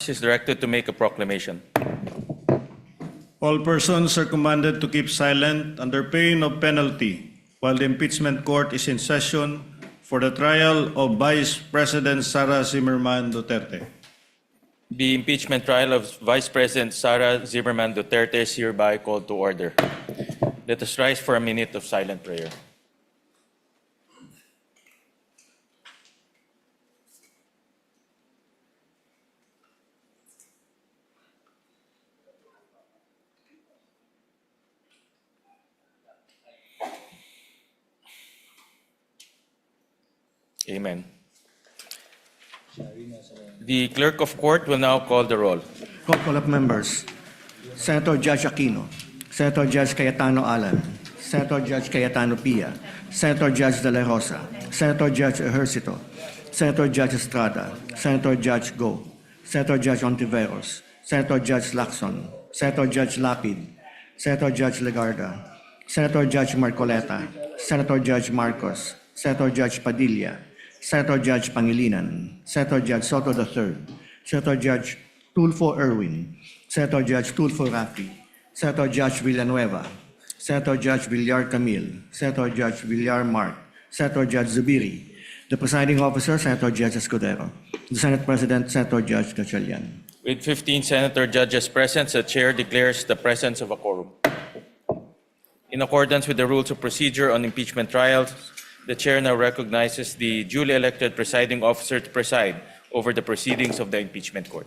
is directed to make a proclamation. All persons are commanded to keep silent under pain of penalty while the impeachment court is in session for the trial of Vice President Sara Zimmerman Duterte. The impeachment trial of Vice President Sara Zimmerman Duterte is hereby called to order. Let us rise for a minute of silent prayer. Amen. The clerk of court will now call the roll. Call of members. Senator Judge Aquino, Senator Judge Cayetano Alan, Senator Judge Cayetano Pia, Senator Judge De La Rosa, Senator Judge Ejercito, Senator Judge Estrada, Senator Judge Go, Senator Judge Ontiveros, Senator Judge Lacson, Senator Judge Lapid, Senator Judge Legarda, Senator Judge Marcoleta, Senator Judge Marcos, Senator Judge Padilla, Senator Judge Pangilinan, Senator Judge Soto III, Senator Judge Tulfo Erwin, Senator Judge Tulfo Rafi, Senator Judge Villanueva, Senator Judge Villar Camille, Senator Judge Villar Mark, Senator Judge Zubiri, the presiding officer, Senator Judge Escudero, the Senate President, Senator Judge Gatchalian. With 15 senator judges present, the chair declares the presence of a quorum. In accordance with the rules of procedure on impeachment trials, the chair now recognizes the duly elected presiding officer to preside over the proceedings of the impeachment court.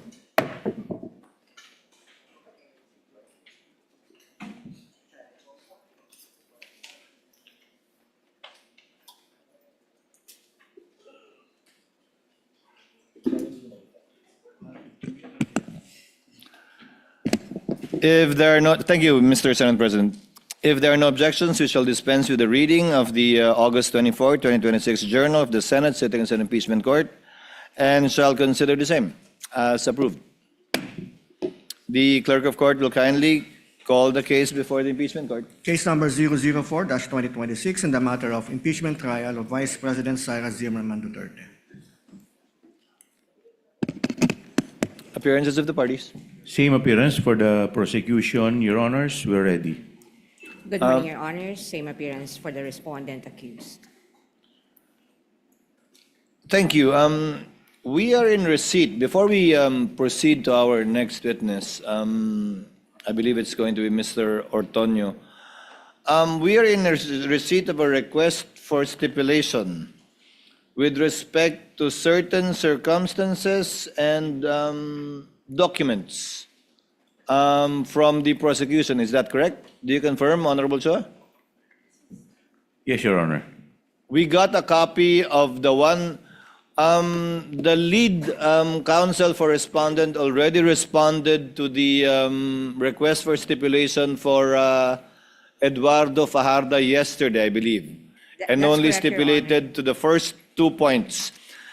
If there are not, thank you, Mr. Senate President. If there are no objections, we shall dispense with the reading of the August 24, 2026 Journal of the Senate Sitting and Impeachment Court and shall consider the same as approved. The clerk of court will kindly call the case before the impeachment court. Case number 004-2026 in the matter of impeachment trial of Vice President Sara Zimmerman Duterte. Appearances of the parties. Same appearance for the prosecution, Your Honors. We're ready. Good morning, Your Honors. Same appearance for the respondent accused. Thank you. We are in receipt. Before we proceed to our next witness, I believe it's going to be Mr. Ortonio. We are in receipt of a request for stipulation with respect to certain circumstances and documents from the prosecution. Is that correct? Do you confirm, Honorable Chua? Yes, Your Honor. We got a copy of the one, the lead counsel for respondent already responded to the request for stipulation for Eduardo Fajardo yesterday, I believe, and That's only correct, Your stipulated to the first 2 points.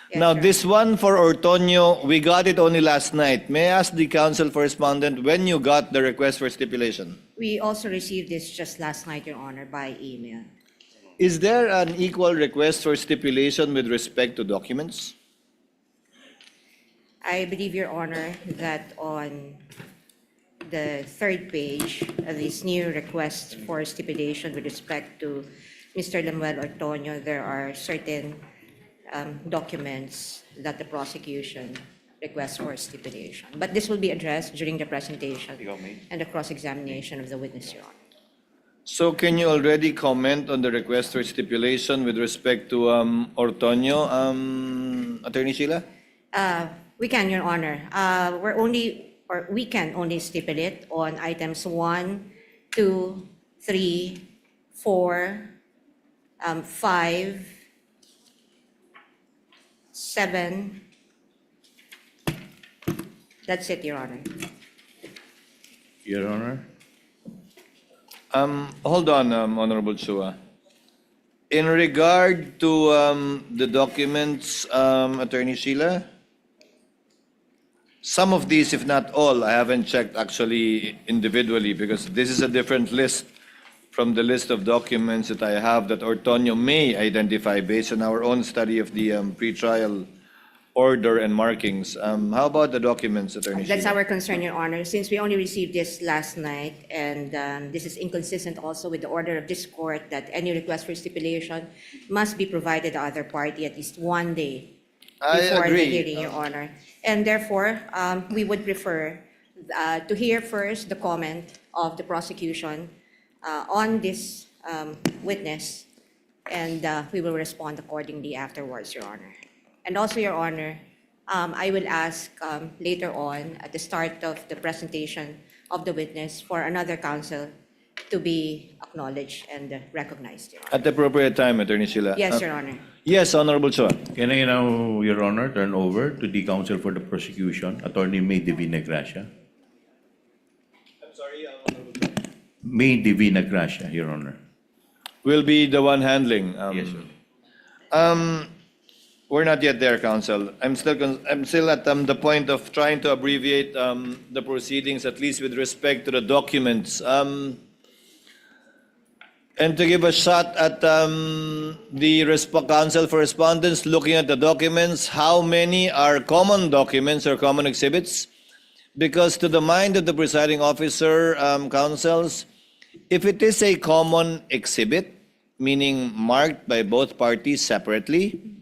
Yes, Now, Your this one for Ortonio, we got it only last night. May I ask the counsel for respondent when you got the request for stipulation? We also received this just last night, Your Honor, by email. Is there an equal request for stipulation with respect to documents? I believe, Your Honor, that on the third page of this new request for stipulation with respect to Mr. Lemuel Ortonio, there are certain documents that the prosecution requests for stipulation. But this will be addressed during the presentation and the cross-examination of the witness, Your Honor. So can you already comment on the request for stipulation with respect to Ortonio, Attorney Sheila? We can, Your Honor. We can only stipulate on items 1, 2, 3, 4, 5, 7. That's it, Your Honor. Your Honor. Hold on, Honorable Chua. In regard to the documents, Attorney Sheila, some of these, if not all, I haven't checked actually individually because this is a different list from the list of documents that I have that Ortonio may identify based on our own study of the pretrial order and markings. How about the documents, Attorney That's Sheila? our concern, Your Honor, since we only received this last night, and this is inconsistent also with the order of this court that any request for stipulation must be provided to other party at least one day I before the agree. hearing, Your Honor. And therefore, we would prefer to hear first the comment of the prosecution on this witness, and we will respond accordingly afterwards, Your Honor. And also, Your Honor, I will ask later on, at the start of the presentation of the witness, for another counsel to be acknowledged and recognized, Your Honor. At the appropriate time, Attorney Sheila. Yes, Your Honor. Yes, Honorable Chua. Can I now, Your Honor, turn over to the counsel for the prosecution, Attorney May Divina Gracia? I'm sorry, Honorable Chua. May Divina Gracia, Your Honor. Will be the one handling. Yes, sir. We're not yet there, counsel. I'm still at the point of trying to abbreviate the proceedings, at least with respect to the documents. And to give a shot at the counsel for respondents looking at the documents, how many are common documents or common exhibits? Because to the mind of the presiding officer, counsels, if it is a common exhibit, meaning marked by both parties separately,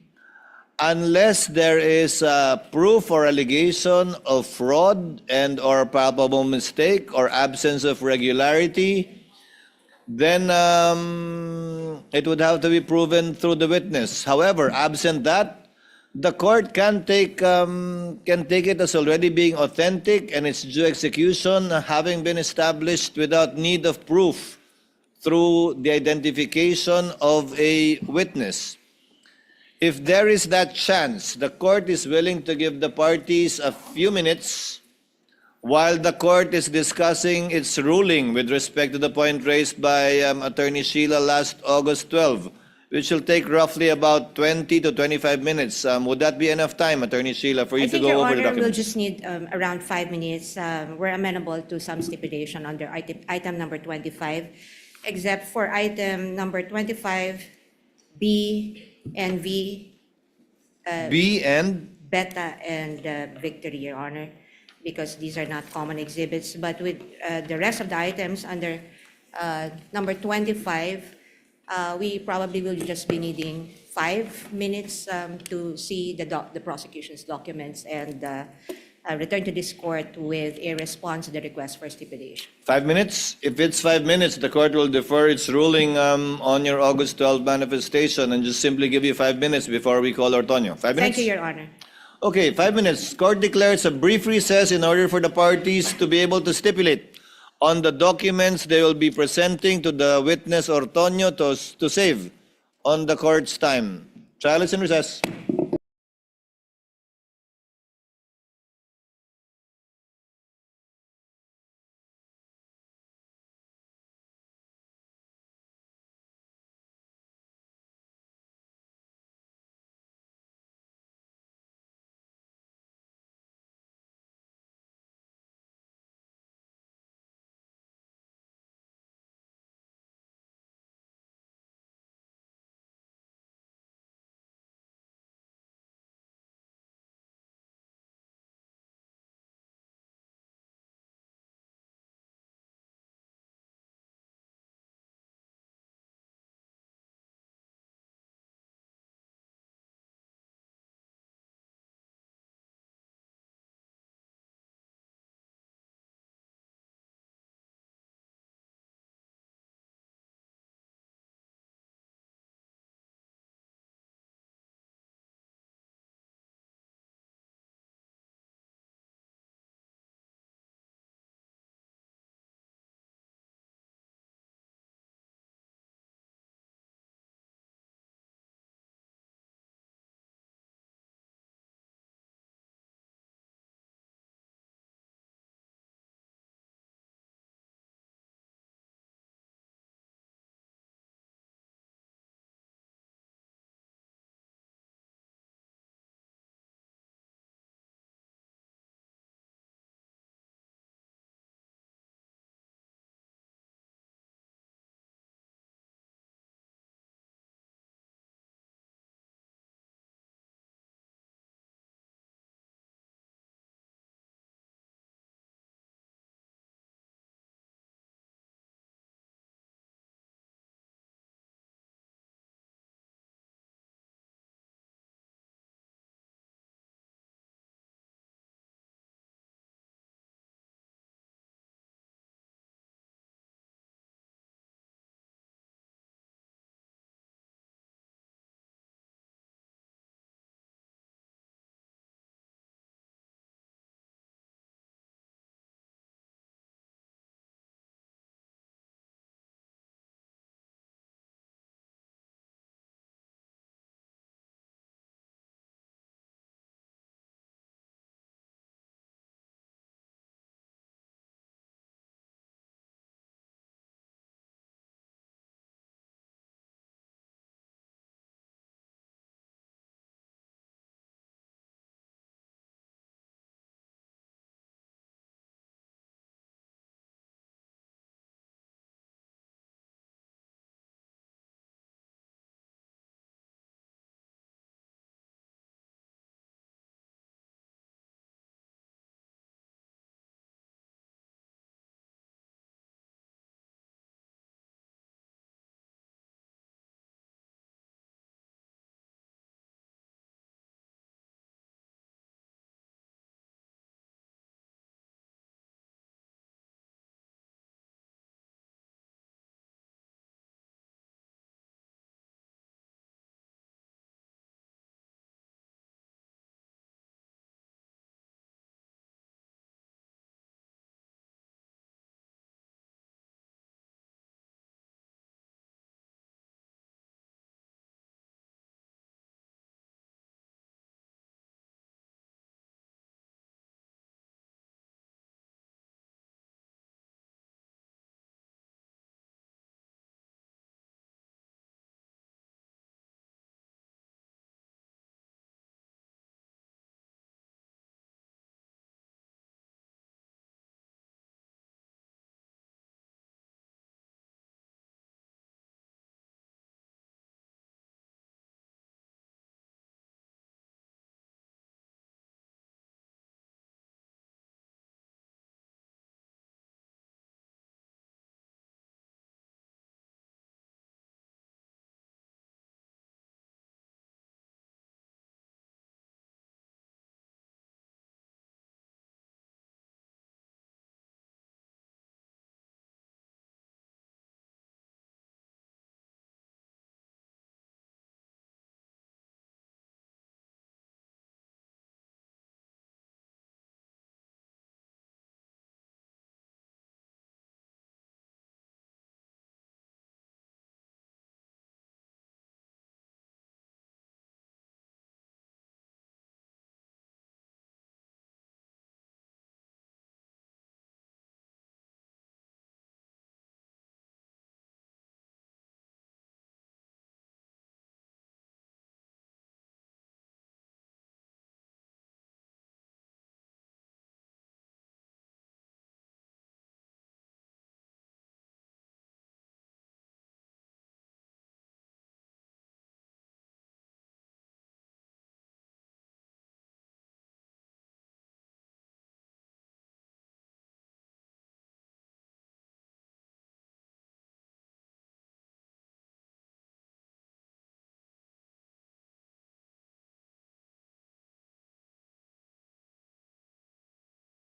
unless there is proof or allegation of fraud and or palpable mistake or absence of regularity, then it would have to be proven through the witness. However, absent that, the court can take it as already being authentic and its due execution having been established without need of proof through the identification of a witness. If there is that chance, the court is willing to give the parties a few minutes while the court is discussing its ruling with respect to the point raised by Attorney Sheila last August 12, which will take roughly about 20 to 25 minutes. Would that be enough time, Attorney Sheila, for you I to think, go Your over the Honor, we'll documents? just need around 5 minutes. We're amenable to some stipulation under item number 25, except for item number 25, B and V, B and Beta and Victory, Your Honor, because these are not common exhibits. But with the rest of the items under number 25, we probably will just be needing 5 minutes to see the prosecution's documents and return to this court with a response to the request for stipulation. 5 minutes? If it's 5 minutes, the court will defer its ruling on your August 12 manifestation and just simply give you 5 minutes before we call Ortonio. 5 minutes? Thank you, Your Honor. Okay, 5 minutes. Court declares a brief recess in order for the parties to be able to stipulate on the documents they will be presenting to the witness Ortonio to save on the court's time. Trial is in recess.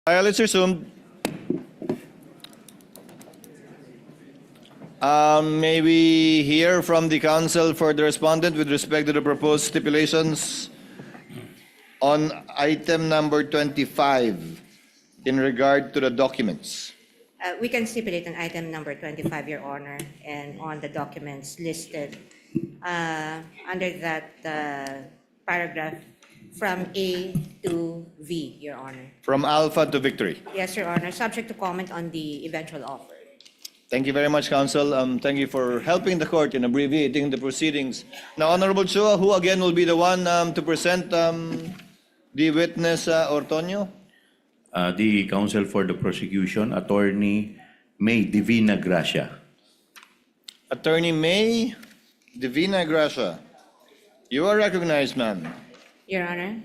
Trial is resumed. May we hear from the counsel for the respondent with respect to the proposed stipulations on item number 25 in regard to the documents? We can stipulate on item number 25, Your Honor, and on the documents listed under that paragraph from A to V, Your Honor. From Alpha to Victory. Yes, Your Honor, subject to comment on the eventual offer. Thank you very much, counsel. Thank you for helping the court in abbreviating the proceedings. Now, Honorable Chua, who again will be the one to present the witness, Ortonio? The counsel for the prosecution, Attorney May Divina Gracia. Attorney May Divina Gracia. You are recognized, ma'am. Your Honor,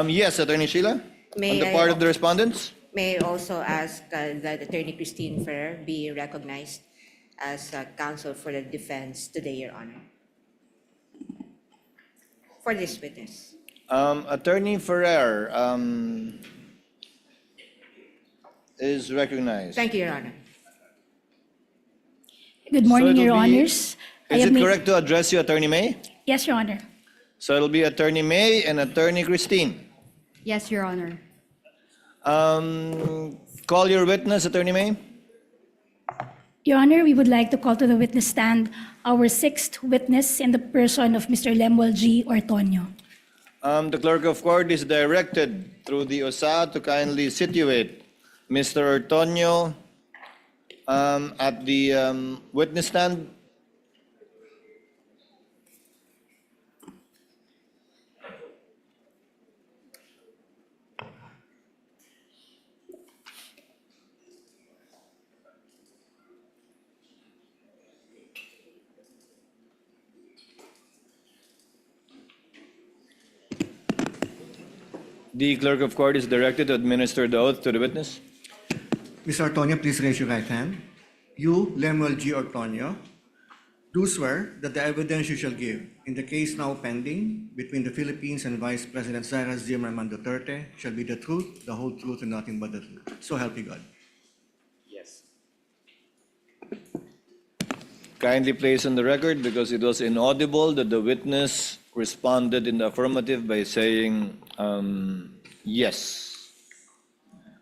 Yes, Attorney Sheila? May On the I- part of the respondents? may I also ask that Attorney Christine Ferrer be recognized as counsel for the defense today, Your Honor, for this witness. Attorney Ferrer is recognized. Thank you, Your Honor. Good morning, So it'll Your be- Honors. I Is have it made- correct to address you, Attorney May? Yes, Your Honor. So it'll be Attorney May and Attorney Christine. Yes, Your Honor. Call your witness, Attorney May. Your Honor, we would like to call to the witness stand our sixth witness in the person of Mr. Lemuel G. Ortonio. The clerk of court is directed through the OSA to kindly situate Mr. Ortonio at the witness stand. The clerk of court is directed to administer the oath to the witness. Mr. Ortonio, please raise your right hand. You, Lemuel G. Ortonio, do swear that the evidence you shall give in the case now pending between the Philippines and Vice President Sara Zimmerman Duterte shall be the truth, the whole truth, and nothing but the truth. So help you God. Kindly place on the record, because it was inaudible, that the witness responded in the affirmative by saying yes.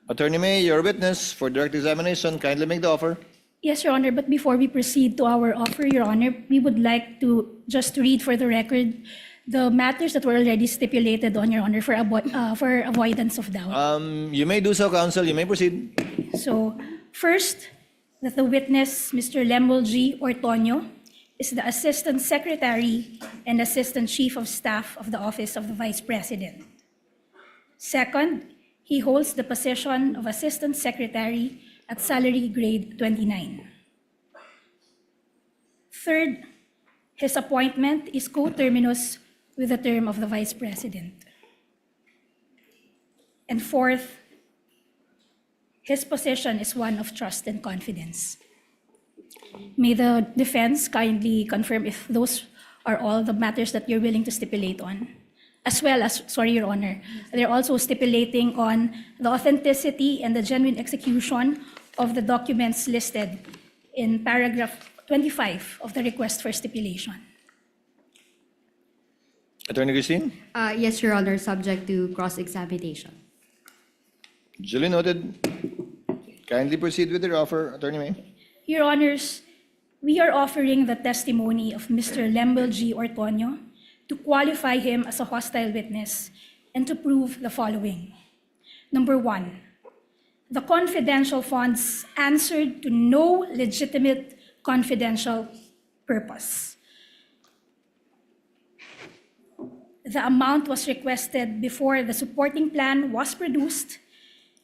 Attorney May, your witness for direct examination, kindly make the offer. Yes, Your Honor, but before we proceed to our offer, Your Honor, we would like to just read for the record the matters that were already stipulated on, Your Honor, for avoidance of doubt. You may do so, counsel. You may proceed. So, first, that the witness, Mr. Lemuel G. Ortonio, is the Assistant Secretary and Assistant Chief of Staff of the Office of the Vice President. Second, he holds the position of Assistant Secretary at salary grade 29. Third, his appointment is coterminous with the term of the Vice President. And fourth, his position is one of trust and confidence. May the defense kindly confirm if those are all the matters that you're willing to stipulate on. As well as, sorry, Your Honor, they're also stipulating on the authenticity and the genuine execution of the documents listed in paragraph 25 of the request for stipulation. Attorney Christine, Yes, Your Honor, subject to cross-examination. duly noted. Kindly proceed with your offer, Attorney May. Your Honors, we are offering the testimony of Mr. Lemuel G. Ortonio to qualify him as a hostile witness and to prove the following. Number one, the confidential funds answered to no legitimate confidential purpose. The amount was requested before the supporting plan was produced,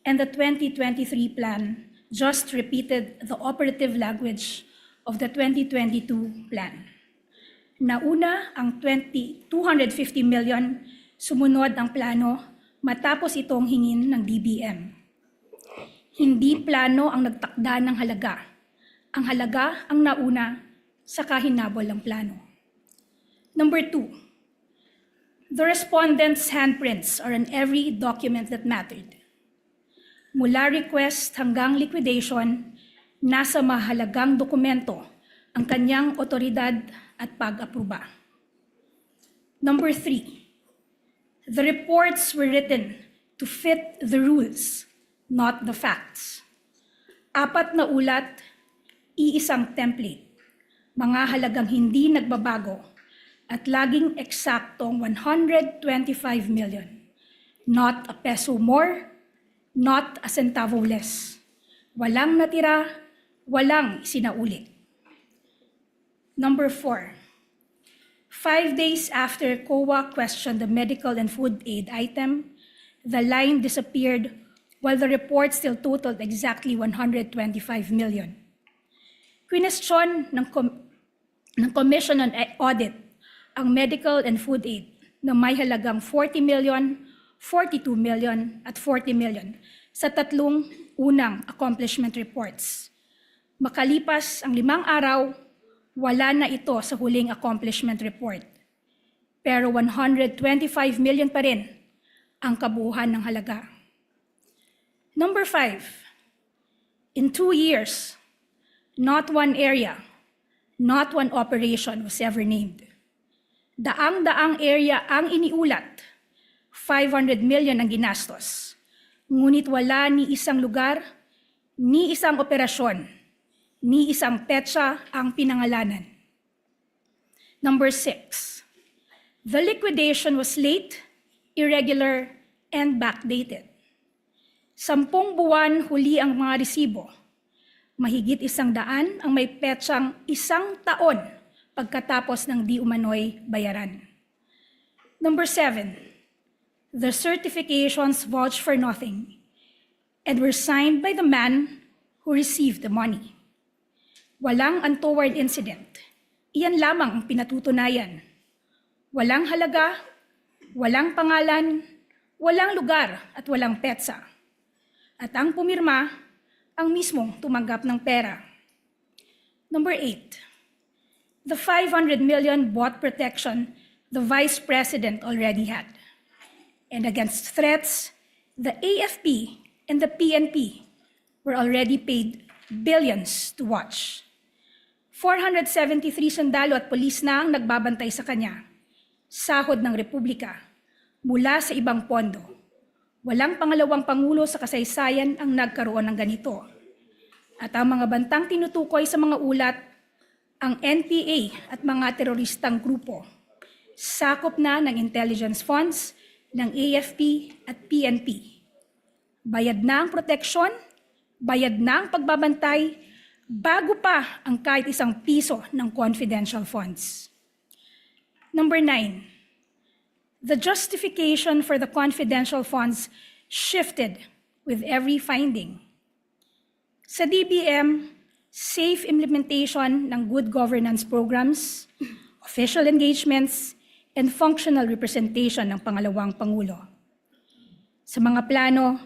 and the 2023 plan just repeated the operative language of the 2022 plan. Nauna ang 250 million, sumunod ang plano matapos itong hingin ng DBM. Hindi plano ang nagtakda ng halaga. Ang halaga ang nauna sa kahinabol ng plano. Number two, the respondent's handprints are on every document that mattered. Mula request hanggang liquidation, nasa mahalagang dokumento ang kanyang otoridad at pag-aproba. Number 3, the reports were written to fit the rules, not the facts. 4 na ulat, iisang template, mga halagang hindi nagbabago at laging eksaktong 125 million. Not a peso more, not a centavo less. Walang natira, walang isinaulit. Number 4, 5 days after COA questioned the medical and food aid item, the line disappeared while the report still totaled exactly 125 million. Question ng Commission on Audit ang medical and food aid na may halagang 40 million, 42 million at 40 million sa 3 unang accomplishment reports. Makalipas ang 5 araw, wala na ito sa huling accomplishment report. Pero 125 million pa rin ang kabuuan ng halaga. Number 5, in 2 years, not one area, not one operation was ever named. Daang-daang area ang iniulat, 500 million ang ginastos. Ngunit wala ni isang lugar, ni isang operasyon, ni isang petsa ang pinangalanan. Number 6, the liquidation was late, irregular, and backdated. 10 buwan huli ang mga resibo. Mahigit 100 ang may petsang 1 taon pagkatapos ng di umano'y bayaran. Number 7, the certifications vouched for nothing and were signed by the man who received the money. Walang untoward incident. Iyan lamang ang pinatutunayan. Walang halaga, walang pangalan, walang lugar at walang petsa. At ang pumirma, ang mismong tumanggap ng pera. Number 8, the 500 million bought protection the Vice President already had. And against threats, the AFP and the PNP were already paid billions to watch. 473 sundalo at polis na ang nagbabantay sa kanya. Sahod ng Republika mula sa ibang pondo. Walang pangalawang pangulo sa kasaysayan ang nagkaroon ng ganito. At ang mga bantang tinutukoy sa mga ulat, ang NPA at mga teroristang grupo. Sakop na ng intelligence funds ng AFP at PNP. Bayad na ang proteksyon, bayad na ang pagbabantay, bago pa ang kahit 1 piso ng confidential funds. Number 9, the justification for the confidential funds shifted with every finding. Sa DBM, safe implementation ng good governance programs, official engagements, and functional representation ng pangalawang Pangulo. Sa mga plano,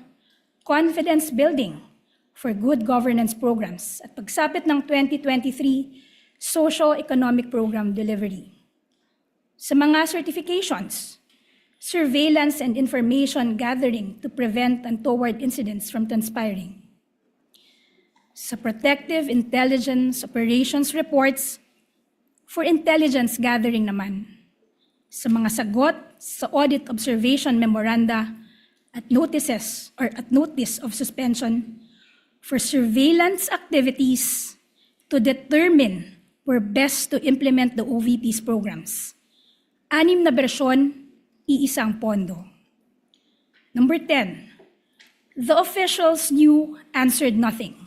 confidence building for good governance programs at pagsapit ng 2023 socio-economic program delivery. Sa mga certifications, surveillance and information gathering to prevent untoward incidents from transpiring. Sa protective intelligence operations reports, for intelligence gathering naman. Sa mga sagot sa audit observation memoranda at notice of suspension for surveillance activities to determine where best to implement the OVP's programs. 6 na bersyon, iisang pondo. Number 10, the officials knew, answered nothing.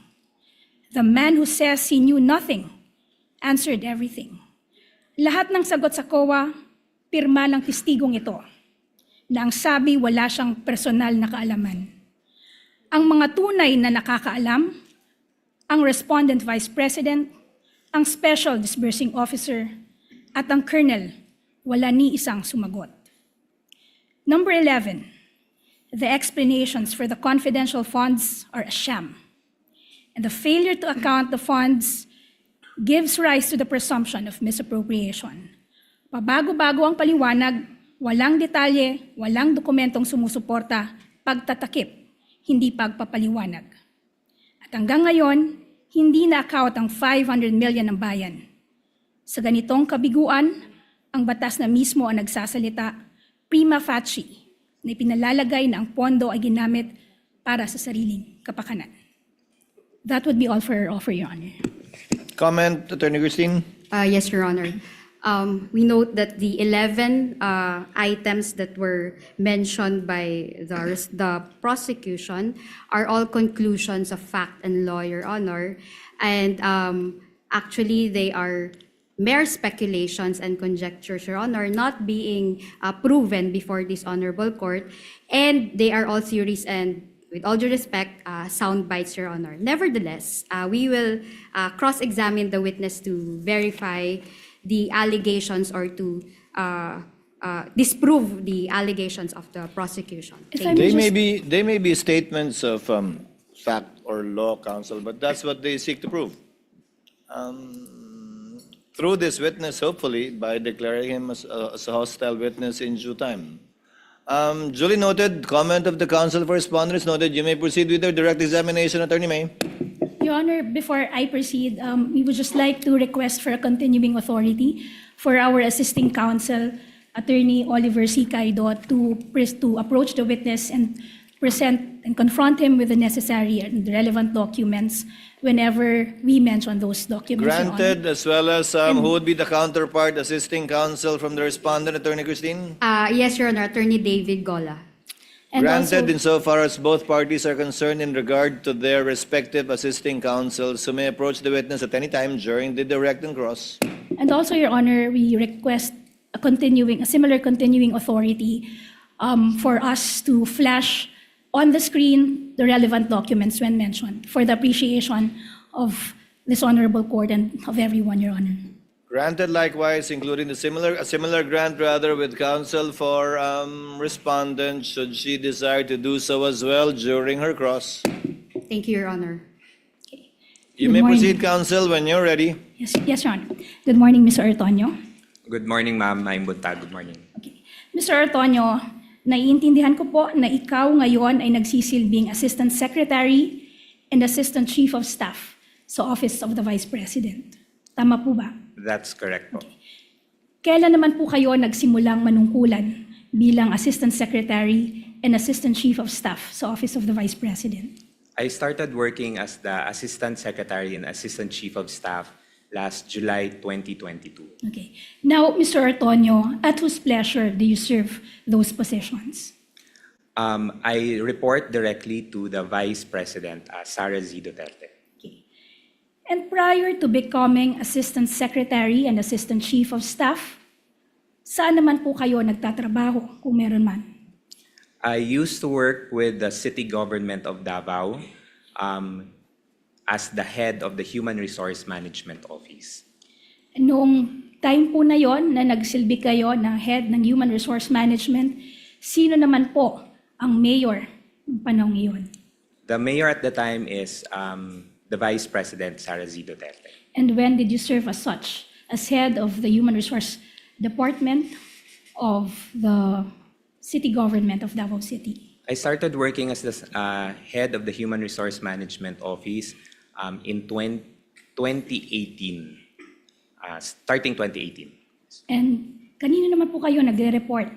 The man who says he knew nothing answered everything. Lahat ng sagot sa COA, pirma ng testigong ito, na ang sabi wala siyang personal na kaalaman. Ang mga tunay na nakakaalam, ang respondent vice president, ang special disbursing officer, at ang colonel, wala ni isang sumagot. Number 11, the explanations for the confidential funds are a sham, and the failure to account the funds gives rise to the presumption of misappropriation. Pabago-bago ang paliwanag, walang detalye, walang dokumentong sumusuporta, pagtatakip, hindi pagpapaliwanag. At hanggang ngayon, hindi na-account ang 500 million ng bayan. Sa ganitong kabiguan, ang batas na mismo ang nagsasalita, prima facie, na ipinalalagay na ang pondo ay ginamit para sa sariling kapakanan. That would be all for Your Honor. Comment, Attorney Christine? Yes, Your Honor. We note that the 11 items that were mentioned by the prosecution are all conclusions of fact and law, Your Honor. And actually, they are mere speculations and conjectures, Your Honor, not being proven before this honorable court. And they are all theories and, with all due respect, sound bites, Your Honor. Nevertheless, we will cross-examine the witness to verify the allegations or to disprove the allegations of the prosecution. If Thank I you. may They may be statements of fact or law, counsel, but that's what they seek to prove. Through this witness, hopefully, by declaring him as a hostile witness in due time. Duly noted, comment of the counsel for respondents noted. You may proceed with your direct examination, Attorney May. Your Honor, before I proceed, we would just like to request for a continuing authority for our assisting counsel, Attorney Oliver C. Caido, to approach the witness and present and confront him with the necessary and relevant documents whenever we mention those documents, Your Honor. Granted, as well as who would be the counterpart assisting counsel from the respondent, Attorney Christine? Yes, Your Honor, Attorney David Gola. And Granted, also- insofar as both parties are concerned in regard to their respective assisting counsels who may approach the witness at any time during the direct and cross. And also, Your Honor, we request a similar continuing authority for us to flash on the screen the relevant documents when mentioned for the appreciation of this honorable court and of everyone, Your Honor. Granted likewise, including a similar grant rather with counsel for respondent should she desire to do so as well during her cross. Thank you, Your Honor. You Good may morning. proceed, counsel, when you're ready. Yes, Your Honor. Good morning, Mr. Ortonio. Good morning, ma'am. I'm Buntag. Good morning. Okay. Mr. Ortonio, naiintindihan ko po na ikaw ngayon ay nagsisilbing Assistant Secretary and Assistant Chief of Staff sa Office of the Vice President. Tama po ba? That's correct po. Kailan naman po kayo nagsimulang manungkulan bilang Assistant Secretary and Assistant Chief of Staff sa Office of the Vice President? I started working as the Assistant Secretary and Assistant Chief of Staff last July 2022. Okay. Now, Mr. Ortonio, at whose pleasure do you serve those positions? I report directly to the Vice President, Sara Z. Duterte. Okay. And prior to becoming Assistant Secretary and Assistant Chief of Staff, saan naman po kayo nagtatrabaho kung meron man? I used to work with the City Government of Davao as the head of the Human Resource Management Office. Noong time po na yon na nagsilbi kayo ng head ng Human Resource Management, sino naman po ang mayor ng panahon iyon? The mayor at the time is the Vice President, Sara Z. Duterte. And when did you serve as such? As head of the Human Resource Department of the City Government of Davao City? I started working as the head of the Human Resource Management Office in 2018, starting 2018. And kanino naman po kayo nagre-report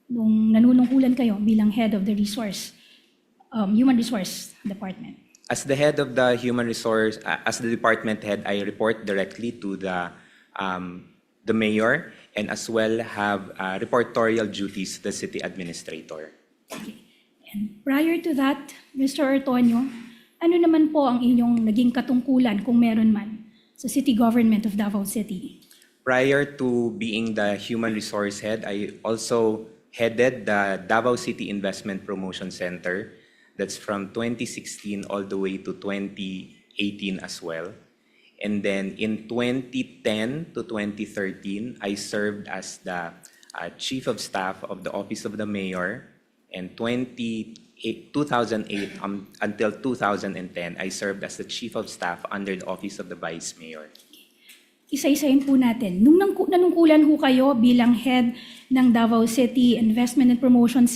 nung nanunungkulan kayo bilang head of the Human Resource Department? As the head of the Human Resource, as the department head, I report directly to the mayor and as well have reportorial duties to the city administrator. Okay. And prior to that, Mr. Ortonio, ano naman po ang inyong naging katungkulan kung meron man sa City Government of Davao City? Prior to being the human resource head, I also headed the Davao City Investment Promotion Center. That's from 2016 all the way to 2018 as well. And then in 2010 to 2013, I served as the Chief of Staff of the Office of the Mayor. And 2008 until 2010, I served as the Chief of Staff under the Office of the Vice Mayor. Isa-isahin po natin. Nung nanungkulan ho kayo bilang head ng Davao City Investment and Promotion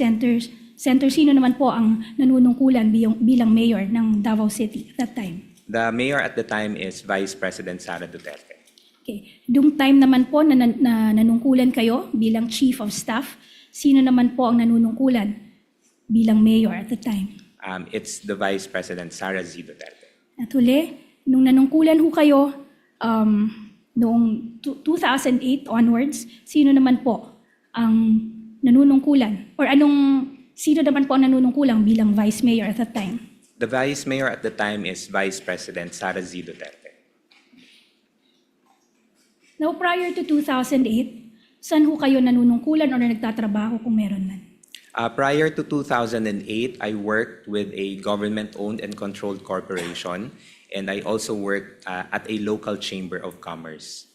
Senator, sino naman po ang nanunungkulan bilang mayor ng Davao City at that time? The mayor at the time is Vice President Sara Duterte. Okay. Dung time naman po na nanungkulan kayo bilang chief of staff, sino naman po ang nanunungkulan bilang mayor at the time? It's the Vice President Sara Z. Duterte. At huli, nung nanungkulan ho kayo noong 2008 onwards, sino naman po ang nanunungkulan? Or sino naman po ang nanunungkulan bilang vice mayor at that time? The Vice Mayor at the time is Vice President Sara Z. Duterte. Now, prior to 2008, saan ho kayo nanunungkulan o nagtatrabaho kung meron man? Prior to 2008, I worked with a government-owned and controlled corporation, and I also worked at a local chamber of commerce.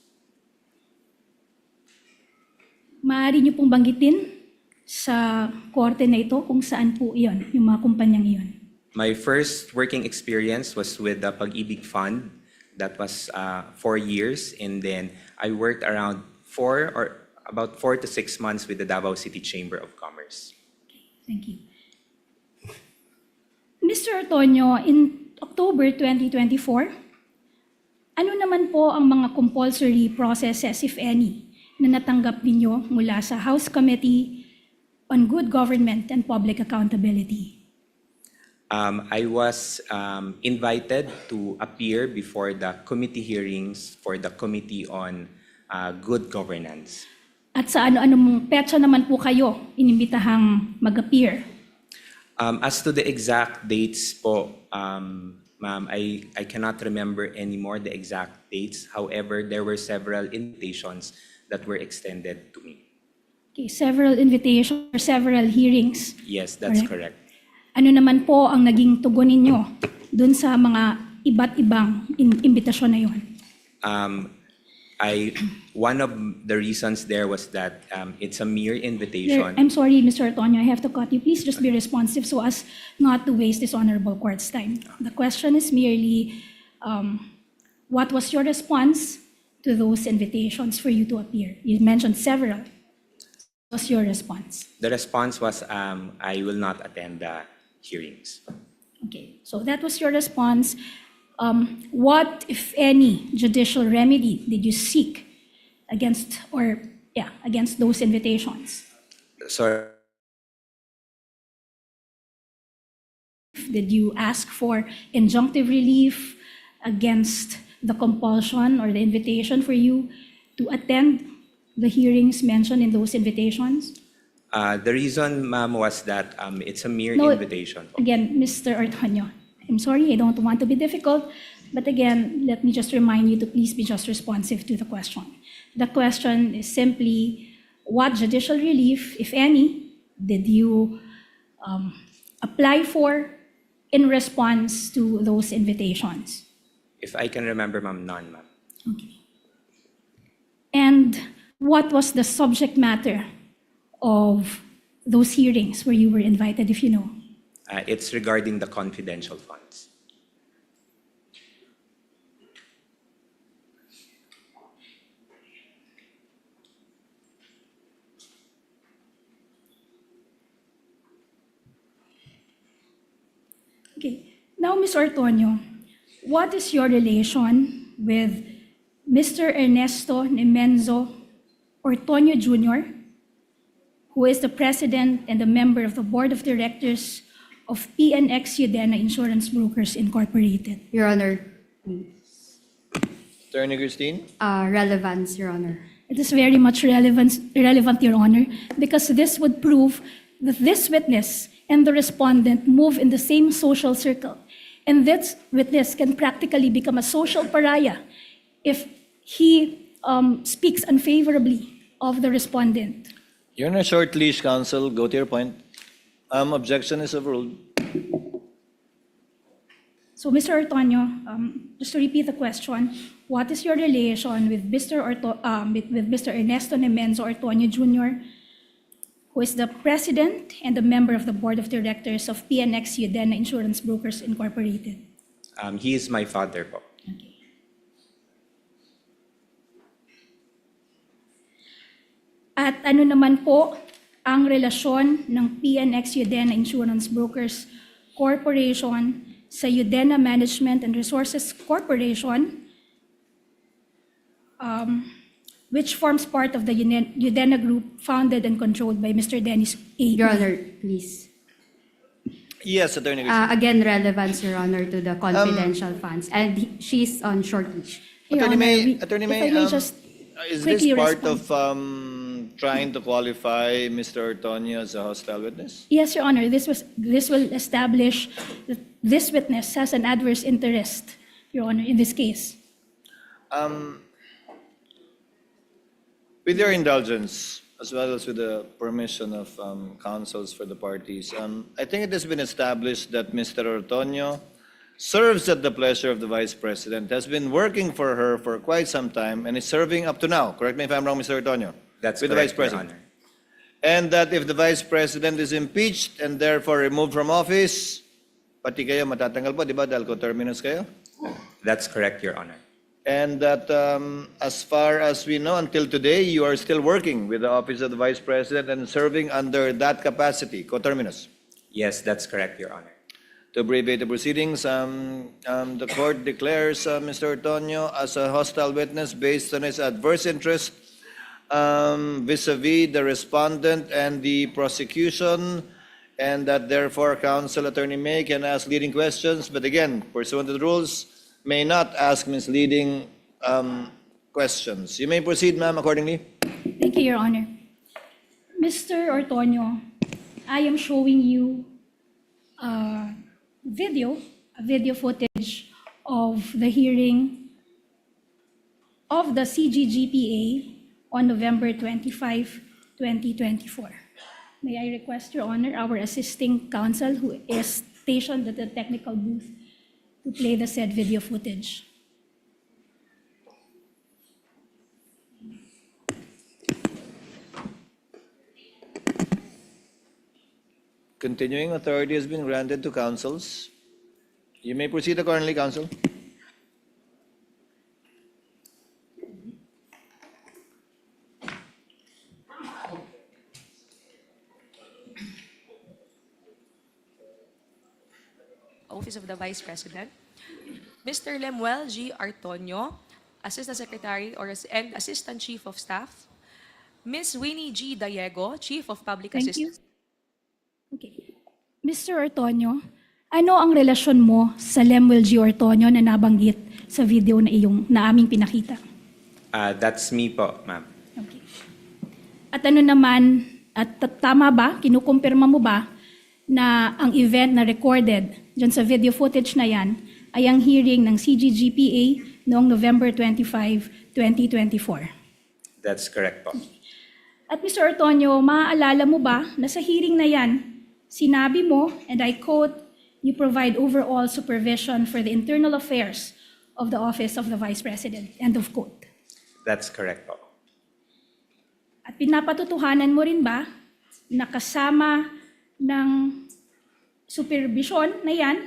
Maaari niyo pong banggitin sa korte na ito kung saan po iyon, yung mga kumpanyang iyon. My first working experience was with the Pag-ibig Fund. That was 4 years, and then I worked around about 4 to 6 months with the Davao City Chamber of Commerce. Thank you. Mr. Antonio, in October 2024, ano naman po ang mga compulsory processes, if any, na natanggap ninyo mula sa House Committee on Good Government and Public Accountability? I was invited to appear before the committee hearings for the Committee on Good Governance. At sa ano mong petsa naman po kayo inimbitahang mag-appear? As to the exact dates po, ma'am, I cannot remember anymore the exact dates. However, there were several invitations that were extended to me. Okay, several invitations or several hearings. Yes, that's correct. Ano naman po ang naging tugon ninyo dun sa mga iba't ibang imbitasyon na yon? One of the reasons there was that it's a mere invitation. I'm sorry, Mr. Antonio, I have to cut you. Please just be responsive so as not to waste this honorable court's time. The question is merely, what was your response to those invitations for you to appear? You mentioned several. What was your response? The response was, I will not attend the hearings. Okay, so that was your response. What, if any, judicial remedy did you seek against those invitations? So, Did you ask for injunctive relief against the compulsion or the invitation for you to attend the hearings mentioned in those invitations? the reason, ma'am, was that it's a mere No, invitation. Again, Mr. Antonio, I'm sorry, I don't want to be difficult, but again, let me just remind you to please be just responsive to the question. The question is simply, what judicial relief, if any, did you apply for in response to those invitations? If I can remember, ma'am, none, ma'am. Okay. And what was the subject matter of those hearings where you were invited, if you know? It's regarding the confidential funds. Okay. Now, Ms. Ortonio, what is your relation with Mr. Ernesto Nemenzo Ortonio Jr., who is the president and a member of the board of directors of PNX Udena Insurance Brokers Incorporated? Your Honor, Attorney Christine? relevance, Your Honor. It is very much relevant, Your Honor, because this would prove that this witness and the respondent move in the same social circle. And this witness can practically become a social pariah if he speaks unfavorably of the respondent. You're on a short leash, counsel. Go to your point. Objection is overruled. So, Mr. Ortonio, just to repeat the question, what is your relation with Mr. Ernesto Nemenzo Ortonio Jr., who is the president and a member of the board of directors of PNX Udena Insurance Brokers Incorporated? He is my father po. Okay. At ano naman po ang relasyon ng PNX Udena Insurance Brokers Corporation sa Udena Management and Resources Corporation, which forms part of the Udena Group founded and controlled by Mr. Dennis A. Your Honor, please. Yes, Attorney Garcia. Again, relevance, Your Honor, to the confidential funds. And she's on short leash. Your Attorney Honor, May, if Attorney I May, may just is this quickly part respond. of trying to qualify Mr. Ortonio as a hostile witness? Yes, Your Honor, this will establish that this witness has an adverse interest, Your Honor, in this case. With your indulgence, as well as with the permission of counsels for the parties, I think it has been established that Mr. Ortonio serves at the pleasure of the Vice President, has been working for her for quite some time, and is serving up to now. Correct me if I'm wrong, Mr. Ortonio. That's with the Vice correct, Your President. Honor. And that if the Vice President is impeached and therefore removed from office, pati kayo matatanggal po, di ba? Dahil coterminous kayo. That's correct, Your Honor. And that as far as we know, until today, you are still working with the Office of the Vice President and serving under that capacity, coterminous. Yes, that's correct, Your Honor. To abbreviate the proceedings, the court declares Mr. Ortonio as a hostile witness based on his adverse interest vis-a-vis the respondent and the prosecution, and that therefore counsel Attorney May can ask leading questions, but again, pursuant to the rules, may not ask misleading questions. You may proceed, ma'am, accordingly. Thank you, Your Honor. Mr. Ortonio, I am showing you a video footage of the hearing of the CGGPA on November 25, 2024. May I request, Your Honor, our assisting counsel who is stationed at the technical booth to play the said video footage. Continuing authority has been granted to counsels. You may proceed accordingly, counsel. Office of the Vice President. Mr. Lemuel G. Artonio, Assistant Secretary and Assistant Chief of Staff. Ms. Winnie G. Diego, Chief of Public Thank you. Assistance. Okay. Mr. Ortonio, ano ang relasyon mo sa Lemuel G. Ortonio na nabanggit sa video na aming pinakita? That's me po, ma'am. Okay. At ano naman, at tama ba, kinukumpirma mo ba na ang event na recorded dyan sa video footage na yan ay ang hearing ng CGGPA noong November 25, 2024? That's correct po. At Mr. Ortonio, maaalala mo ba na sa hearing na yan, sinabi mo, and I quote, you provide overall supervision for the internal affairs of the Office of the Vice President, end of quote. That's correct po. At pinapatutuhanan mo rin ba na kasama ng supervision na yan,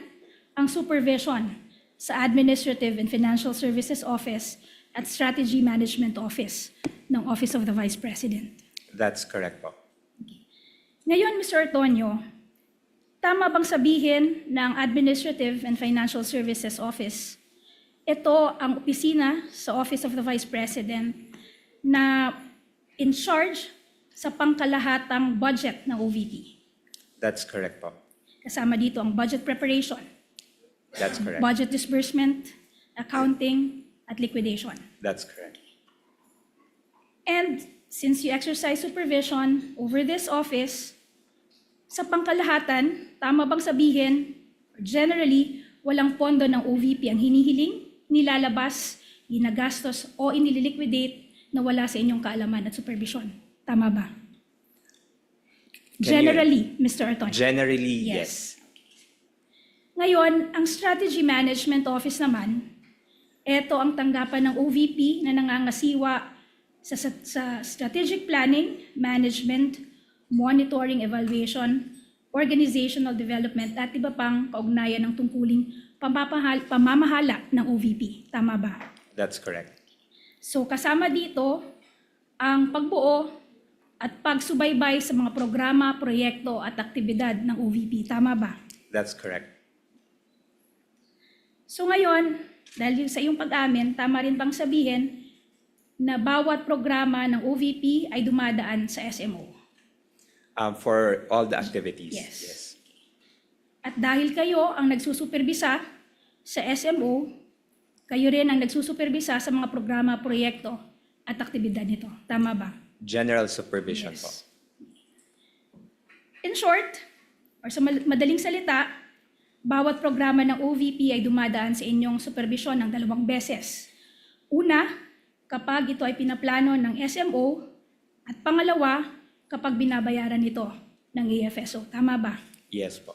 ang supervision sa Administrative and Financial Services Office at Strategy Management Office ng Office of the Vice President? That's correct po. Ngayon, Mr. Ortonio, tama bang sabihin ng Administrative and Financial Services Office, ito ang opisina sa Office of the Vice President na in charge sa pangkalahatang budget ng OVP? That's correct po. Kasama dito ang budget preparation, That's correct. budget disbursement, accounting, at liquidation. That's correct. And since you exercise supervision over this office, sa pangkalahatan, tama bang sabihin, generally, walang pondo ng OVP ang hinihiling, nilalabas, ginagastos, o inililiquidate na wala sa inyong kaalaman at supervision? Tama ba? Generally, Mr. Ortonio. Generally, Yes. yes. Ngayon, ang Strategy Management Office naman, ito ang tanggapan ng OVP na nangangasiwa sa strategic planning, management, monitoring, evaluation, organizational development, at iba pang kaugnayan ng tungkuling pamamahala ng OVP. Tama ba? That's correct. So kasama dito ang pagbuo at pagsubaybay sa mga programa, proyekto at aktibidad ng OVP. Tama ba? That's correct. So ngayon, dahil sa iyong pag-amin, tama rin bang sabihin na bawat programa ng OVP ay dumadaan sa SMO? For all the activities. Yes. At dahil kayo ang nagsusuperbisa sa SMO, kayo rin ang nagsusuperbisa sa mga programa, proyekto at aktibidad nito. Tama ba? General supervision po. Yes. In short, or sa madaling salita, bawat programa ng OVP ay dumadaan sa inyong supervision ng 2 beses. Una, kapag ito ay pinaplano ng SMO, at pangalawa, kapag binabayaran ito ng AFSO. Tama ba? Yes po.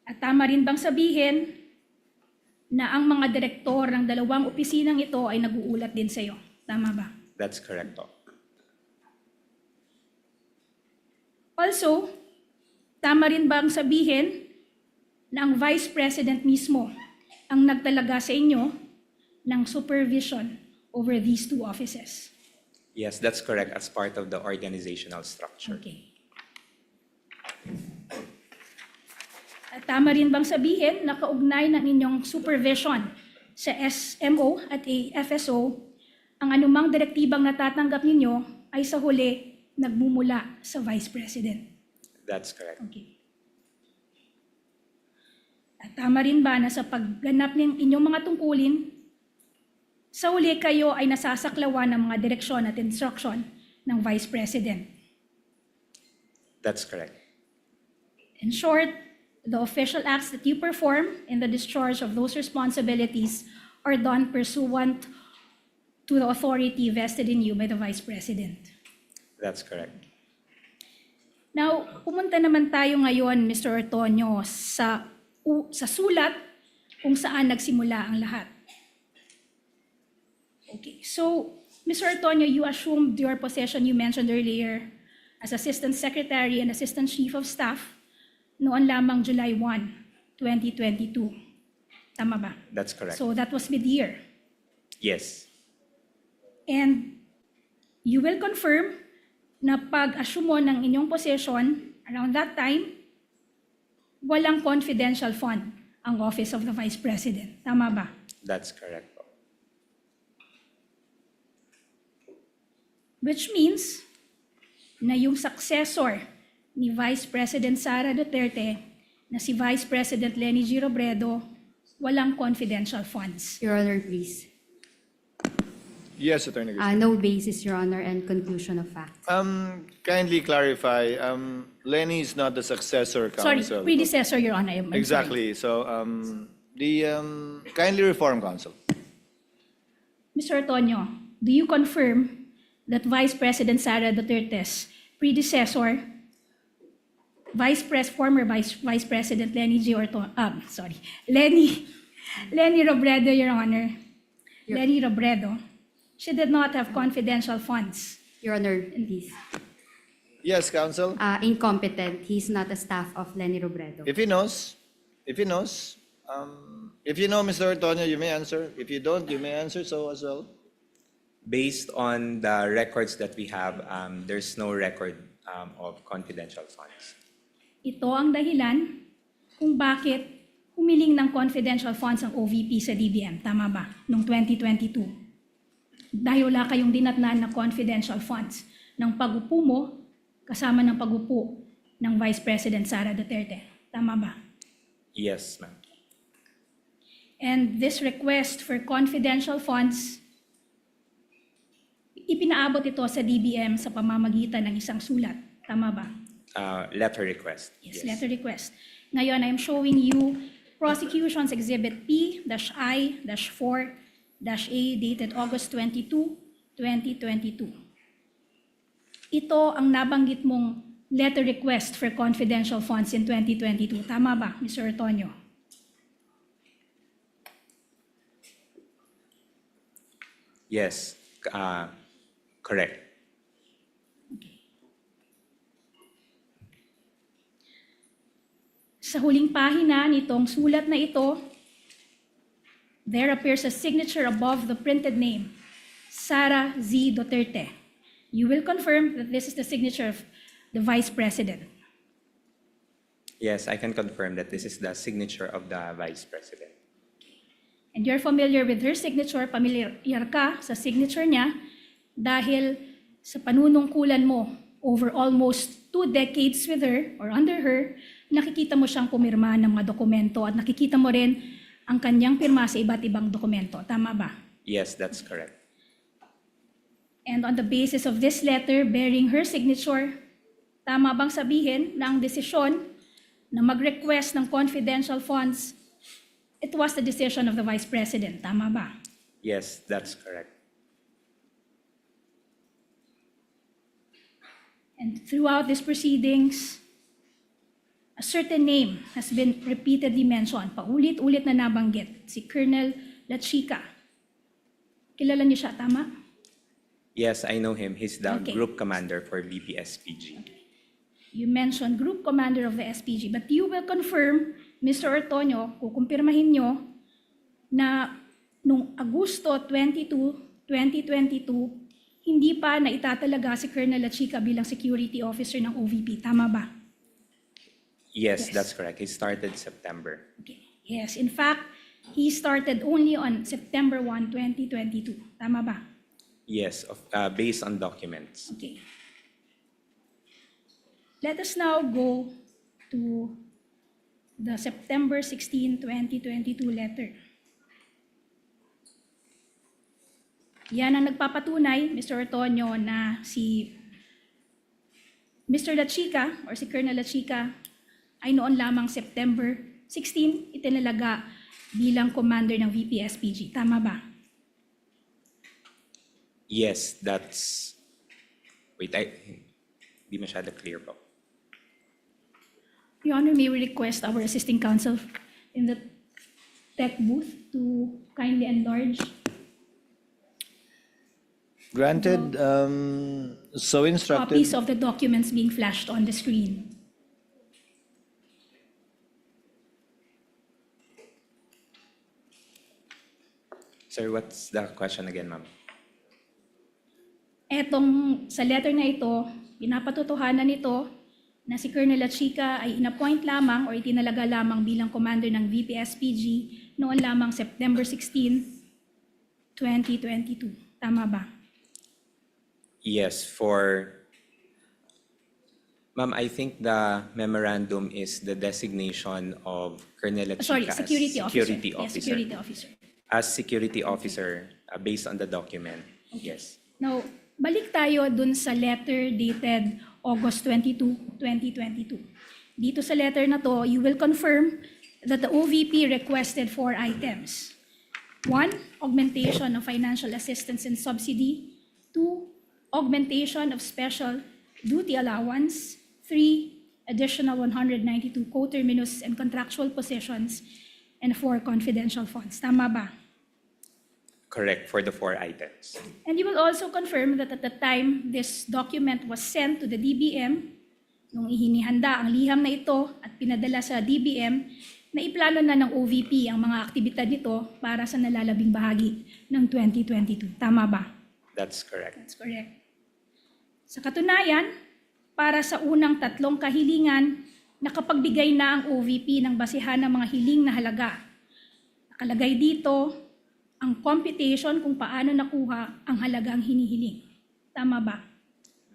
At tama rin bang sabihin na ang mga direktor ng 2 opisinang ito ay nag-uulat din sa iyo? Tama ba? That's correct po. Also, tama rin bang sabihin na ang Vice President mismo ang nagtalaga sa inyo ng supervision over these 2 offices? Yes, that's correct as part of the organizational structure. Okay. At tama rin bang sabihin na kaugnay ng inyong supervision sa SMO at AFSO, ang anumang direktibang natatanggap ninyo ay sa huli nagmumula sa Vice President? That's correct. Okay. At tama rin ba na sa pagganap ng inyong mga tungkulin, sa huli kayo ay nasasaklawan ng mga direksyon at instruction ng Vice President? That's correct. In short, the official acts that you perform in the discharge of those responsibilities are done pursuant to the authority vested in you by the Vice President. That's correct. Now, pumunta naman tayo ngayon, Mr. Ortonio, sa sulat kung saan nagsimula ang lahat. Okay, so, Mr. Ortonio, you assumed your position you mentioned earlier as Assistant Secretary and Assistant Chief of Staff noon lamang July 1, 2022. Tama ba? That's correct. So, that was mid-year. Yes. And you will confirm na pag-assume mo ng inyong position around that time, walang confidential fund ang Office of the Vice President. Tama ba? That's correct. Which means na yung successor ni Vice President Sara Duterte na si Vice President Leni G. Robredo, walang confidential funds. Your Honor, please. Yes, Attorney Garcia. No basis, Your Honor, and conclusion of fact. Kindly clarify, Lenny is not the successor Sorry, counsel. predecessor, Your Honor. I'm sorry. Exactly. So, kindly reform counsel. Mr. Ortonio, do you confirm that Vice President Sara Duterte's predecessor, former Vice President Leni Robredo, Your Honor, Leni Robredo, she did not have confidential funds? Your Honor, please. Yes, counsel. Incompetent. He's not a staff of Leni Robredo. If he knows, if you know, Mr. Antonio, you may answer. If you don't, you may answer so as well. Based on the records that we have, there's no record of confidential funds. Ito ang dahilan kung bakit humiling ng confidential funds ang OVP sa DBM. Tama ba? Noong 2022. Dahil wala kayong dinatnan na confidential funds ng pag-upo mo kasama ng pag-upo ng Vice President Sara Duterte. Tama ba? Yes, ma'am. And this request for confidential funds, ipinaabot ito sa DBM sa pamamagitan ng isang sulat. Tama ba? Letter request. Yes, letter request. Ngayon, I am showing you Prosecution's Exhibit P-I-4-A dated August 22, 2022. Ito ang nabanggit mong letter request for confidential funds in 2022. Tama ba, Mr. Ortonio? Yes, correct. Sa huling pahina nitong sulat na ito, there appears a signature above the printed name, Sara Z. Duterte, You will confirm that this is the signature of the Vice President. Yes, I can confirm that this is the signature of the Vice President. And you're familiar with her signature, familiar ka sa signature niya dahil sa panunungkulan mo over almost 2 decades with her or under her, nakikita mo siyang pumirma ng mga dokumento at nakikita mo rin ang kanyang pirma sa iba't ibang dokumento. Tama ba? Yes, that's correct. And on the basis of this letter bearing her signature, tama bang sabihin na ang desisyon na mag-request ng confidential funds, it was the decision of the Vice President? Tama ba? Yes, that's correct. And throughout these proceedings, a certain name has been repeatedly mentioned, paulit-ulit na nabanggit, si Colonel La Chica. Kilala niyo siya, tama? Yes, I know him. He's the Okay. group commander for VP-SPG. You mentioned group commander of the SPG, but you will confirm, Mr. Ortonio, kukumpirmahin nyo na noong Agosto 22, 2022, hindi pa naitatalaga si Colonel La Chica bilang security officer ng OVP. Tama ba? Yes, Yes. that's correct. He started September. Okay. Yes, in fact, he started only on September 1, 2022. Tama ba? Yes, based on documents. Okay. Let us now go to the September 16, 2022 letter. Yan ang nagpapatunay, Mr. Ortonio, na si Mr. La Chica or si Colonel La Chica ay noon lamang September 16 itinalaga bilang commander ng VP-SPG. Tama ba? Yes, that's... Wait, di masyado clear po. Your Honor, may we request our assisting counsel in the tech booth to kindly enlarge. Granted, so instructed. Copies of the documents being flashed on the screen. Sir, what's the question again, ma'am? Etong sa letter na ito, pinapatotohanan nito na si Colonel La Chica ay inappoint lamang o itinalaga lamang bilang commander ng VP-SPG noon lamang September 16, 2022. Tama ba? Yes, for... Ma'am, I think the memorandum is the designation of Colonel La Chica Sorry, as security officer. security Yes, officer. security officer. As security officer, based on the document. Yes. Now, balik tayo dun sa letter dated August 22, 2022. Dito sa letter na to, you will confirm that the OVP requested 4 items. 1, augmentation of financial assistance and subsidy. 2, augmentation of special duty allowance. 3, additional 192 co-terminus and contractual positions. And 4, confidential funds. Tama ba? Correct, for the 4 items. And you will also confirm that at the time this document was sent to the DBM, nung ihinihanda ang liham na ito at pinadala sa DBM, na iplano na ng OVP ang mga aktibidad nito para sa nalalabing bahagi ng 2022. Tama ba? That's correct. That's correct. Sa katunayan, para sa unang 3 kahilingan, nakapagbigay na ang OVP ng basihan ng mga hiling na halaga. Nakalagay dito ang computation kung paano nakuha ang halagang hinihiling. Tama ba?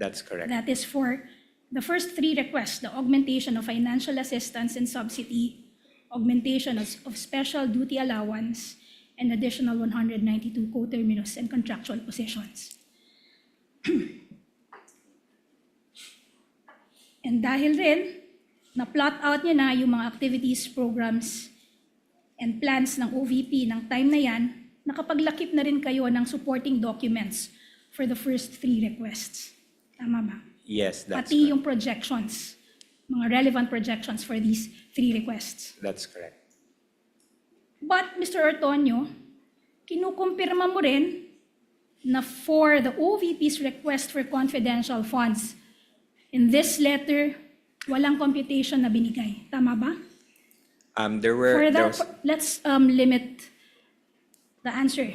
That's correct. That is for the first 3 requests, the augmentation of financial assistance and subsidy, augmentation of special duty allowance, and additional 192 co-terminus and contractual positions. And dahil rin, na-plot out niya na yung mga activities, programs, and plans ng OVP ng time na yan, nakapaglakip na rin kayo ng supporting documents for the first 3 requests. Tama ba? Yes, that's Pati correct. yung projections, mga relevant projections for these 3 requests. That's correct. But, Mr. Ortonio, kinukumpirma mo rin na for the OVP's request for confidential funds, in this letter, walang computation na binigay. Tama ba? There For was... that, let's limit the answer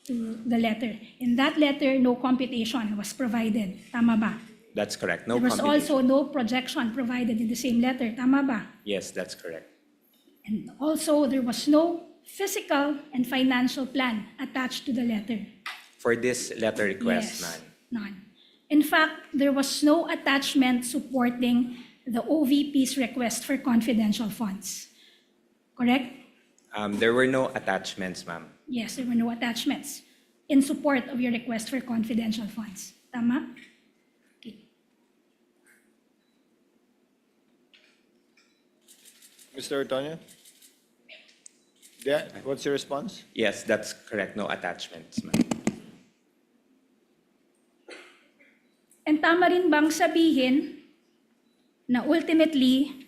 to the letter. In that letter, no computation was provided. Tama ba? That's correct. No There was computation. also no projection provided in the same letter. Tama ba? Yes, that's correct. And also, there was no physical and financial plan attached to the letter. For this letter request, Yes, none. none. In fact, there was no attachment supporting the OVP's request for confidential funds. Correct? There were no attachments, ma'am. Yes, there were no attachments in support of your request for confidential funds. Tama? Okay. Mr. Ortonio? Yeah, what's your response? Yes, that's correct. No attachments, ma'am. And tama rin bang sabihin na ultimately,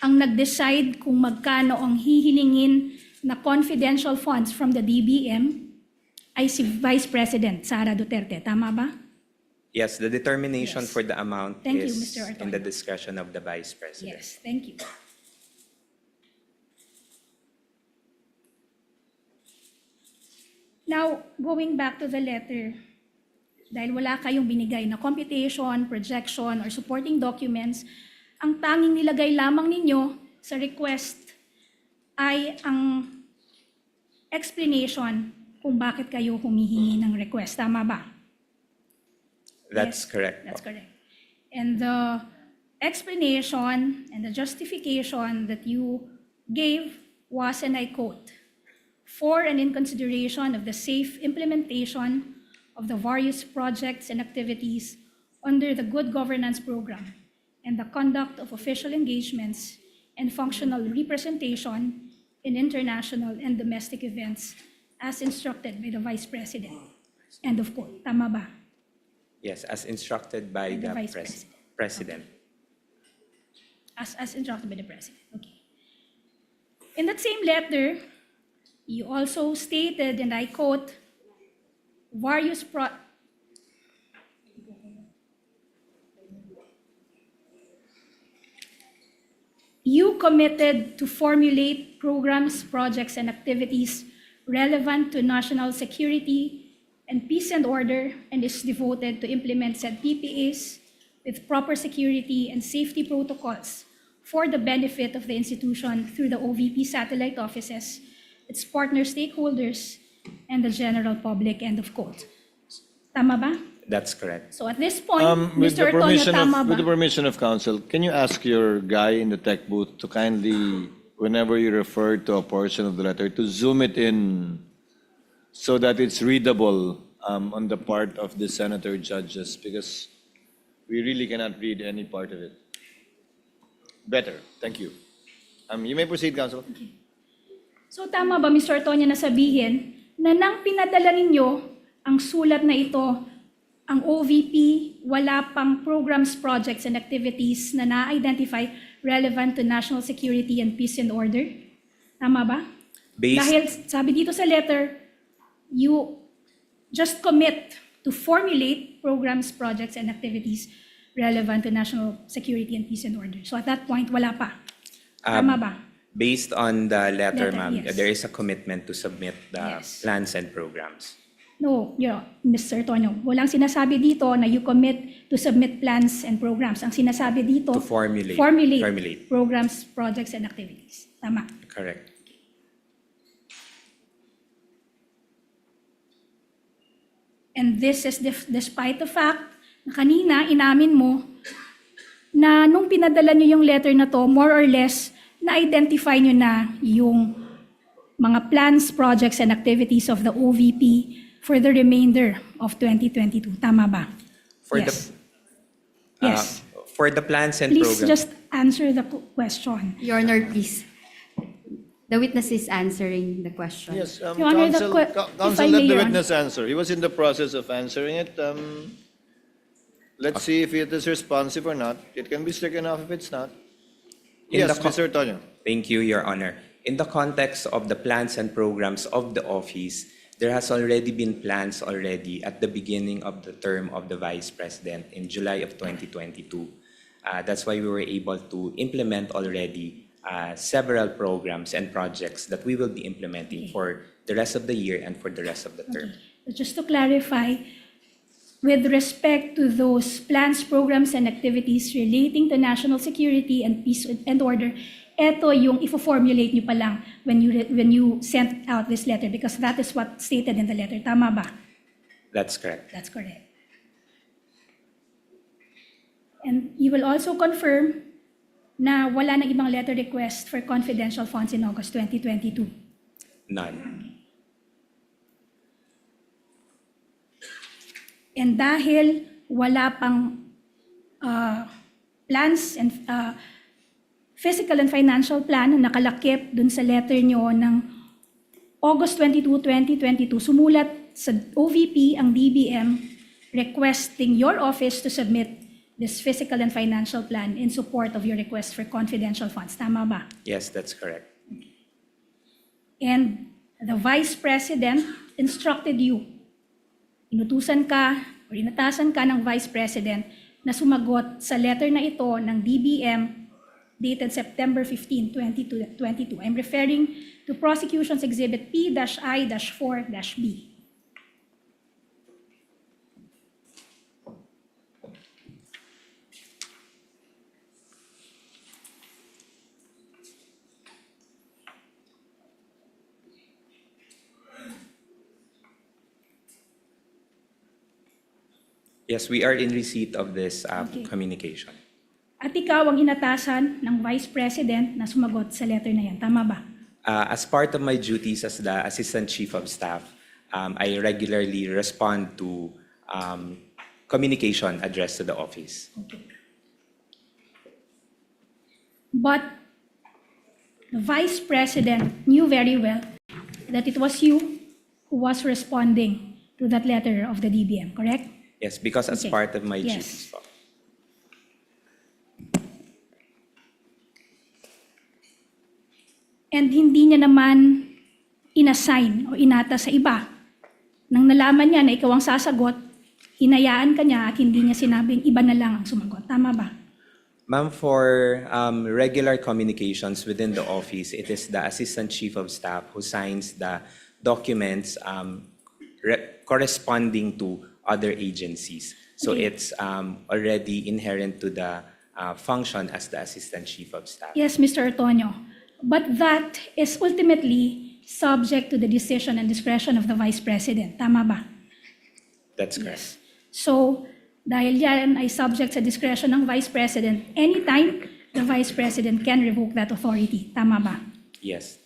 ang nag-decide kung magkano ang hihilingin na confidential funds from the DBM ay si Vice President Sara Duterte. Tama ba? Yes, the determination Yes. for the amount Thank you, is Mr. Ortonio. in the discretion of the Vice President. Yes, thank you. Now, going back to the letter, dahil wala kayong binigay na computation, projection, or supporting documents, ang tanging nilagay lamang ninyo sa request ay ang explanation kung bakit kayo humihingi ng request. Tama ba? That's Yes, correct. That's correct. And the explanation and the justification that you gave was, and I quote, "for and in consideration of the safe implementation of the various projects and activities under the Good Governance Program and the conduct of official engagements and functional representation in international and domestic events as instructed by the Vice President." End of quote. Tama ba? Yes, as instructed by By the the Vice President. As instructed by the President. Okay. In that same letter, you also stated, and I quote, you committed to formulate programs, projects, and activities relevant to national security and peace and order, and is devoted to implement said PPAs with proper security and safety protocols for the benefit of the institution through the OVP satellite offices, its partner stakeholders, and the general public, end of quote. Tama ba? That's correct. So at this point, With Mr. the Ortonio, permission tama of, ba? with the permission of council, can you ask your guy in the tech booth to kindly, whenever you refer to a portion of the letter, to zoom it in so that it's readable on the part of the senator judges, because we really cannot read any part of it. Better, thank you. You may proceed, council. So tama ba, Mr. Ortonio, na sabihin na nang pinadala ninyo ang sulat na ito, ang OVP, wala pang programs, projects, and activities na na-identify relevant to national security and peace and order? Tama ba? Dahil sabi dito sa letter, you just commit to formulate programs, projects, and activities relevant to national security and peace and order. So at that point, wala pa. Tama ba? Based on the letter, ma'am, yes. there is a commitment to submit the Yes. plans and programs. No, Mr. Tonyo, walang sinasabi dito na you commit to submit plans and programs. Ang sinasabi dito, To formulate. formulate programs, projects, and activities. Tama. Correct. And this is despite the fact na kanina inamin mo na nung pinadala nyo yung letter na to, more or less, na-identify nyo na yung mga plans, projects, and activities of the OVP for the remainder of 2022. Tama ba? For Yes. Yes. For the plans and Please programs. just answer the question. Your Honor, please. The witness is answering the question. Yes, Your Honor, the council, if council I let may, the Your witness answer. He was in the process of answering it. Let's see if it is responsive or not. It can be stricken off if it's not. In Yes, the co- Mr. Tonyo. Thank you, Your Honor. In the context of the plans and programs of the office, there has already been plans already at the beginning of the term of the Vice President in July of 2022. That's why we were able to implement already several programs and projects that we will be implementing for the rest of the year and for the rest of the term. Just to clarify, with respect to those plans, programs, and activities relating to national security and peace and order, ito yung ifo-formulate nyo pa lang when you sent out this letter because that is what stated in the letter. Tama ba? That's correct. That's correct. And you will also confirm na wala nang ibang letter request for confidential funds in August 2022. None. And dahil wala pang plans and physical and financial plan na nakalakip dun sa letter nyo ng August 22, 2022, sumulat sa OVP ang DBM requesting your office to submit this physical and financial plan in support of your request for confidential funds. Tama ba? Yes, that's correct. And the Vice President instructed you, inutusan ka o inatasan ka ng Vice President na sumagot sa letter na ito ng DBM dated September 15, 2022. I'm referring to Prosecution's Exhibit P-I-4-B. Yes, we are in receipt of this Okay. communication. At ikaw ang inatasan ng Vice President na sumagot sa letter na yan. Tama ba? As part of my duties as the Assistant Chief of Staff, I regularly respond to communication addressed to the office. Okay. But the Vice President knew very well that it was you who was responding to that letter of the DBM, correct? Yes, because as Okay. part of my Yes. duties po. And hindi niya naman inassign o inata sa iba. Nang nalaman niya na ikaw ang sasagot, hinayaan ka niya at hindi niya sinabing iba na lang ang sumagot. Tama ba? Ma'am, for regular communications within the office, it is the Assistant Chief of Staff who signs the documents corresponding to other agencies. So Okay. it's already inherent to the function as the Assistant Chief of Staff. Yes, Mr. Ortonio. But that is ultimately subject to the decision and discretion of the Vice President. Tama ba? That's correct. So, dahil yan ay subject sa discretion ng Vice President, anytime the Vice President can revoke that authority. Tama ba? Yes.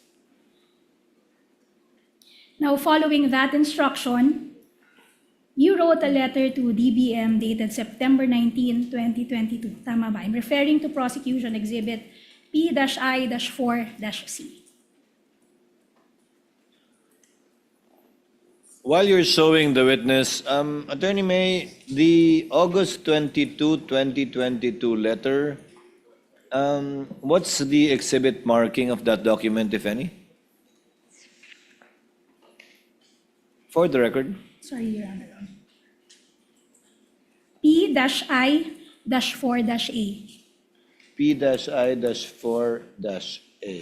Now, following that instruction, you wrote a letter to DBM dated September 19, 2022. Tama ba? I'm referring to Prosecution Exhibit P-I-4-C. While you're showing the witness, Attorney May, the August 22, 2022 letter, what's the exhibit marking of that document, if any? For the record. Sorry, Your Honor. P-I-4-A. P-I-4-A.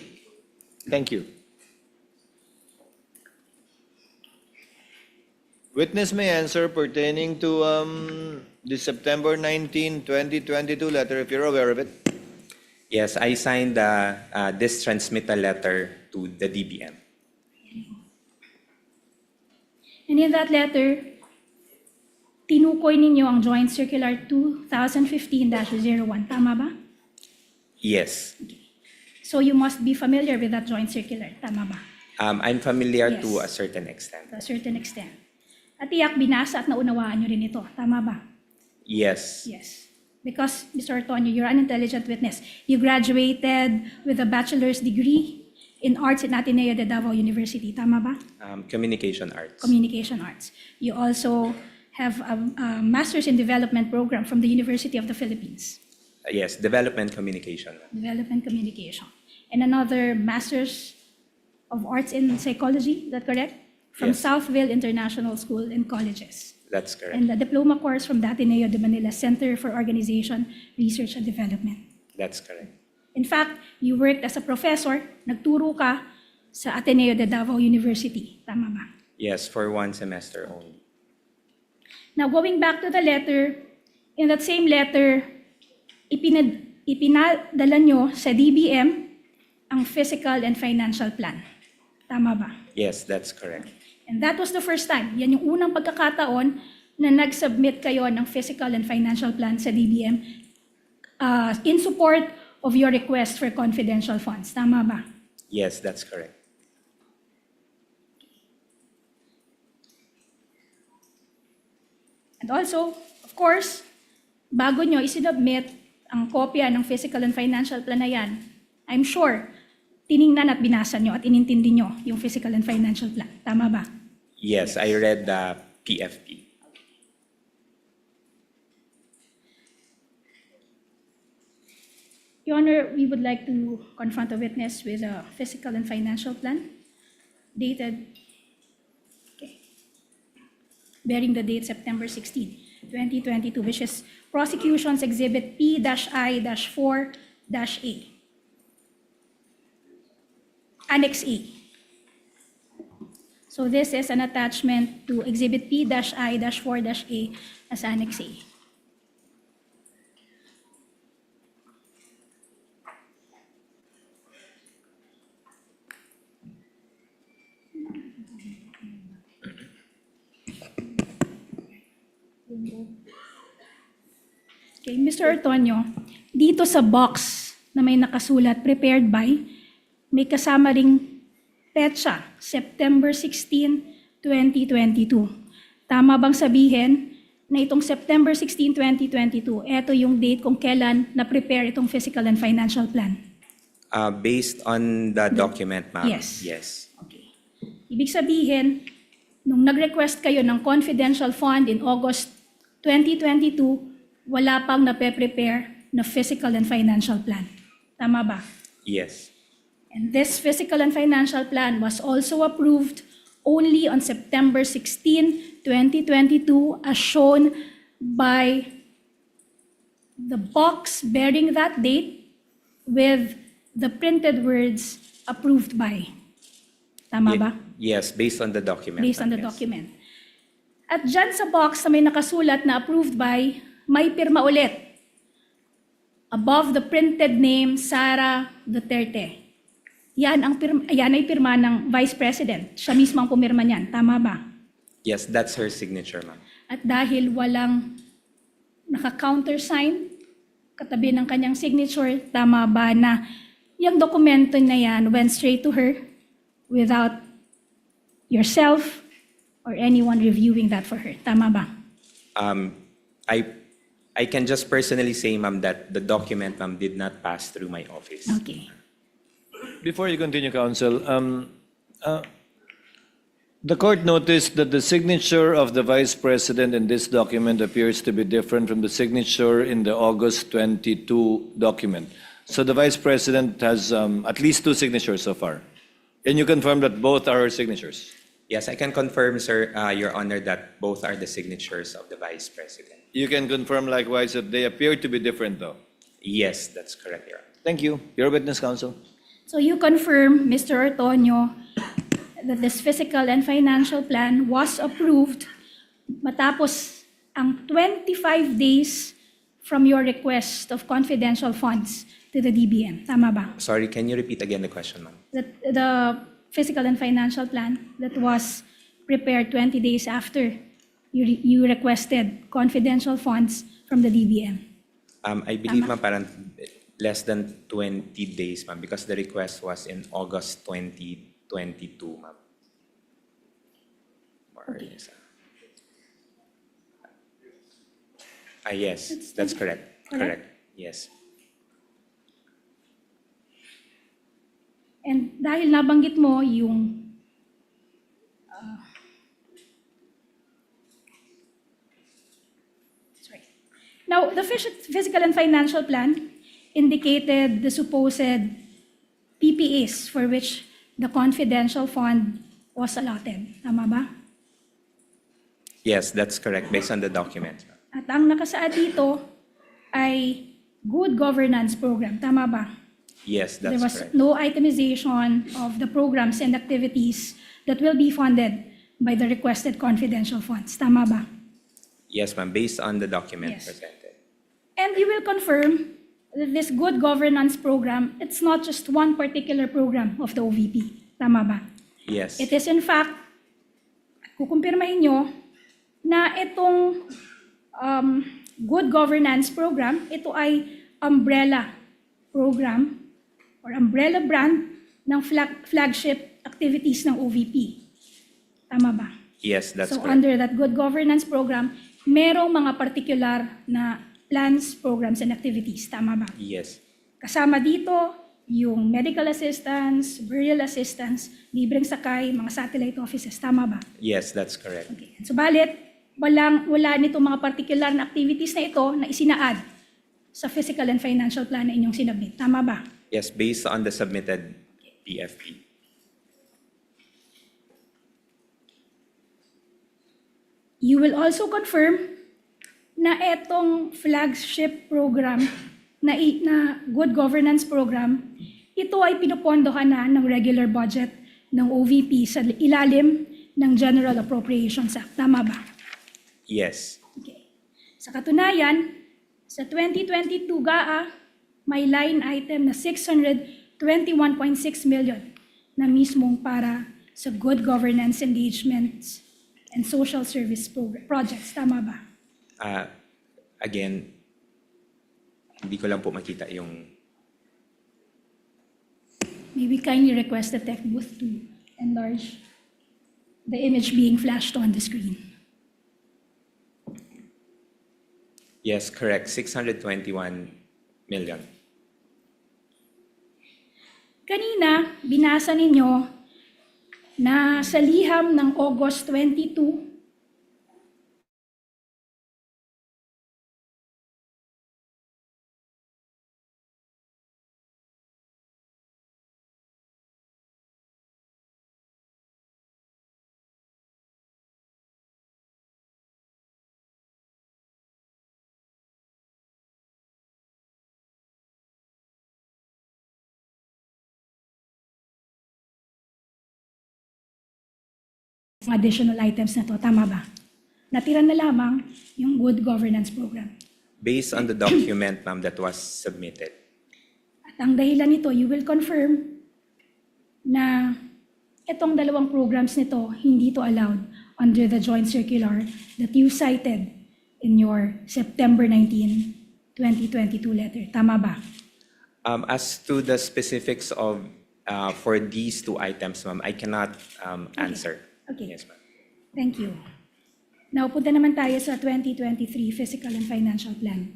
Thank you. Witness may answer pertaining to the September 19, 2022 letter, if you're aware of it. Yes, I signed this transmittal letter to the DBM. And in that letter, tinukoy ninyo ang Joint Circular 2015-01. Tama ba? Yes. So you must be familiar with that Joint Circular. Tama ba? I'm familiar Yes. to a certain extent. To a certain extent. At tiyak binasa at naunawaan nyo rin ito. Tama ba? Yes. Yes. Because, Mr. Ortonio, you're an intelligent witness. You graduated with a bachelor's degree in arts in Ateneo de Davao University. Tama ba? Communication arts. Communication arts. You also have a master's in development program from the University of the Philippines. Yes, development communication. Development communication. And another master's of arts in psychology, is that correct? From Yes. Southville International School and Colleges. That's correct. And a diploma course from the Ateneo de Manila Center for Organization, Research and Development. That's correct. In fact, you worked as a professor, nagturo ka sa Ateneo de Davao University. Tama ba? Yes, for 1 semester only. Now, going back to the letter, in that same letter, ipinadala nyo sa DBM ang fiscal and financial plan. Tama ba? Yes, that's correct. And that was the first time. Yan yung unang pagkakataon na nag-submit kayo ng fiscal and financial plan sa DBM in support of your request for confidential funds. Tama ba? Yes, that's correct. And also, of course, bago nyo isinubmit ang kopya ng fiscal and financial plan na yan, I'm sure, tiningnan at binasa nyo at inintindi nyo yung fiscal and financial plan. Tama ba? Yes, I read the PFP. Your Honor, we would like to confront a witness with a fiscal and financial plan dated, bearing the date September 16, 2022, which is Prosecution's Exhibit P-I-4-A, Annex A. So this is an attachment to Exhibit P-I-4-A as Annex A. Okay, Mr. Ortonio, dito sa box na may nakasulat, prepared by, may kasama ring petsa, September 16, 2022. Tama bang sabihin na itong September 16, 2022, ito yung date kung kailan na-prepare itong fiscal and financial plan? Based on the document, ma'am. Yes. Yes. Okay. Ibig sabihin, nung nag-request kayo ng confidential fund in August 2022, wala pang nape-prepare na fiscal and financial plan. Tama ba? Yes. And this fiscal and financial plan was also approved only on September 16, 2022, as shown by the box bearing that date with the printed words approved by. Tama ba? Yes, based on the document. Based on the ma'am, yes. document. At dyan sa box na may nakasulat na approved by, may pirma ulit. Above the printed name, Sara Duterte. Yan ay pirma ng Vice President. Siya mismo ang pumirma niyan. Tama ba? Yes, that's her signature, ma'am. At dahil walang naka-countersign katabi ng kanyang signature, tama ba na yung dokumento na yan went straight to her without yourself or anyone reviewing that for her? Tama ba? I can just personally say, ma'am, that the document, ma'am, did not pass through my office. Okay. Before you continue, counsel, the court noticed that the signature of the vice president in this document appears to be different from the signature in the August 22 document. So the vice president has at least 2 signatures so far. Can you confirm that both are her signatures? Yes, I can confirm, sir, Your Honor, that both are the signatures of the Vice President. You can confirm likewise that they appear to be different, though. Yes, that's correct, Your Honor. Thank you. Your witness, counsel. So you confirm, Mr. Ortonio, that this fiscal and financial plan was approved matapos ang 25 days from your request of confidential funds to the DBM. Tama ba? Sorry, can you repeat again the question, ma'am? The fiscal and financial plan that was prepared 20 days after you requested confidential funds from the DBM. I believe, ma'am, parang less than 20 days, ma'am, because the request was in August 2022, ma'am. More or Okay. less. Yes, that's correct. Correct? Yes. And dahil nabanggit mo yung now, the fiscal and financial plan indicated the supposed PPAs for which the confidential fund was allotted. Tama ba? Yes, that's correct, based on the document. At ang nakasaad dito ay good governance program. Tama ba? Yes, There that's was correct. no itemization of the programs and activities that will be funded by the requested confidential funds. Tama ba? Yes, ma'am, based on the document Yes. presented. And you will confirm that this good governance program, it's not just one particular program of the OVP. Tama ba? Yes. It is in fact, kukumpirmahin nyo na itong good governance program, ito ay umbrella program or umbrella brand ng flagship activities ng OVP. Tama ba? Yes, that's So correct. under that good governance program, merong mga particular na plans, programs, and activities. Tama ba? Yes. Kasama dito yung medical assistance, burial assistance, libreng sakay, mga satellite offices. Tama ba? Yes, that's correct. Okay. Subalit, wala nito mga particular na activities na ito na isinaad sa physical and financial plan na inyong sinabit. Tama ba? Yes, based on the submitted PFP. You will also confirm na itong flagship program na good governance program, ito ay pinupondohan na ng regular budget ng OVP sa ilalim ng General Appropriations Act. Tama ba? Yes. Okay. Sa katunayan, sa 2022 GAA, may line item na 621.6 million na mismong para sa good governance engagements and social service projects. Tama ba? Again, hindi ko lang po makita yung... Maybe kindly request the tech booth to enlarge the image being flashed on the screen. Yes, correct. 621 million. Kanina, binasa ninyo na sa liham ng August 22, additional items na to. Tama ba? Natira na lamang yung good governance program. Based on the document, ma'am, that was submitted. At ang dahilan nito, you will confirm na itong dalawang programs nito, hindi to allowed under the joint circular that you cited in your September 19, 2022 letter. Tama ba? As to the specifics of for these two items, ma'am, I cannot answer. Okay. Yes, ma'am. Thank you. Now, punta naman tayo sa 2023 Fiscal and Financial Plan.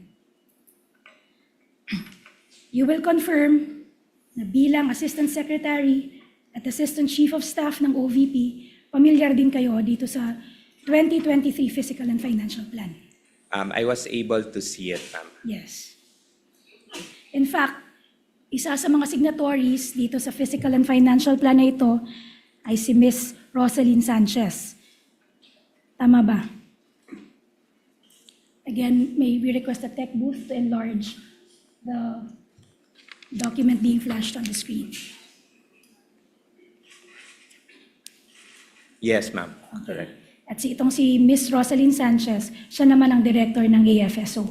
You will confirm na bilang Assistant Secretary at Assistant Chief of Staff ng OVP, pamilyar din kayo dito sa 2023 Fiscal and Financial Plan. I was able to see it, ma'am. Yes. In fact, isa sa mga signatories dito sa Fiscal and Financial Plan na ito ay si Ms. Rosalyn Sanchez. Tama ba? Again, may we request the tech booth to enlarge the document being flashed on the screen. Yes, ma'am. Correct. At si Ms. Rosalyn Sanchez, siya naman ang director ng AFSO.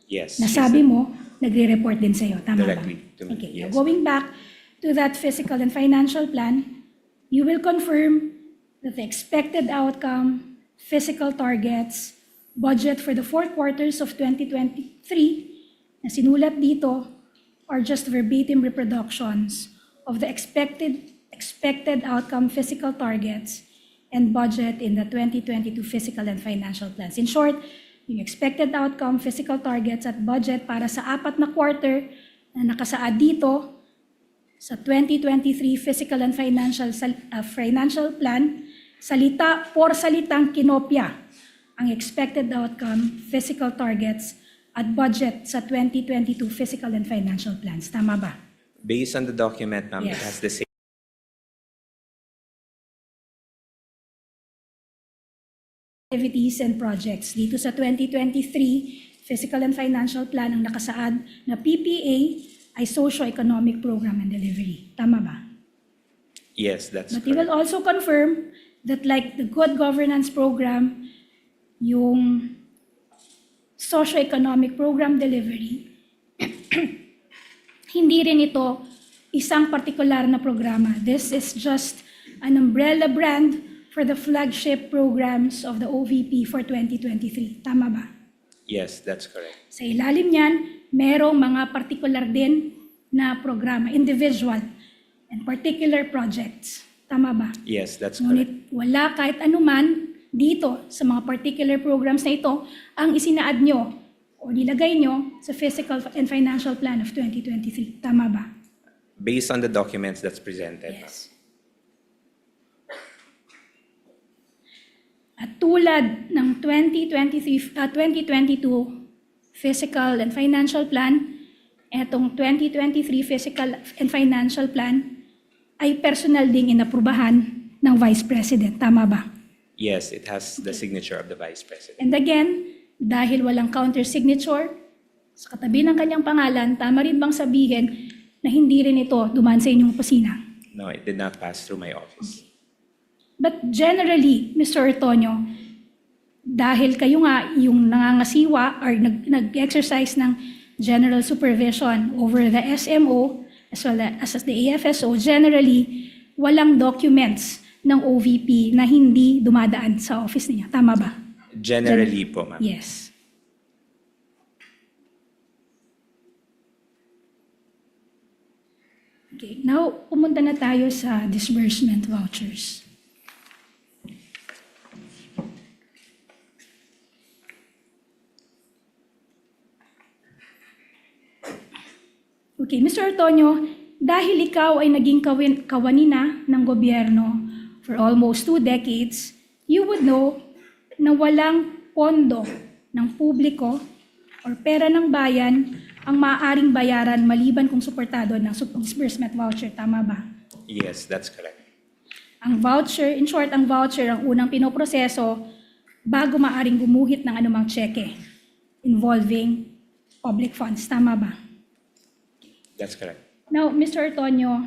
Yes. Nasabi mo, nagre-report din sa'yo. Tama Directly ba? to me, Okay. yes. Going back to that Fiscal and Financial Plan, you will confirm that the expected outcome, fiscal targets, budget for the 4 quarters of 2023 na sinulat dito are just verbatim reproductions of the expected outcome, fiscal targets, and budget in the 2022 Fiscal and Financial Plans. In short, yung expected outcome, fiscal targets, at budget para sa 4 na quarter na nakasaad dito sa 2023 Fiscal and Financial Plan, salita por salitang kinopya ang expected outcome, fiscal targets, at budget sa 2022 Fiscal and Financial Plans. Tama ba? Based on the document, ma'am, it Yes. has the same. Activities and projects. Dito sa 2023 Fiscal and Financial Plan ang nakasaad na PPA ay Socio-Economic Program and Delivery. Tama ba? Yes, that's But you will correct. also confirm that like the good governance program, yung socio-economic program delivery, hindi rin ito isang partikular na programa. This is just an umbrella brand for the flagship programs of the OVP for 2023. Tama ba? Yes, that's correct. Sa ilalim niyan, merong mga partikular din na programa, individual and particular projects. Tama ba? Yes, that's correct. Ngunit wala kahit anuman dito sa mga particular programs na ito ang isinaad nyo o nilagay nyo sa Fiscal and Financial Plan of 2023. Tama ba? Based on the documents that's presented. Yes. At tulad ng 2022 Fiscal and Financial Plan, etong 2023 Fiscal and Financial Plan ay personal ding inaprubahan ng Vice President. Tama ba? Yes, it has the signature of the Vice President. And again, dahil walang counter-signature sa katabi ng kanyang pangalan, tama rin bang sabihin na hindi rin ito dumaan sa inyong opisina? No, it did not pass through my office. But generally, Mr. Ortonio, dahil kayo nga yung nangangasiwa or nag-exercise ng general supervision over the SMO as well as the AFSO, generally, walang documents ng OVP na hindi dumadaan sa office niya. Tama ba? Generally po, ma'am. Yes. Okay, now pumunta na tayo sa disbursement vouchers. Okay, Mr. Ortonio, dahil ikaw ay naging kawanina ng gobyerno for almost 2 decades, you would know na walang pondo ng publiko or pera ng bayan ang maaaring bayaran maliban kung suportado ng disbursement voucher. Tama ba? Yes, that's correct. Ang voucher, in short, ang voucher ang unang pinoproseso bago maaaring gumuhit ng anumang cheque involving public funds. Tama ba? That's correct. Now, Mr. Ortonio,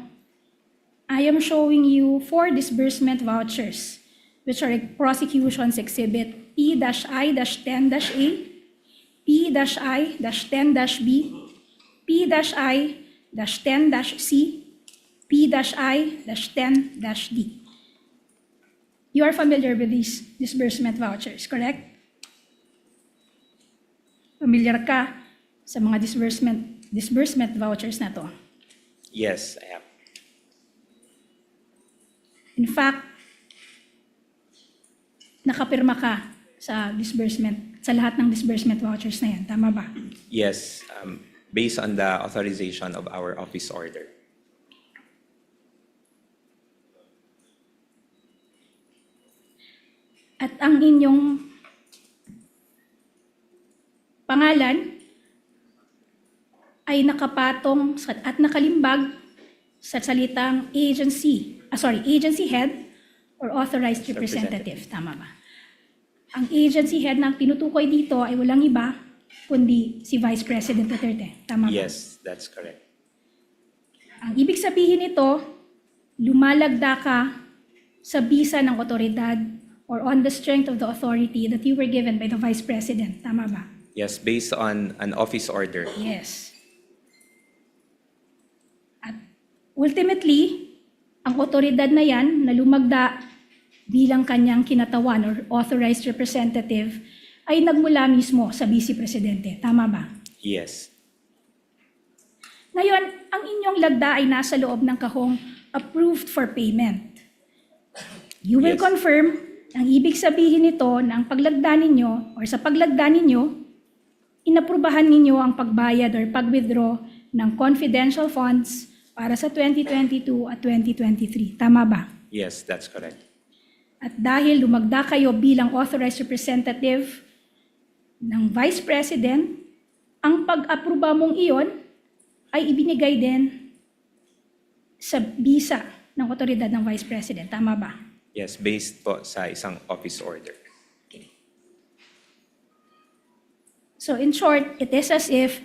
I am showing you 4 disbursement vouchers, which are Prosecution's Exhibit P-I-10-A, P-I-10-B, P-I-10-C, P-I-10-D. You are familiar with these disbursement vouchers, correct? Familiar ka sa mga disbursement vouchers na to? Yes, I am. In fact, nakapirma ka sa lahat ng disbursement vouchers na yan. Tama ba? Yes, based on the authorization of our office order. At ang inyong pangalan ay nakapatong at nakalimbag sa salitang agency head or authorized representative. Tama ba? Ang agency head na tinutukoy dito ay walang iba kundi si Vice President Duterte. Tama ba? Yes, that's correct. Ang ibig sabihin nito, lumalagda ka sa bisa ng otoridad or on the strength of the authority that you were given by the Vice President. Tama ba? Yes, based on an office order. Yes. At ultimately, ang otoridad na yan na lumagda bilang kanyang kinatawan or authorized representative ay nagmula mismo sa Vice Presidente. Tama ba? Yes. Ngayon, ang inyong lagda ay nasa loob ng kahong approved for payment. You will Yes. confirm, ang ibig sabihin nito na ang paglagda ninyo or sa paglagda ninyo, inaprubahan ninyo ang pagbayad or pag-withdraw ng confidential funds para sa 2022 at 2023. Tama ba? Yes, that's correct. At dahil lumagda kayo bilang authorized representative ng Vice President, ang pag-aproba mong iyon ay ibinigay din sa bisa ng otoridad ng Vice President. Tama ba? Yes, based po sa isang office order. So in short, it is as if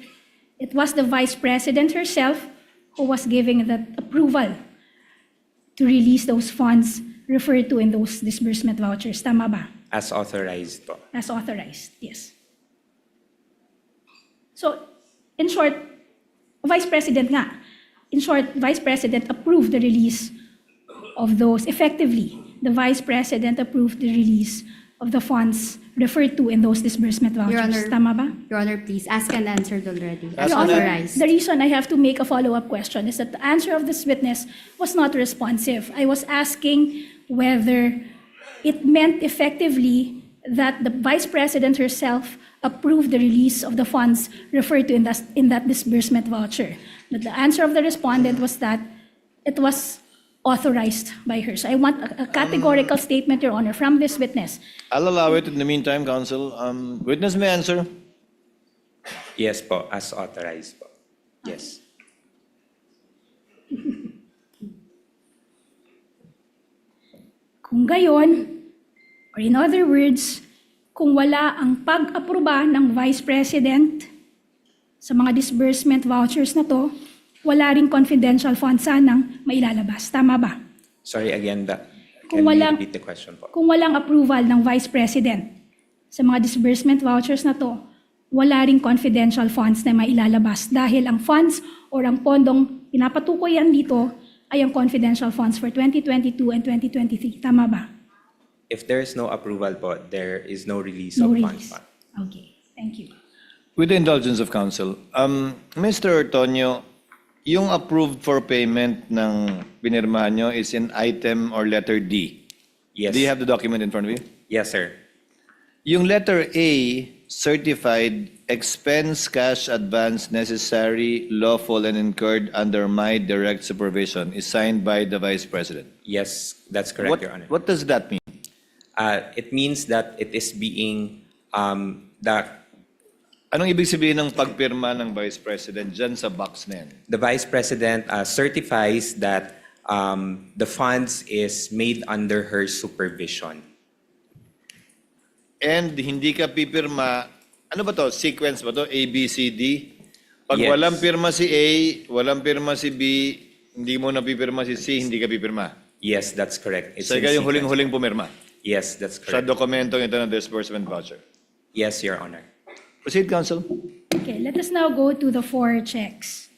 it was the Vice President herself who was giving that approval to release those funds referred to in those disbursement vouchers. Tama ba? As authorized po. As authorized, yes. So, in short, Vice President nga, in short, Vice President approved the release of those, effectively, the Vice President approved the release of the funds referred to in those disbursement vouchers. Your Honor, Tama ba? Your Honor, please, asked and answered already. As Your Honor, authorized. The reason I have to make a follow-up question is that the answer of this witness was not responsive. I was asking whether it meant effectively that the Vice President herself approved the release of the funds referred to in that disbursement voucher. But the answer of the respondent was that it was authorized by her. So I want a categorical statement, Your Honor, from this witness. I'll allow it in the meantime, counsel. Witness may answer. Yes po, as authorized po. Yes. Kung gayon, or in other words, kung wala ang pag-aproba ng Vice President sa mga disbursement vouchers na to, wala ring confidential funds sanang mailalabas. Tama ba? Sorry again, Kung can you walang- repeat the question po? Kung walang approval ng Vice President sa mga disbursement vouchers na to, wala ring confidential funds na mailalabas dahil ang funds or ang pondong pinapatukoy yan dito ay ang confidential funds for 2022 and 2023. Tama ba? If there is no approval po, there is no release No of release. funds po. Okay, thank you. With the indulgence of counsel, Mr. Ortonio, yung approved for payment ng pinirmahan nyo is in item or letter D. Yes. Do you have the document in front of you? Yes, sir. Yung letter A, certified expense cash advance necessary, lawful, and incurred under my direct supervision is signed by the Vice President. Yes, that's correct, Your Honor. What does that mean? It means that it is being, Anong ibig sabihin ng pagpirma ng Vice President dyan sa box na yan? the Vice President certifies that the funds is made under her supervision. And hindi ka pipirma, ano ba to? Sequence ba to? A, B, C, D? Pag Yes. walang pirma si A, walang pirma si B, hindi mo na pipirma si C, hindi ka pipirma. Yes, that's correct. It's So in ikaw yung sequence. huling-huling pumirma Yes, that's sa correct. dokumentong ito ng disbursement voucher. Yes, Your Honor. Proceed, counsel. Okay, let us now go to the 4 checks.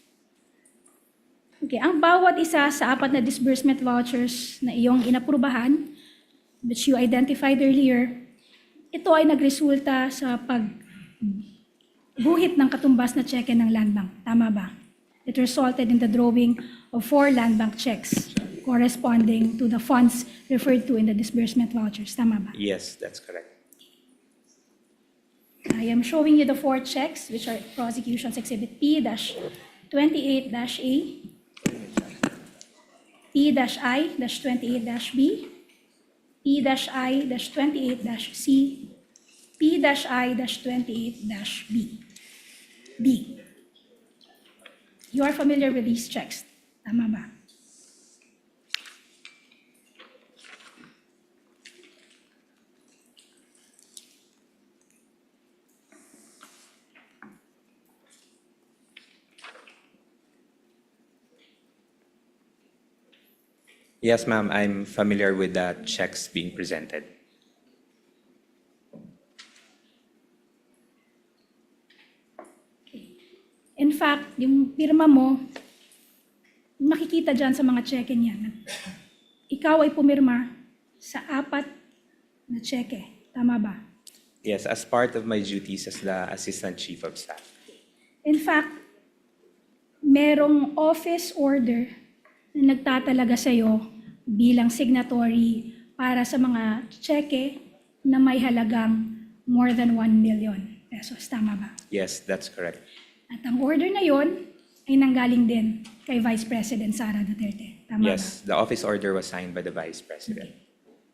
Okay, ang bawat isa sa 4 na disbursement vouchers na iyong inaprubahan, which you identified earlier, ito ay nagresulta sa pagguhit ng katumbas na cheque ng Land Bank. Tama ba? It resulted in the drawing of 4 Land Bank checks corresponding to the funds referred to in the disbursement vouchers. Tama ba? Yes, that's correct. I am showing you the 4 checks, which are Prosecution's Exhibit P-28-A, P-I-28-B, P-I-28-C, P-I-28-B. B. You are familiar with these checks. Tama ba? Yes, ma'am, I'm familiar with the checks being presented. In fact, yung pirma mo, makikita dyan sa mga cheque niyan. Ikaw ay pumirma sa 4 na cheque. Tama ba? Yes, as part of my duties as the Assistant Chief of Staff. In fact, merong office order na nagtatalaga sa'yo bilang signatory para sa mga cheque na may halagang more than 1 million pesos. Tama ba? Yes, that's correct. At ang order na yon ay nanggaling din kay Vice President Sara Duterte. Tama ba? Yes, the office order was signed by the Vice President.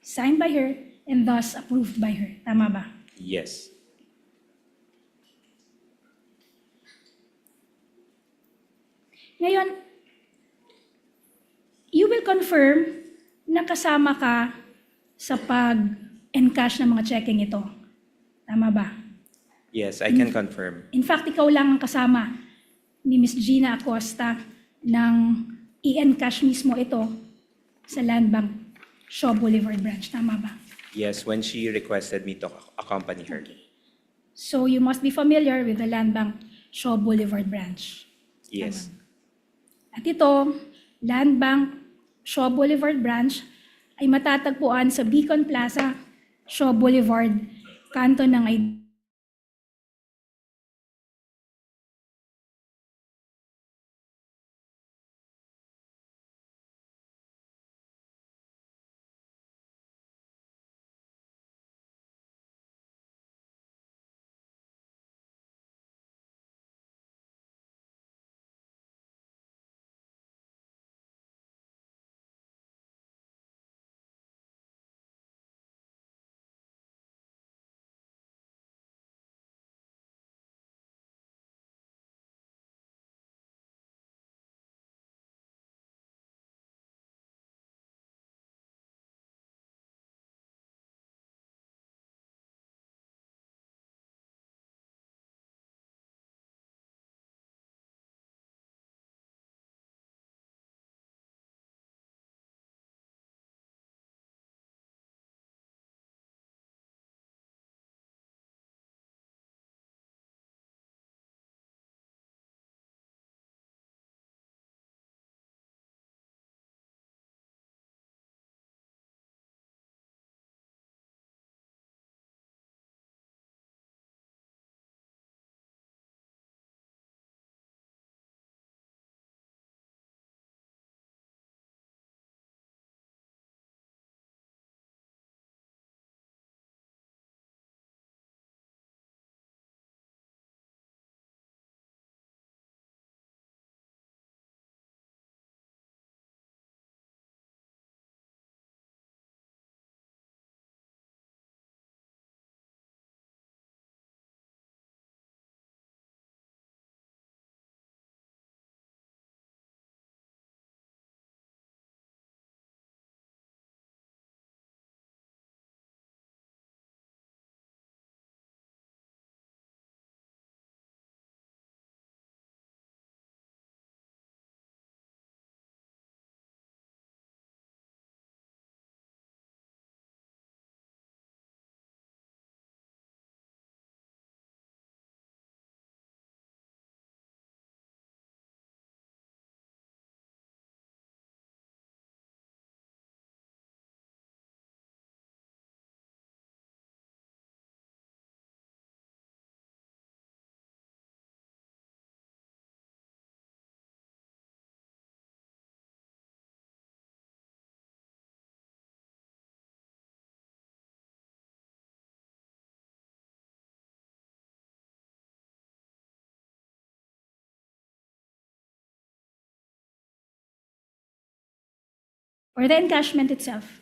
Signed by her and thus approved by her. Tama ba? Yes. Ngayon, you will confirm na kasama ka sa pag-encash ng mga checking ito. Tama ba? Yes, I can confirm. In fact, ikaw lang ang kasama ni Ms. Gina Acosta nang i-encash mismo ito sa Land Bank Shaw Boulevard branch. Tama ba? Yes, when she requested me to accompany her. So you must be familiar with the Land Bank Shaw Boulevard branch. Yes. At ito, Land Bank Shaw Boulevard branch ay matatagpuan sa Beacon Plaza, Shaw Boulevard, kanto ng or the encashment itself.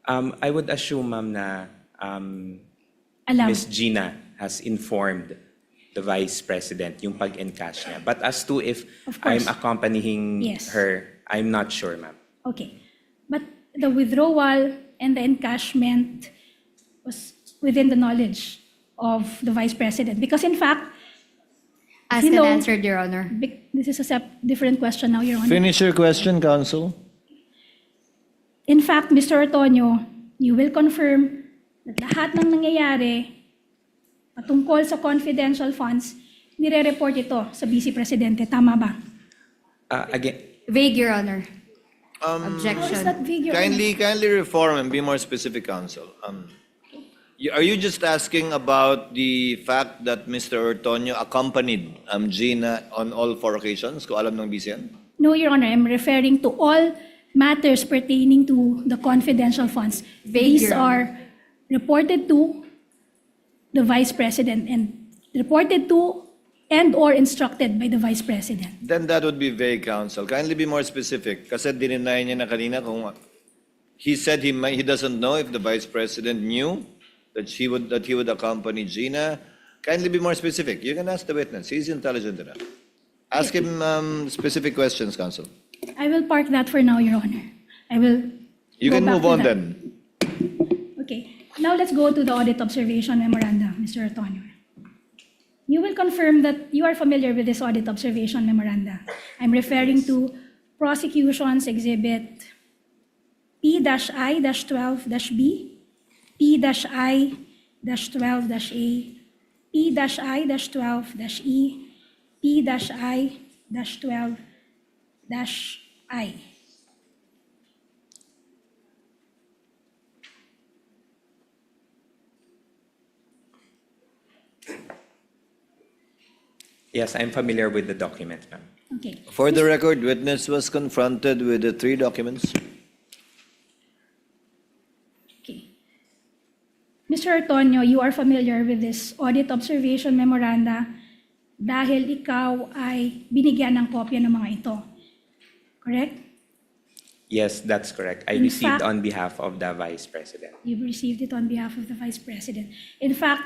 I would assume, ma'am, na Alam. Ms. Gina has informed the Vice President yung pag-encash niya. But as to if Of course. I'm accompanying Yes. her, I'm not sure, ma'am. Okay. But the withdrawal and the encashment was within the knowledge of the Vice President. Because in fact, Asked you and know- answered, Your Honor. this is a different question now, Your Honor. Finish your question, Counsel. In fact, Mr. Ortonio, you will confirm that lahat ng nangyayari patungkol sa confidential funds, nire-report ito sa Vice Presidente. Tama ba? Again, Vague, Your Honor. How is Objection. that vague, Your Honor? Kindly reform and be more specific, Counsel. Are you just asking about the fact that Mr. Ortonio accompanied Gina on all 4 occasions? Kung alam ng BCN? No, Your Honor, I'm referring to all matters pertaining to the confidential funds. Vague, These Your are reported to the Vice President and reported to and/or instructed by the Vice President. Then that would be vague, Counsel. Kindly be more specific. Kasi dininay niya na kanina kung he said he doesn't know if the Vice President knew that he would accompany Gina. Kindly be more specific. You can ask the witness. He's intelligent enough. Ask him specific questions, Counsel. I will park that for now, Your Honor. I will. You go can back move to on that. then. Okay. Now let's go to the audit observation memoranda, Mr. Ortonio. You will confirm that you are familiar with this audit observation memoranda. I'm referring to prosecution's exhibit P-I-12-B, P-I-12-A, P-I-12-E, P-I-12-I. Yes, I'm familiar with the document, ma'am. Okay. For the record, witness was confronted with the 3 documents. Okay. Mr. Artonio, you are familiar with this audit observation memoranda dahil ikaw ay binigyan ng kopya ng mga ito. Correct? Yes, that's correct. I In received fact- on behalf of the Vice President. You've received it on behalf of the Vice President. In fact,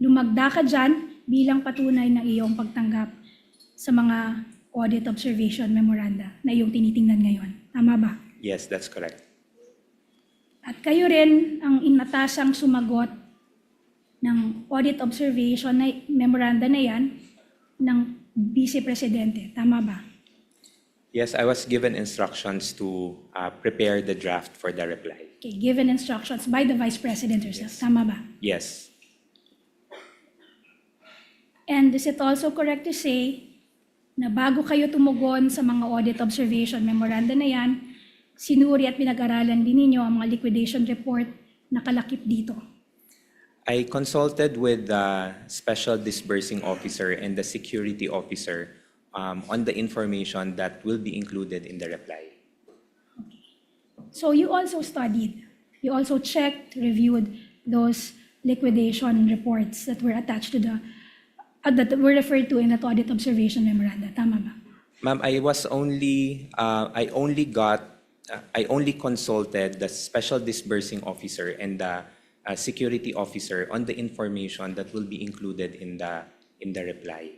lumagda ka dyan bilang patunay ng iyong pagtanggap sa mga audit observation memoranda na iyong tinitingnan ngayon. Tama ba? Yes, that's correct. At kayo rin ang inatasang sumagot ng audit observation na memoranda na yan ng Vice Presidente. Tama ba? Yes, I was given instructions to prepare the draft for the reply. Okay, given instructions by the Vice President herself. Tama ba? Yes. And is it also correct to say na bago kayo tumugon sa mga audit observation memoranda na yan, sinuri at pinag-aralan din ninyo ang mga liquidation report na kalakip dito? I consulted with the Special Disbursing Officer and the Security Officer on the information that will be included in the reply. So you also studied, you also checked, reviewed those liquidation reports that were attached to the, that were referred to in that audit observation memoranda. Tama ba? Ma'am, I only consulted the Special Disbursing Officer and the Security Officer on the information that will be included in the reply.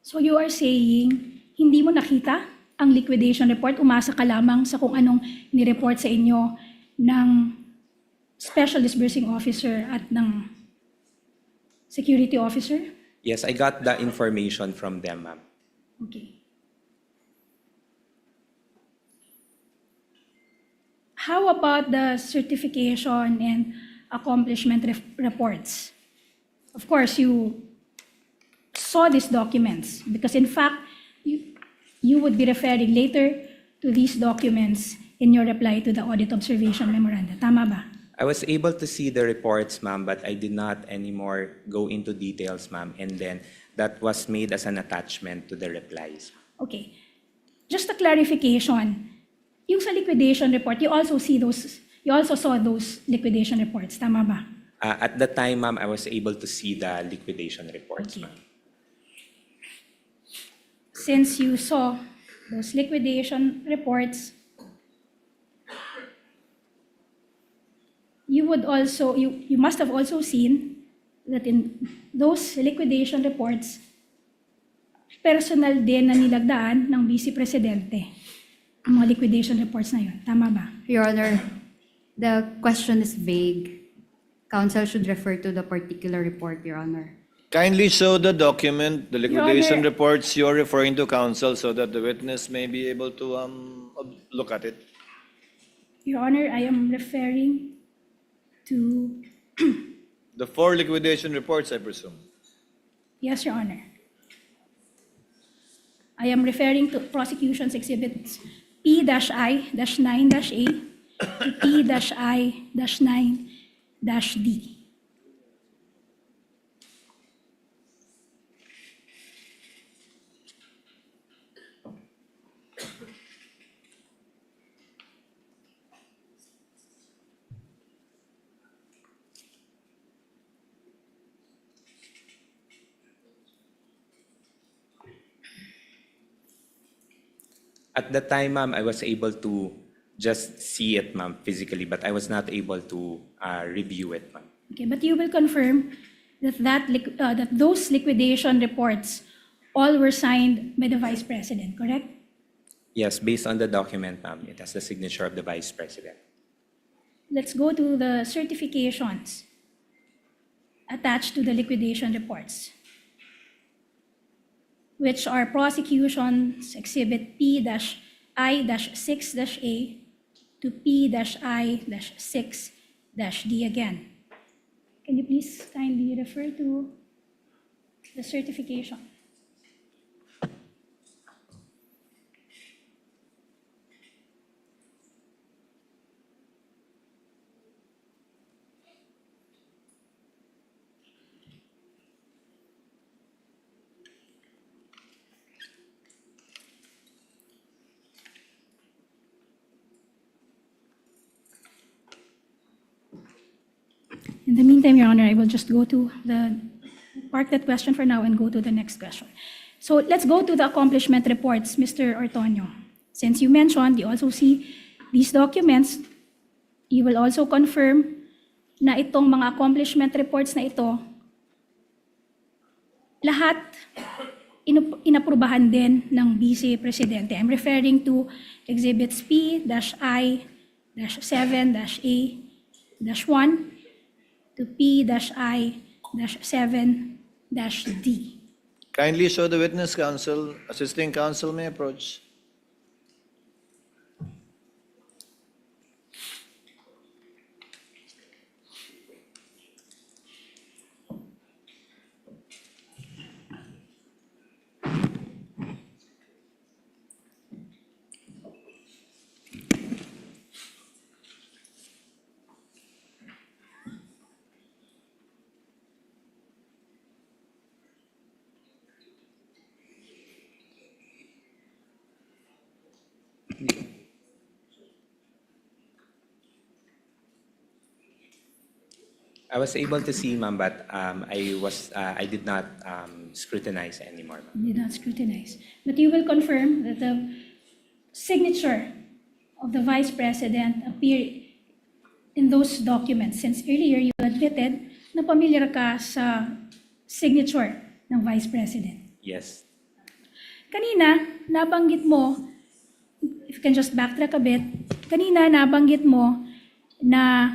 So you are saying, hindi mo nakita ang liquidation report, umasa ka lamang sa kung anong nireport sa inyo ng Special Disbursing Officer at ng Security Officer? Yes, I got the information from them, ma'am. Okay. How about the certification and accomplishment reports? Of course, you saw these documents because in fact, you would be referring later to these documents in your reply to the audit observation memoranda. Tama ba? I was able to see the reports, ma'am, but I did not anymore go into details, ma'am, and then that was made as an attachment to the replies. Okay. Just a clarification. Yung sa liquidation report, you also saw those liquidation reports. Tama ba? At the time, ma'am, I was able to see the liquidation reports, Okay. ma'am. Since you saw those liquidation reports, you must have also seen that in those liquidation reports, personal din na nilagdaan ng Vice Presidente ang mga liquidation reports na yun. Tama ba? Your Honor, the question is vague. Counsel should refer to the particular report, Your Honor. Kindly show the document, the liquidation Honor. reports you're referring to, counsel, so that the witness may be able to look at it. Your Honor, I am referring to, The 4 liquidation reports, I presume. yes, Your Honor. I am referring to prosecution's exhibits P-I-9-A to P-I-9-D. At the time, ma'am, I was able to just see it, ma'am, physically, but I was not able to review it, ma'am. Okay, but you will confirm that those liquidation reports all were signed by the Vice President, correct? Yes, based on the document, ma'am, it has the signature of the Vice President. Let's go to the certifications attached to the liquidation reports, which are prosecution's exhibit P-I-6-A to P-I-6-D again. Can you please kindly refer to the certification? In the meantime, Your Honor, I will just park that question for now and go to the next question. So let's go to the accomplishment reports, Mr. Ortonio. Since you mentioned, you also see these documents, you will also confirm na itong mga accomplishment reports na ito, lahat inaprubahan din ng Vice Presidente. I'm referring to Exhibits P-I-7-A-1 to P-I-7-D. Kindly show the witness, counsel. Assisting counsel may approach. I was able to see, ma'am, but I did not scrutinize anymore, ma'am. Did not scrutinize. But you will confirm that the signature of the Vice President appear in those documents, since earlier you admitted na familiar ka sa signature ng Vice President. Yes. Kanina, nabanggit mo, if you can just backtrack a bit, kanina nabanggit mo na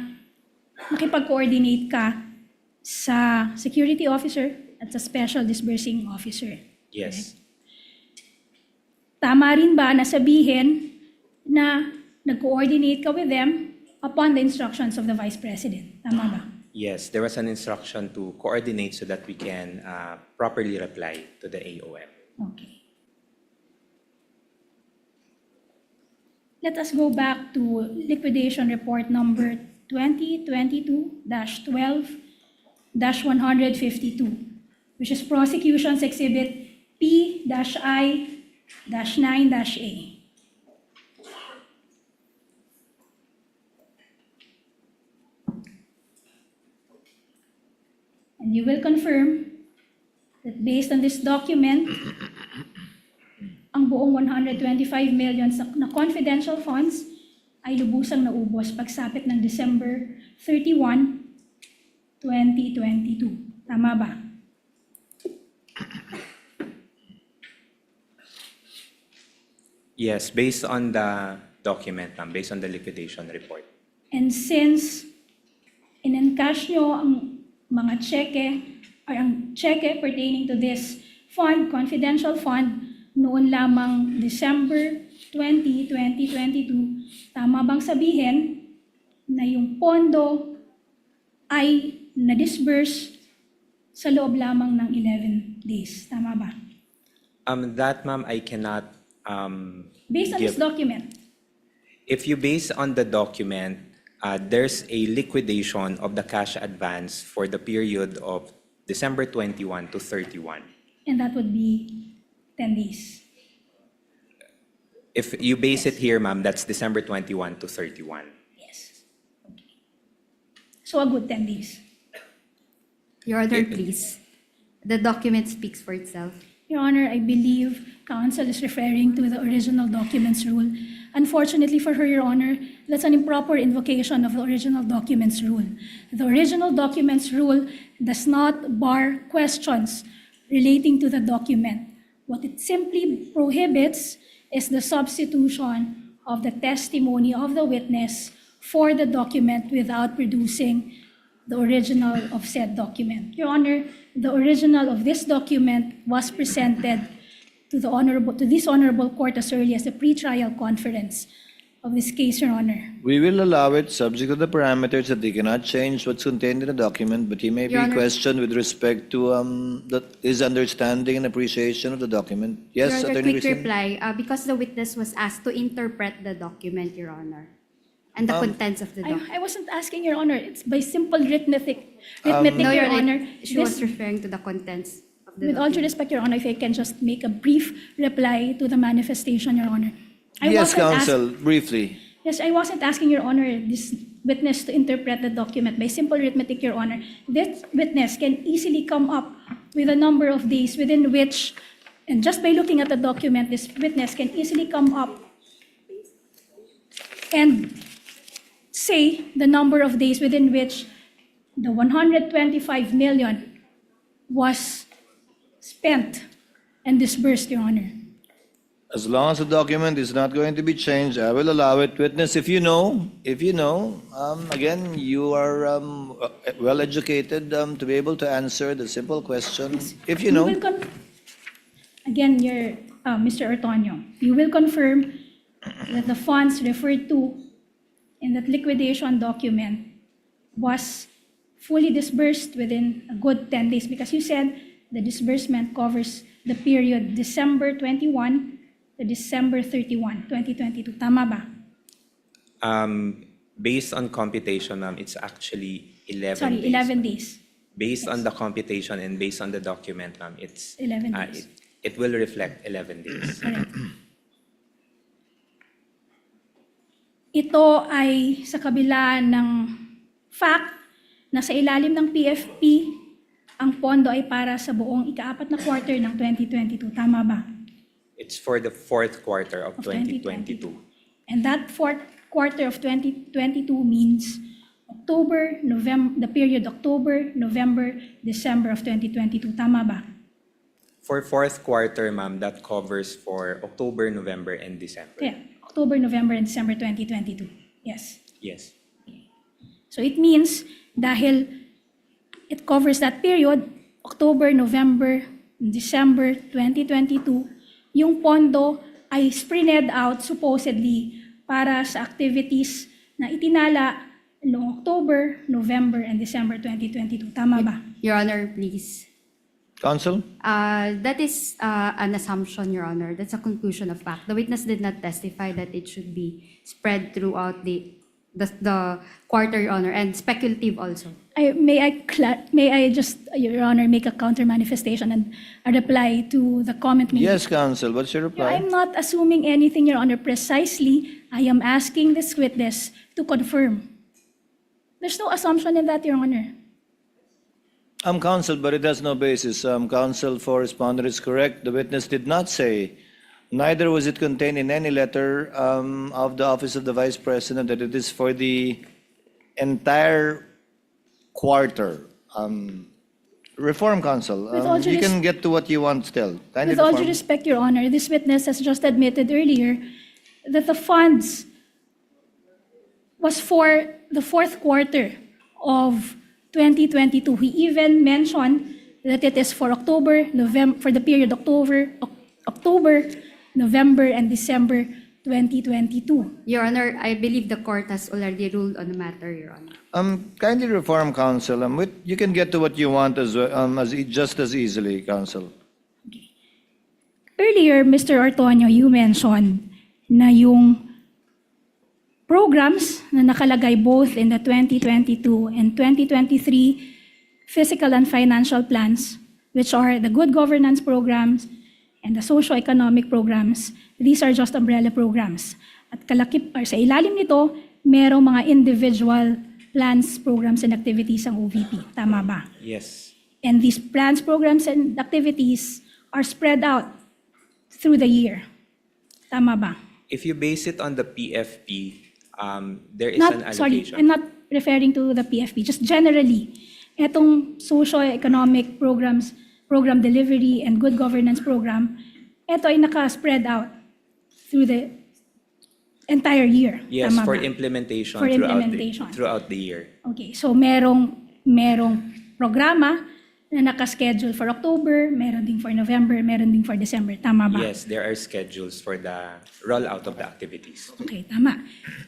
nakipag-coordinate ka sa security officer at sa special disbursing officer. Yes. Tama rin ba na sabihin na nag-coordinate ka with them upon the instructions of the Vice President? Tama ba? Yes, there was an instruction to coordinate so that we can properly reply to the AOM. Okay. Let us go back to liquidation report number 2022-12-152, which is prosecution's exhibit P-I-9-A. And you will confirm that based on this document, ang buong 125 million na confidential funds ay lubusang naubos pagsapit ng December 31, 2022. Tama ba? Yes, based on the document, ma'am, based on the liquidation report. And since in-encash nyo ang mga cheque or ang cheque pertaining to this fund, confidential fund, noon lamang December 20, 2022, tama bang sabihin na yung pondo ay na-disburse sa loob lamang ng 11 days? Tama ba? That, ma'am, I cannot Based on this document, If you base on the document, there's a liquidation of the cash advance for the period of December 21 to 31. and that would be 10 days. If you base it here, ma'am, that's December 21 to 31. Yes. Okay. So a good 10 days. Your Honor, please. The document speaks for itself. Your Honor, I believe counsel is referring to the original documents rule. Unfortunately for her, Your Honor, that's an improper invocation of the original documents rule. The original documents rule does not bar questions relating to the document. What it simply prohibits is the substitution of the testimony of the witness for the document without producing the original of said document. Your Honor, the original of this document was presented to this honorable court as early as the pre-trial conference of this case, Your Honor. We will allow it subject to the parameters that they cannot change what's contained in the document, but he may be Your Honor. questioned with respect to his understanding and appreciation of the document. Yes, Your Honor, Attorney quick Christine? reply, because the witness was asked to interpret the document, Your Honor, and the contents of the document. I wasn't asking, Your Honor. It's by simple arithmetic, No, Your Your Honor. She was This- referring to the contents of the With all due document. respect, Your Honor, if I can just make a brief reply to the manifestation, Your Honor. Yes, wasn't ask- counsel, briefly. Yes, I wasn't asking, Your Honor, this witness to interpret the document by simple arithmetic, Your Honor. This witness can easily come up with a number of days within which, and just by looking at the document, this witness can easily come up and say the number of days within which the 125 million was spent and disbursed, Your Honor. As long as the document is not going to be changed, I will allow it. Witness, if you know, again, you are well educated to be able to answer the simple question. If you know. will Again, Mr. Ortonio, you will confirm that the funds referred to in that liquidation document was fully disbursed within a good 10 days, because you said the disbursement covers the period December 21 to December 31, 2022. Tama ba? Based on computation, ma'am, it's actually 11 Sorry, days. 11 days. Based on the computation and based on the document, ma'am, it's 11 days. It will reflect 11 days. Correct. Ito ay sa kabila ng fact na sa ilalim ng PFP, ang pondo ay para sa buong ika-4 na quarter ng 2022. Tama ba? It's for the fourth quarter of Of 2022. And that fourth quarter of 2022 means October, November, the period October, November, December of 2022. Tama ba? For fourth quarter, ma'am, that covers for October, November, and December. Kaya, October, November, and December 2022. Yes. Yes. So it means dahil it covers that period, October, November, December 2022, yung pondo ay spread out supposedly para sa activities na itinala noong October, November, and December 2022. Tama ba? Your Honor, please. Counsel? That is an assumption, Your Honor. That's a conclusion of fact. The witness did not testify that it should be spread throughout the quarter, Your Honor, and speculative also. May I just, Your Honor, make a counter manifestation and a reply to the comment made? Yes, counsel. What's your reply? I'm not assuming anything, Your Honor. Precisely, I am asking this witness to confirm. There's no assumption in that, Your Honor. Counsel, but it has no basis. Counsel for respondent is correct. The witness did not say, neither was it contained in any letter of the Office of the Vice President, that it is for the entire quarter. Reform, Counsel. With all due You can get to what you want still. Kindly With all due reform. respect, Your Honor, this witness has just admitted earlier that the funds was for the fourth quarter of 2022. He even mentioned that it is for October, November, for the period October, November, and December 2022. Your Honor, I believe the court has already ruled on the matter, Your Honor. Kindly reform, Counsel. You can get to what you want just as easily, Counsel. Earlier, Mr. Ortonio, you mentioned na yung programs na nakalagay both in the 2022 and 2023 fiscal and financial plans, which are the good governance programs and the socio-economic programs, these are just umbrella programs. At sa ilalim nito, merong mga individual plans, programs, and activities ang OVP. Tama ba? Yes. And these plans, programs, and activities are spread out through the year. Tama ba? If you base it on the PFP, there is an Sorry, allocation. I'm not referring to the PFP, just generally. Etong socio-economic programs, program delivery, and good governance program, ito ay naka-spread out through the entire year. Yes, Tama for ba? implementation, For implementation. throughout the year. Okay, so merong programa na nakaschedule for October, meron din for November, meron din for December. Tama ba? Yes, there are schedules for the rollout of the activities. Okay, tama.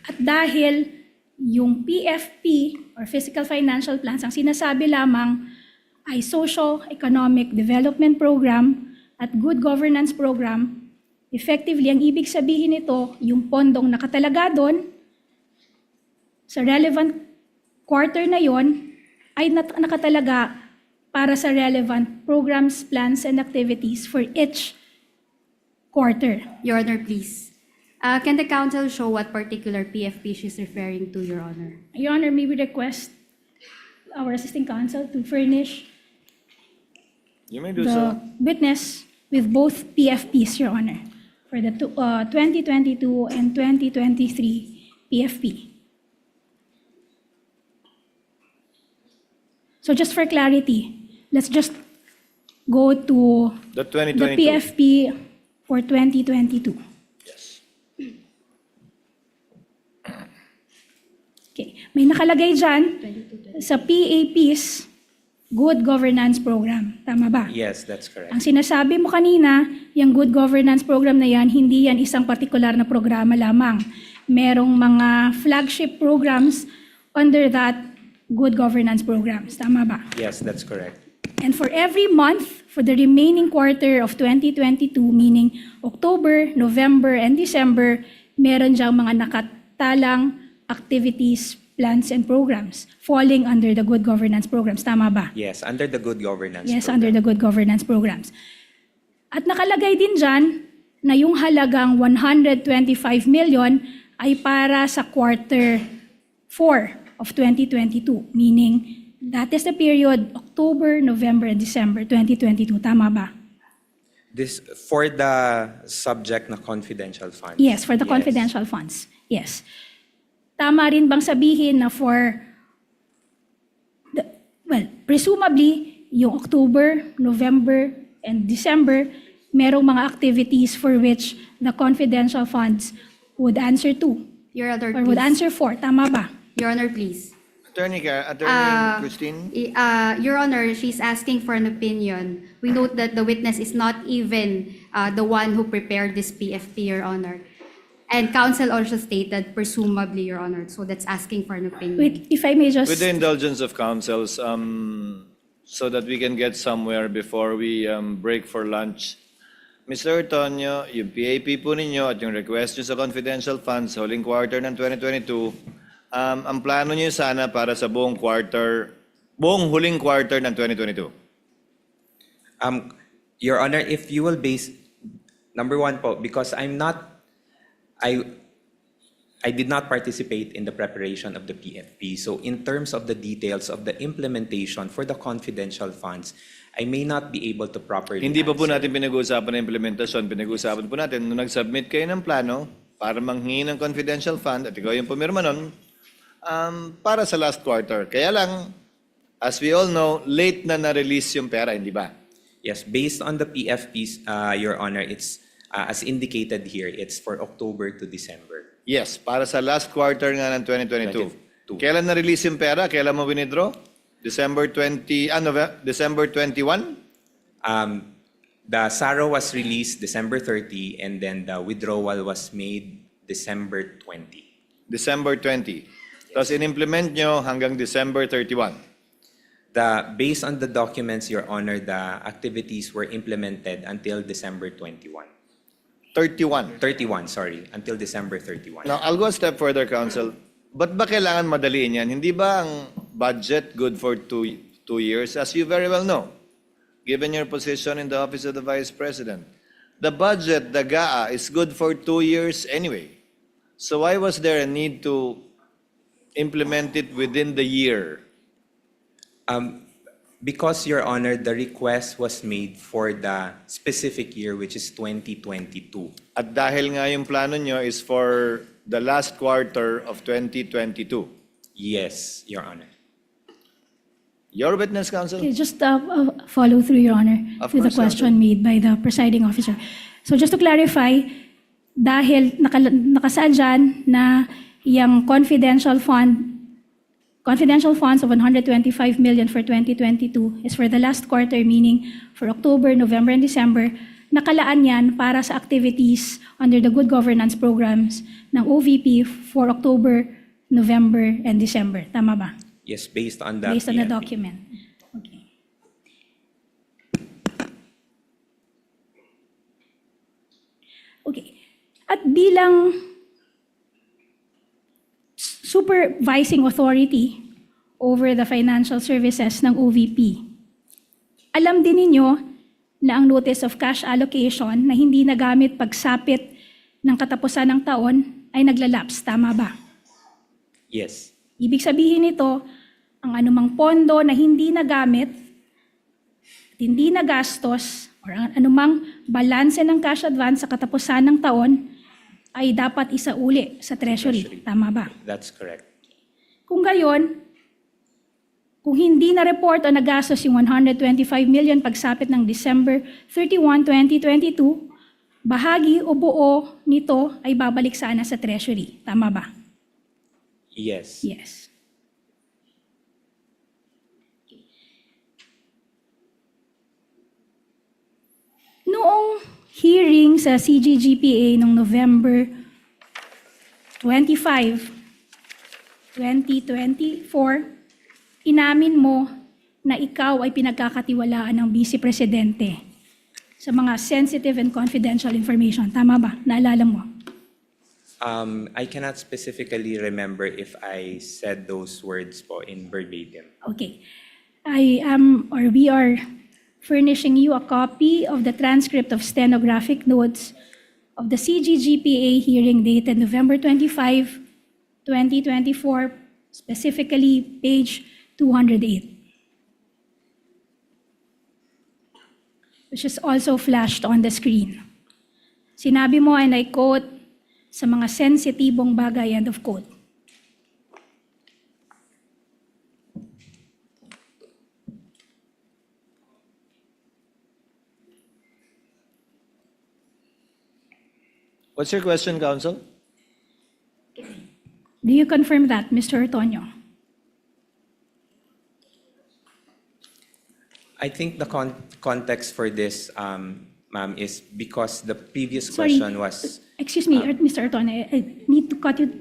At dahil yung PFP or Fiscal Financial Plans, ang sinasabi lamang ay Socio-Economic Development Program at Good Governance Program, effectively, ang ibig sabihin nito, yung pondong nakatalaga doon, sa relevant quarter na yon ay nakatalaga para sa relevant programs, plans, and activities for each quarter. Your Honor, please. Can the council show what particular PFP she's referring to, Your Honor? Your Honor, may we request our assisting counsel to furnish You may do the so. witness with both PFPs, Your Honor, for the 2022 and 2023 PFP. So just for clarity, let's just go to The the 2022. PFP for 2022. Yes. Okay. May nakalagay dyan sa PAP's Good Governance Program. Tama ba? Yes, that's correct. Ang sinasabi mo kanina, yung Good Governance Program na yan, hindi yan isang partikular na programa lamang. Merong mga flagship programs under that Good Governance Programs. Tama ba? Yes, that's correct. And for every month, for the remaining quarter of 2022, meaning October, November, and December, meron diyang mga nakatalang activities, plans, and programs falling under the Good Governance Programs. Tama ba? Yes, under the good governance Yes, program. under the Good Governance Programs. At nakalagay din dyan na yung halagang 125 million ay para sa quarter 4 of 2022, meaning that is the period October, November, and December 2022. Tama ba? This for the subject na confidential funds. Yes, for the Yes. confidential funds. Yes. Tama rin bang sabihin na for, presumably, yung October, November, and December, merong mga activities for which the confidential funds would answer to, Your Honor, or would please. answer for. Tama ba? Your Honor, please. Attorney Christine? Your Honor, she's asking for an opinion. We note that the witness is not even the one who prepared this PFP, Your Honor. And counsel also stated presumably, Your Honor. So that's asking for an opinion. Wait, if I may just... With the indulgence of counsels, so that we can get somewhere before we break for lunch. Mr. Ortonio, yung PAP po ninyo at yung request nyo sa confidential funds sa huling quarter ng 2022, ang plano nyo sana para sa buong huling quarter ng 2022. Your Honor, if you will base, number one po, because I did not participate in the preparation of the PFP. So in terms of the details of the implementation for the confidential funds, I may not be able to properly Hindi pa po answer. natin pinag-uusapan na implementasyon. Pinag-uusapan po natin nung nag-submit kayo ng plano para manghingi ng confidential fund at ikaw yung pumirma nun para sa last quarter. Kaya lang, as we all know, late na na-release yung pera, hindi ba? Yes, based on the PFPs, Your Honor, it's as indicated here, it's for October to December. Yes, para sa last quarter nga ng 2022. 22. Kailan na-release yung pera? Kailan mo winidraw? December 21? The SARO was released December 30, and then the withdrawal was made December 20. December 20. Tapos in-implement nyo hanggang December 31. Based on the documents, Your Honor, the activities were implemented until December 21. 31. 31, sorry, until December 31. Now, I'll go a step further, Counsel. Ba't ba kailangan madaliin yan? Hindi ba ang budget good for two years? As you very well know, given your position in the Office of the Vice President, the budget, the GAA, is good for 2 years anyway. So why was there a need to implement it within the year? Because, Your Honor, the request was made for the specific year, which is 2022. At dahil nga yung plano nyo is for the last quarter of 2022. Yes, Your Honor. Your witness, Counsel? Okay, just follow through, Your Honor, Of with the course, question made by the presiding officer. So just to clarify, dahil nakasaad dyan na yung confidential fund confidential funds of 125 million for 2022 is for the last quarter, meaning for October, November, and December. Nakalaan yan para sa activities under the good governance programs ng OVP for October, November, and December. Tama ba? Yes, based on that. Based on the PNP. document. Okay. Okay. At bilang supervising authority over the financial services ng OVP, alam din ninyo na ang notice of cash allocation na hindi nagamit pagsapit ng katapusan ng taon ay naglalapse. Tama ba? Yes. Ibig sabihin nito, ang anumang pondo na hindi nagamit, at hindi nagastos, o ang anumang balanse ng cash advance sa katapusan ng taon ay dapat isauli sa Treasury. Tama ba? That's correct. Kung gayon, kung hindi na-report o nagastos yung 125 million pagsapit ng December 31, 2022, bahagi o buo nito ay babalik sana sa Treasury. Tama ba? Yes. Yes. Noong hearing sa CGGPA noong November 25, 2024, inamin mo na ikaw ay pinagkakatiwalaan ng Vice Presidente sa mga sensitive and confidential information. Tama ba? Naalala mo? I cannot specifically remember if I said those words po in verbatim. Okay. We are furnishing you a copy of the transcript of stenographic notes of the CGGPA hearing dated November 25, 2024, specifically page 208, which is also flashed on the screen. Sinabi mo, and I quote, sa mga sensitibong bagay, end of quote. What's your question, Counsel? Do you confirm that, Mr. Ortonio? I think the context for this, ma'am, is because the previous Sorry. question was... Excuse me, Mr. Ortonio, I need to cut you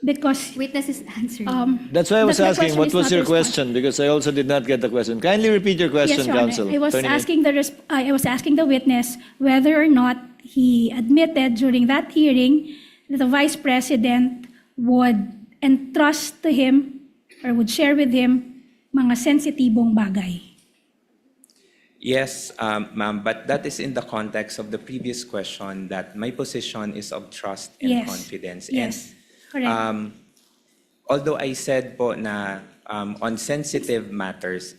because Witness is answering. That's why I was the asking, question what is was not your responsive. question? Because I also did not get the question. Kindly repeat your question, Yes, Your Honor. Counsel. I was Attorney May. asking the witness whether or not he admitted during that hearing that the Vice President would entrust to him or would share with him mga sensitibong bagay. Yes, ma'am, but that is in the context of the previous question that my position is of trust and Yes. confidence. Yes, correct. Although I said po na on sensitive matters,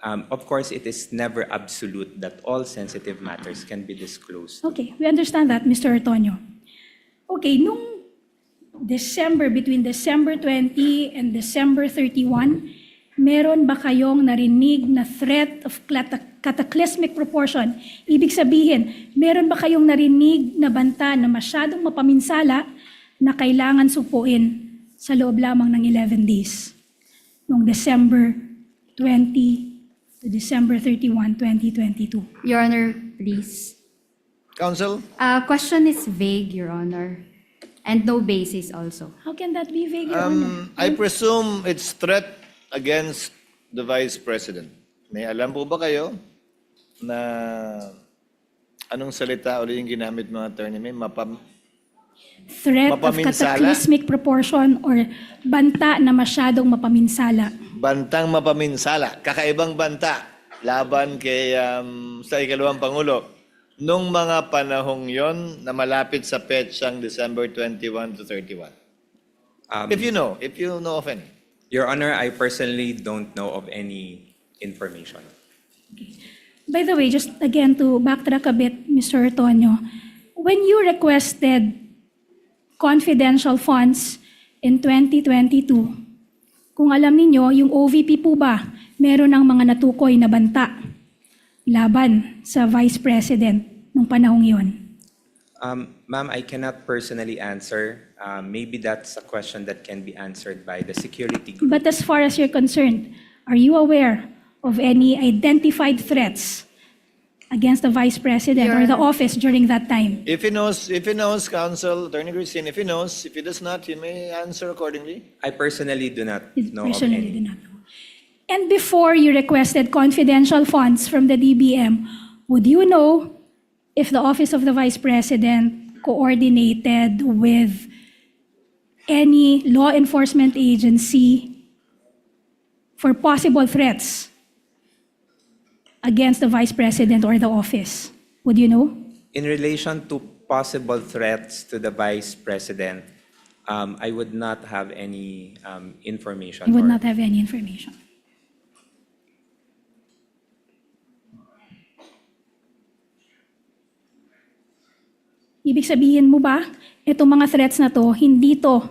of course, it is never absolute that all sensitive matters can be disclosed. Okay, we understand that, Mr. Ortonio. Okay, nung between December 20 and December 31, meron ba kayong narinig na threat of cataclysmic proportion? Ibig sabihin, meron ba kayong narinig na banta na masyadong mapaminsala na kailangan supuin sa loob lamang ng 11 days? Noong December 20 to December 31, 2022. Your Honor, please. Counsel? Question is vague, Your Honor, and no basis also. How can that be vague, Your Honor? I presume it's threat against the Vice President. May alam po ba kayo na anong salita ulit yung ginamit mga attorney? May Threat of mapaminsala? cataclysmic proportion or banta na masyadong mapaminsala. Bantang mapaminsala, kakaibang banta laban kay sa ikalawang Pangulo. Nung mga panahong yon na malapit sa petsang December 21 to 31. If you know of any. Your Honor, I personally don't know of any information. By the way, just again to backtrack a bit, Mr. Ortonio, when you requested confidential funds in 2022, kung alam ninyo, yung OVP po ba, meron ng mga natukoy na banta laban sa Vice President nung panahong yon? Ma'am, I cannot personally answer. Maybe that's a question that can be answered by the security group. But as far as you're concerned, are you aware of any identified threats against the Vice President or the Your- office during that time? If he knows, Counsel, Attorney Christine, if he knows, if he does not, he may answer accordingly. I personally do not know of Personally, any. do not know. And before you requested confidential funds from the DBM, would you know if the Office of the Vice President coordinated with any law enforcement agency for possible threats against the Vice President or the office? Would you know? In relation to possible threats to the Vice President, I would not have any information. You would or- not have any information. Ibig sabihin mo ba, itong mga threats na to, hindi to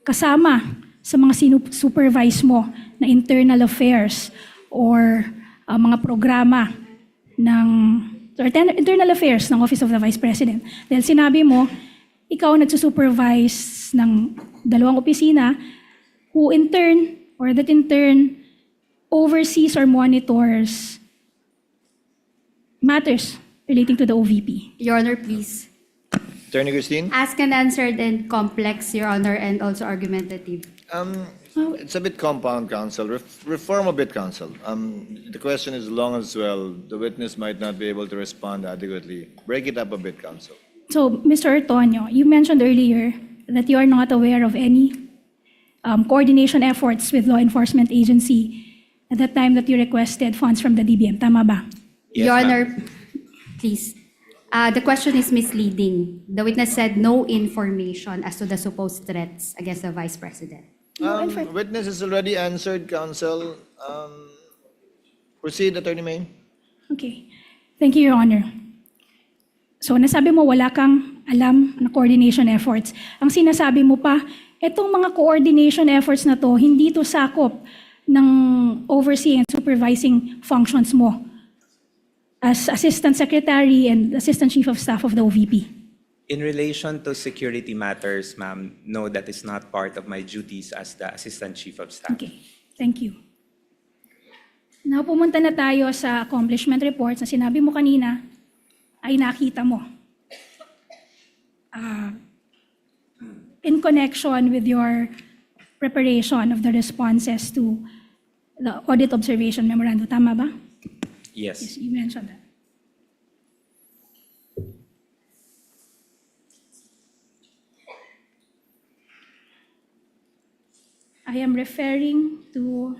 kasama sa mga supervise mo na internal affairs or mga programa ng or internal affairs ng Office of the Vice President. Dahil sinabi mo, ikaw nagsusupervise ng 2 opisina who in turn or that in turn oversees or monitors matters relating to the OVP. Your Honor, please. Attorney Christine? Ask and answered and complex, Your Honor, and also argumentative. It's a bit compound, Counsel. Reform a bit, Counsel. The question is long as well. The witness might not be able to respond adequately. Break it up a bit, Counsel. So, Mr. Ortonio, you mentioned earlier that you are not aware of any coordination efforts with law enforcement agency at the time that you requested funds from the DBM. Tama ba? Yes, Your ma'am. Honor, please. The question is misleading. The witness said no information as to the supposed threats against the Vice President. Witness has already answered, Counsel. Proceed, Attorney Main. Okay. Thank you, Your Honor. So, nasabi mo wala kang alam na coordination efforts. Ang sinasabi mo pa, itong mga coordination efforts na to, hindi to sakop ng overseeing and supervising functions mo as Assistant Secretary and Assistant Chief of Staff of the OVP. In relation to security matters, ma'am, no, that is not part of my duties as the Assistant Chief of Staff. Okay. Thank you. Now, pumunta na tayo sa accomplishment reports na sinabi mo kanina ay nakita mo. In connection with your preparation of the responses to the audit observation memorandum. Tama ba? Yes. Yes, you mentioned that. I am referring to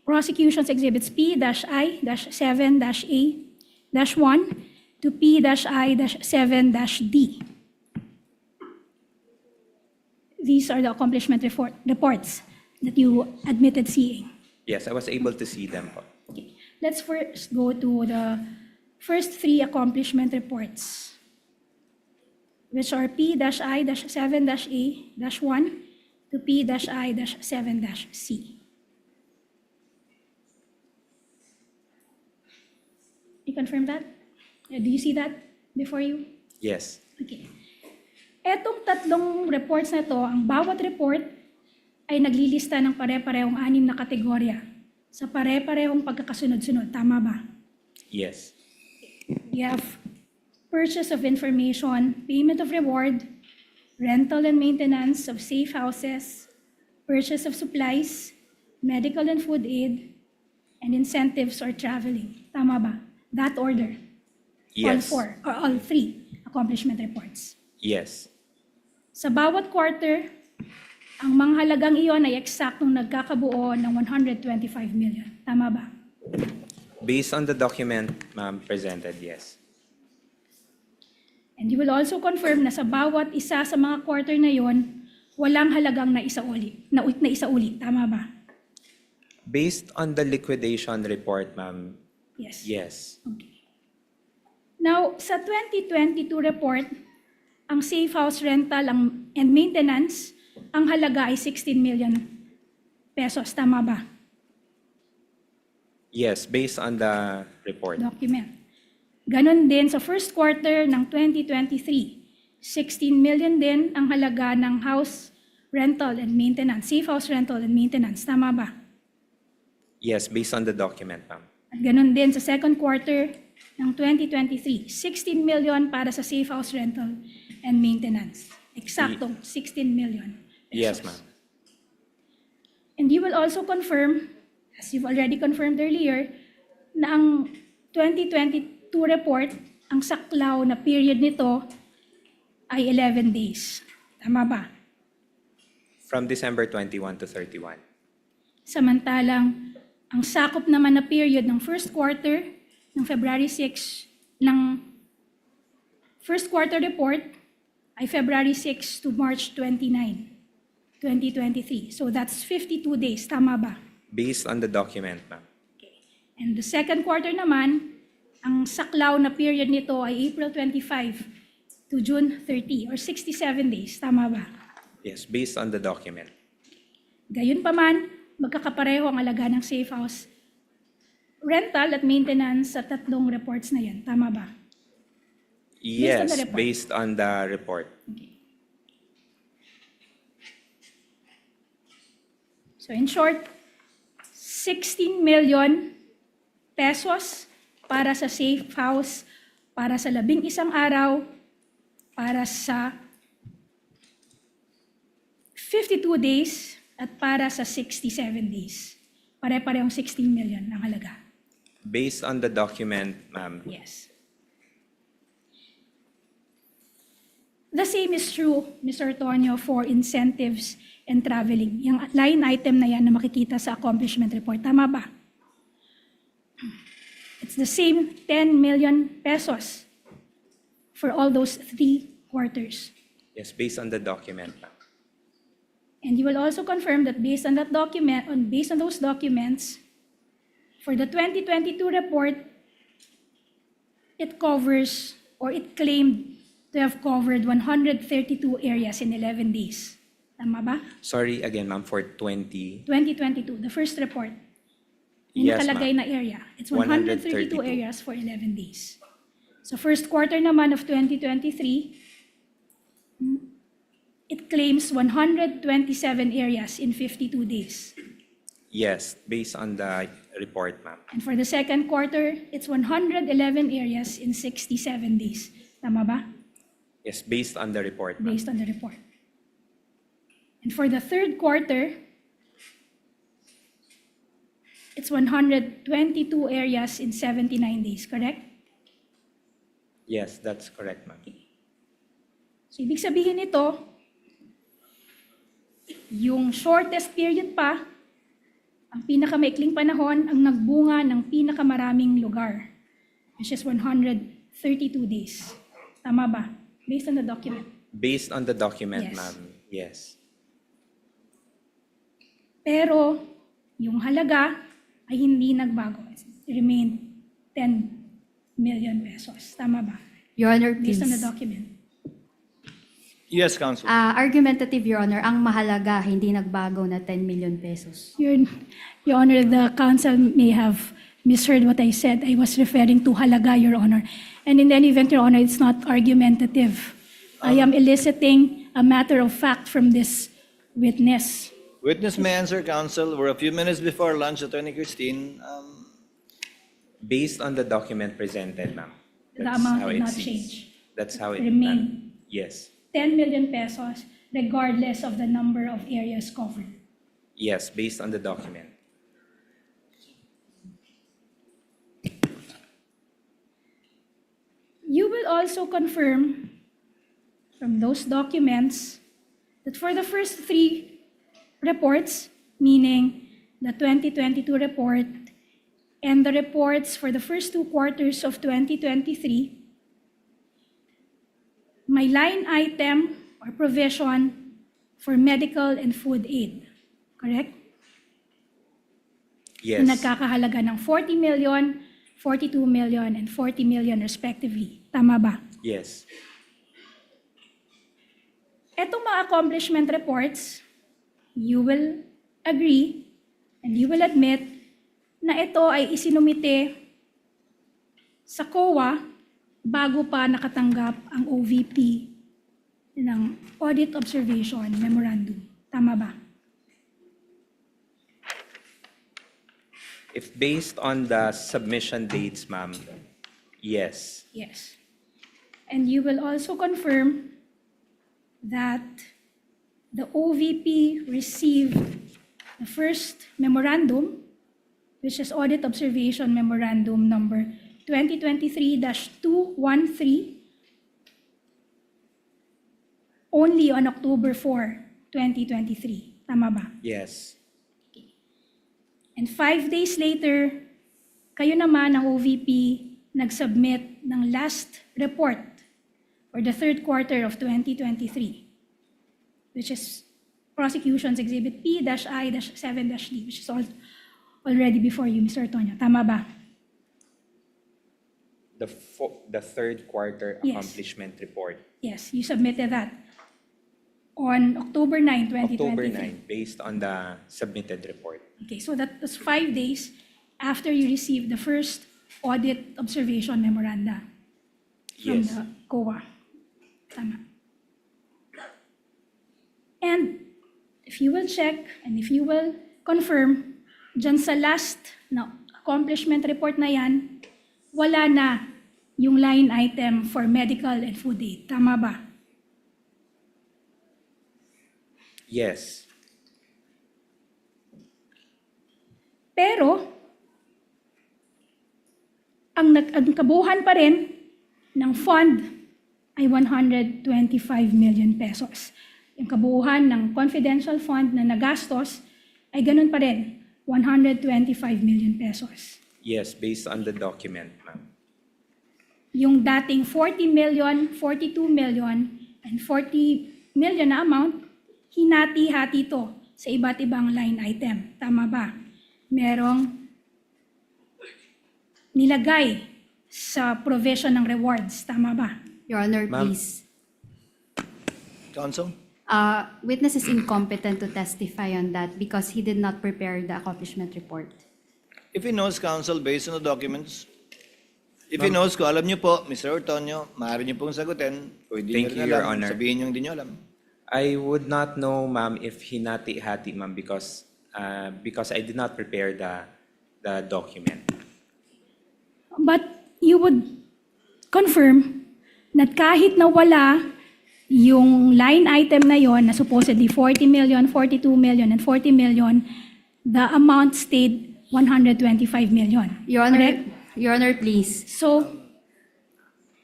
Prosecution's Exhibits P-I-7-A-1 to P-I-7-D. These are the accomplishment reports that you admitted seeing. Yes, I was able to see them po. Okay. Let's first go to the first 3 accomplishment reports, which are P-I-7-A-1 to P-I-7-C. You confirm that? Do you see that before you? Yes. Okay. Etong 3 reports na to, ang bawat report ay naglilista ng pare-parehong 6 na kategorya sa pare-parehong pagkakasunod-sunod. Tama ba? Yes. You have purchase of information, payment of reward, rental and maintenance of safe houses, purchase of supplies, medical and food aid, and incentives or traveling. Tama ba? That order. Yes. All 3 accomplishment reports. Yes. Sa bawat quarter, ang mga halagang iyon ay eksaktong nagkakabuo ng 125 million. Tama ba? Based on the document, ma'am, presented, yes. And you will also confirm na sa bawat isa sa mga quarter na iyon, walang halagang naisauli. Tama ba? Based on the liquidation report, ma'am, Yes. yes. Okay. Now, sa 2022 report, ang safe house rental and maintenance, ang halaga ay 16 million pesos. Tama ba? Yes, based on the report. Document. Ganon din sa first quarter ng 2023, 16 million din ang halaga ng house rental and maintenance, safe house rental and maintenance. Tama ba? Yes, based on the document, ma'am. At ganon din sa second quarter ng 2023, 16 million para sa safe house rental and maintenance. Eksaktong 16 million pesos. Yes, ma'am. And you will also confirm, as you've already confirmed earlier, na ang 2022 report, ang saklaw na period nito ay 11 days. Tama ba? From December 21 to 31. Samantalang, ang sakop naman na period ng first quarter, ng February 6, ng first quarter report ay February 6 to March 29, 2023. So that's 52 days. Tama ba? Based on the document, ma'am. And the second quarter naman, ang saklaw na period nito ay April 25 to June 30 or 67 days. Tama ba? Yes, based on the document. Gayunpaman, magkakapareho ang alaga ng safe house rental at maintenance sa tatlong reports na yan. Tama ba? Yes, report. based on the report. So in short, 16 million pesos para sa safe house, para sa 11 araw, para sa 52 days, at para sa 67 days. Pare-parehong 16 million ang halaga. Based on the document, ma'am. Yes. The same is true, Mr. Tonyo, for incentives and traveling. Yung line item na yan na makikita sa accomplishment report. Tama ba? It's the same 10 million pesos for all those 3 quarters. Yes, based on the document, ma'am. And you will also confirm that based on that document, based on those documents, for the 2022 report, it covers or it claimed to have covered 132 areas in 11 days. Tama ba? Sorry again, ma'am, for 20. 2022, the first report. Yung Yes, nakalagay ma'am. na area. It's 132 132 areas for 11 days. So first quarter naman of 2023, it claims 127 areas in 52 days. Yes, based on the report, ma'am. And for the second quarter, it's 111 areas in 67 days. Tama ba? Yes, based on the report, ma'am. Based on the report. And for the third quarter, it's 122 areas in 79 days, correct? Yes, that's correct, ma'am. So ibig sabihin nito, yung shortest period pa, ang pinakamaikling panahon, ang nagbunga ng pinakamaraming lugar, which is 132 days. Tama ba? Based on the document. Based on the document, Yes. ma'am. Yes. Pero yung halaga ay hindi nagbago. It remained 10 million pesos. Tama ba? Your Honor, Based on the please. document. Yes, Counsel. Argumentative, Your Honor, ang mahalaga hindi nagbago na 10 million pesos. Your Honor, the council may have misheard what I said. I was referring to halaga, Your Honor. And in any event, Your Honor, it's not argumentative. I am eliciting a matter of fact from this witness. Witness may answer, Counsel. We're a few minutes before lunch, Attorney Christine. Based on the document presented, ma'am. The That's amount how did it not seems. change. That's how it Remain. Yes. 10 million pesos, regardless of the number of areas covered. Yes, based on the document. You will also confirm from those documents that for the first 3 reports, meaning the 2022 report and the reports for the first 2 quarters of 2023, may line item or provision for medical and food aid. Correct? Yes. Na nagkakahalaga ng 40 million, 42 million, and 40 million respectively. Tama ba? Yes. Etong mga accomplishment reports, you will agree and you will admit na ito ay isinumite sa COA bago pa nakatanggap ang OVP ng Audit Observation Memorandum. Tama ba? If based on the submission dates, ma'am, yes. Yes. And you will also confirm that the OVP received the first memorandum, which is Audit Observation Memorandum number 2023-213, only on October 4, 2023. Tama ba? Yes. And 5 days later, kayo naman ang OVP nag-submit ng last report for the third quarter of 2023, which is Prosecution's Exhibit P-I-7-D, which is already before you, Mr. Tonyo. Tama ba? The third quarter Yes. accomplishment report. Yes, you submitted that on October 9, 2023. October 9, based on the submitted report. Okay, so that was 5 days after you received the first audit observation memoranda from Yes. the COA. Tama. And if you will check and if you will confirm, dyan sa last na accomplishment report na yan, wala na yung line item for medical and food aid. Tama ba? Yes. Pero, ang kabuuan pa rin ng fund ay 125 million pesos. Yung kabuuan ng confidential fund na nagastos ay ganun pa rin, 125 million pesos. Yes, based on the document, ma'am. Yung dating 40 million, 42 million, and 40 million na amount, hinati-hati to sa iba't ibang line item. Tama ba? Merong nilagay sa provision ng rewards. Tama ba? Your Honor, Ma'am. please. Counsel? Witness is incompetent to testify on that because he did not prepare the accomplishment report. If he knows, counsel, based on the documents, if he knows ko, alam niyo po, Mr. Ortonio, maaari niyo pong sagutin. Kung hindi Thank niyo rin you, Your alam, Honor. sabihin niyo hindi niyo alam. I would not know, ma'am, if hinati-hati, ma'am, because I did not prepare the document. But you would confirm na kahit na wala yung line item na yon na supposedly 40 million, 42 million, and 40 million, the amount stayed 125 million. Your Honor, Correct? Your Honor, please. So,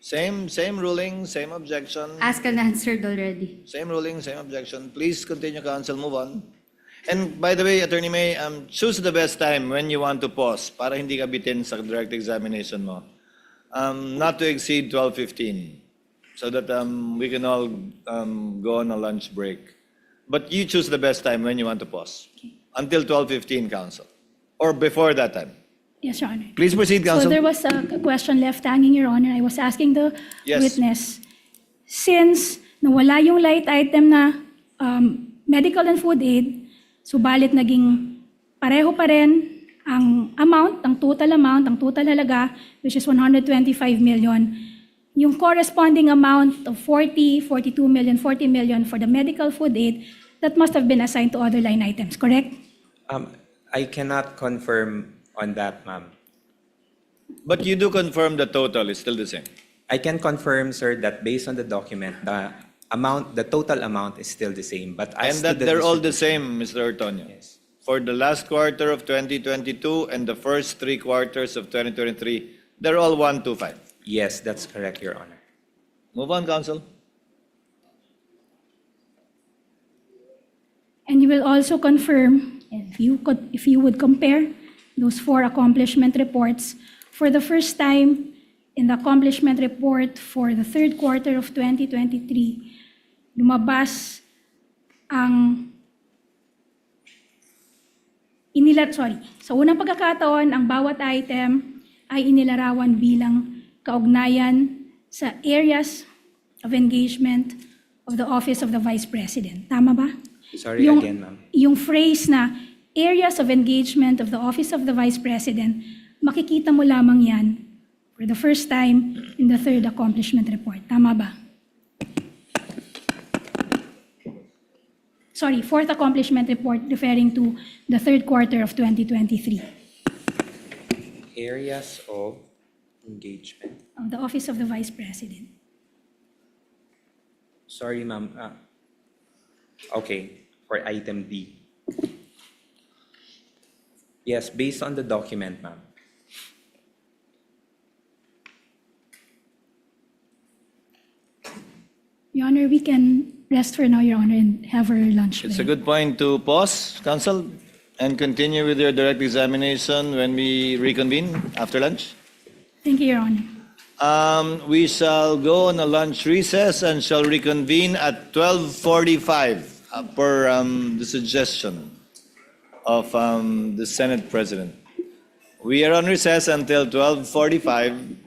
Same ruling, same objection. Asked and answered already. Same ruling, same objection. Please continue, counsel. Move on. And by the way, Attorney May, choose the best time when you want to pause para hindi ka bitin sa direct examination mo. Not to exceed 12:15 so that we can all go on a lunch break. But you choose the best time when you want to pause. Until 12:15, counsel. Or before that time. yes, Your Honor. Please proceed, So counsel. there was a question left hanging, Your Honor. I was asking the Yes. witness, since nawala yung light item na medical and food aid, subalit naging pareho pa rin ang amount, ang total halaga, which is 125 million, yung corresponding amount of 40, 42 million, 40 million for the medical food aid, that must have been assigned to other line items, correct? I cannot confirm on that, ma'am. But you do confirm the total is still the same. I can confirm, sir, that based on the document, the total amount is still the same. But And as to that the they're all the distribution- same, Mr. Ortonio. Yes. For the last quarter of 2022 and the first 3 quarters of 2023, they're all 125. Yes, that's correct, Your Honor. Move on, counsel. And you will also confirm, if you would compare those 4 accomplishment reports, for the first time in the accomplishment report for the third quarter of 2023, lumabas ang sa unang pagkakataon, ang bawat item ay inilarawan bilang kaugnayan sa areas of engagement of the Office of the Vice President. Tama ba? Sorry again, ma'am. Yung phrase na areas of engagement of the Office of the Vice President, makikita mo lamang yan for the first time in the third accomplishment report. Tama ba? Sorry, fourth accomplishment report referring to the third quarter of 2023 Areas of engagement. of the Office of the Vice President. Sorry, ma'am. Okay, for item D. Yes, based on the document, ma'am. Your Honor, we can rest for now, Your Honor, and have our lunch. It's a break. good point to pause, Counsel, and continue with your direct examination when we reconvene after lunch. Thank you, Your Honor. We shall go on a lunch recess and shall reconvene at 12:45 per the suggestion of the Senate President. We are on recess until 12:45.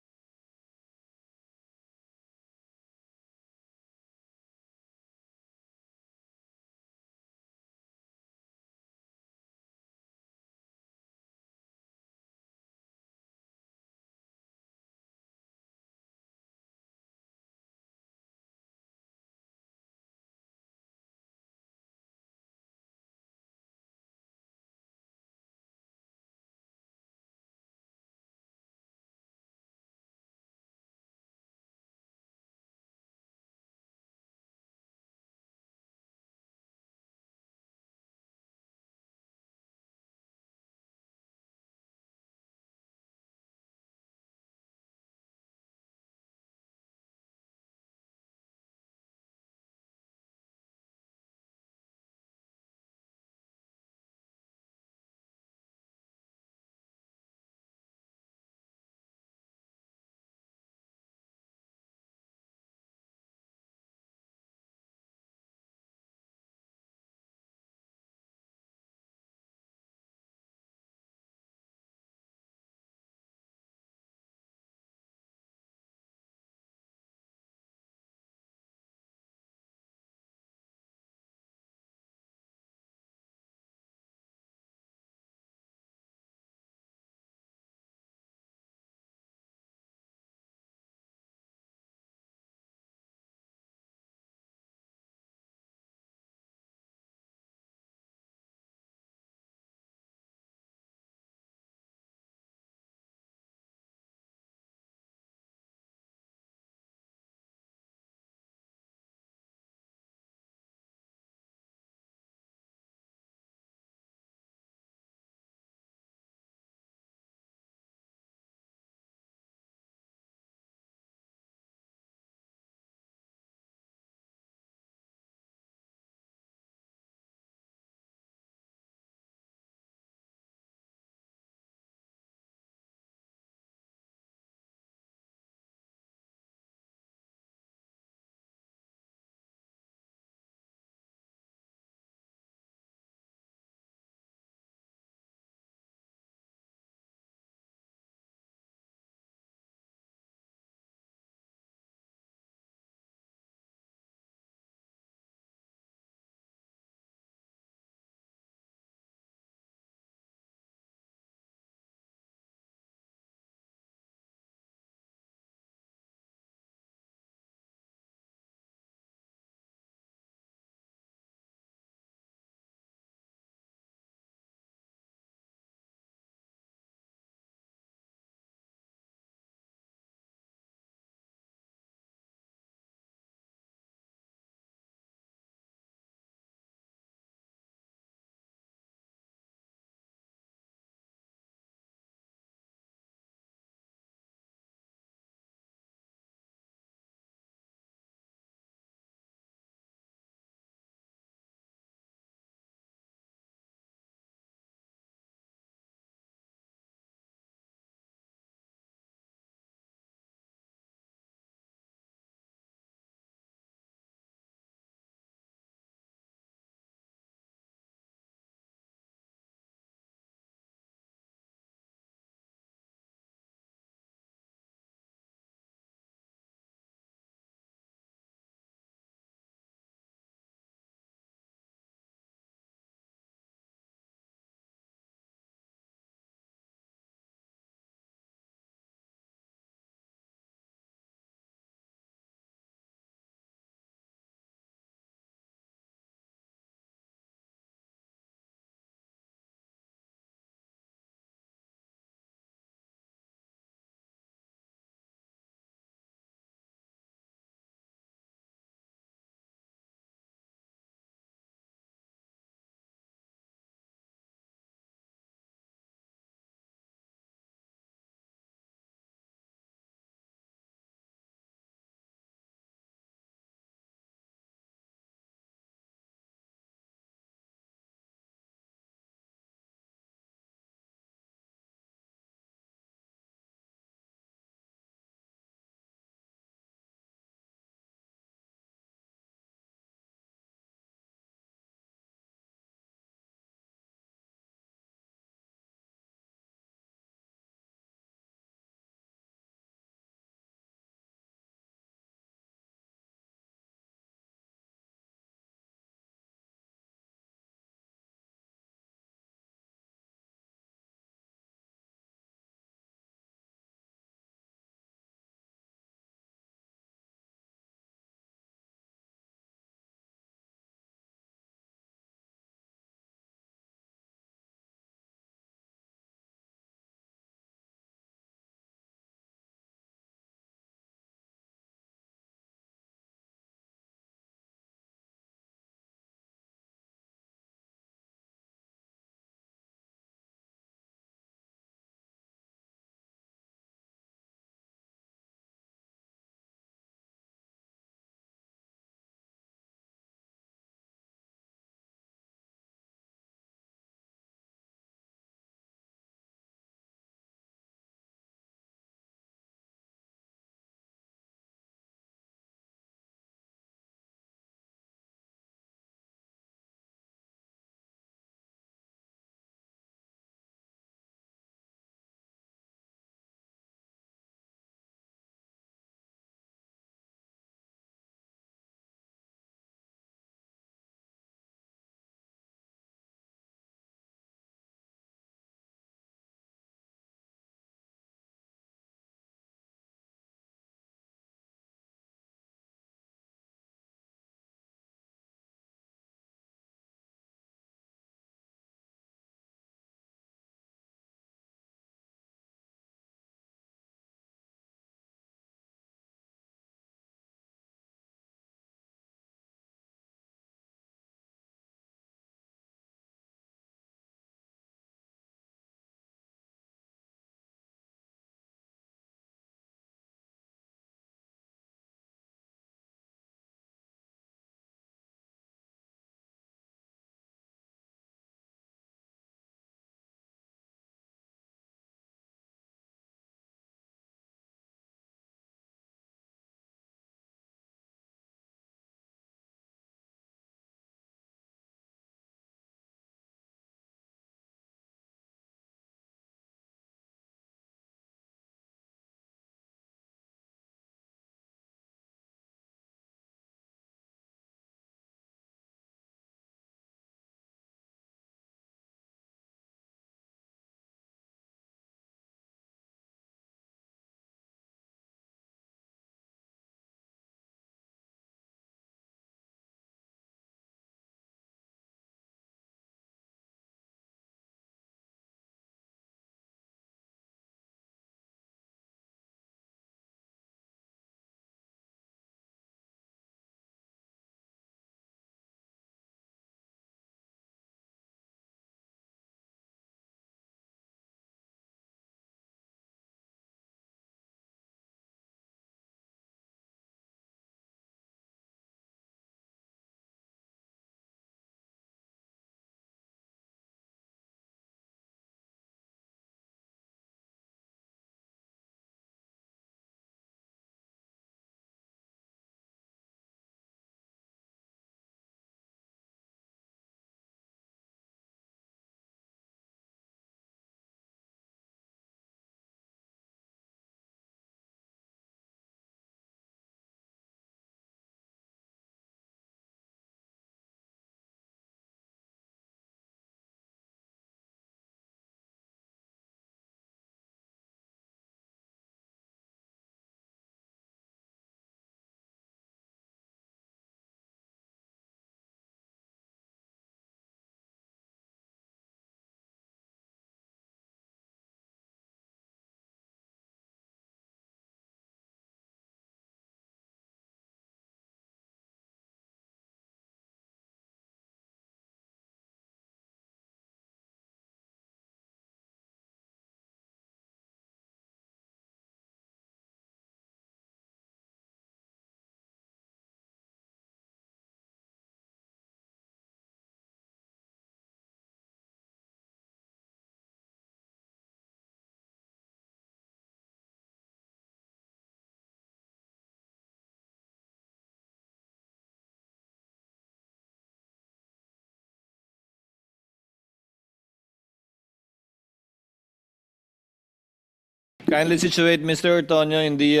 Kindly situate Mr. Ortonio in the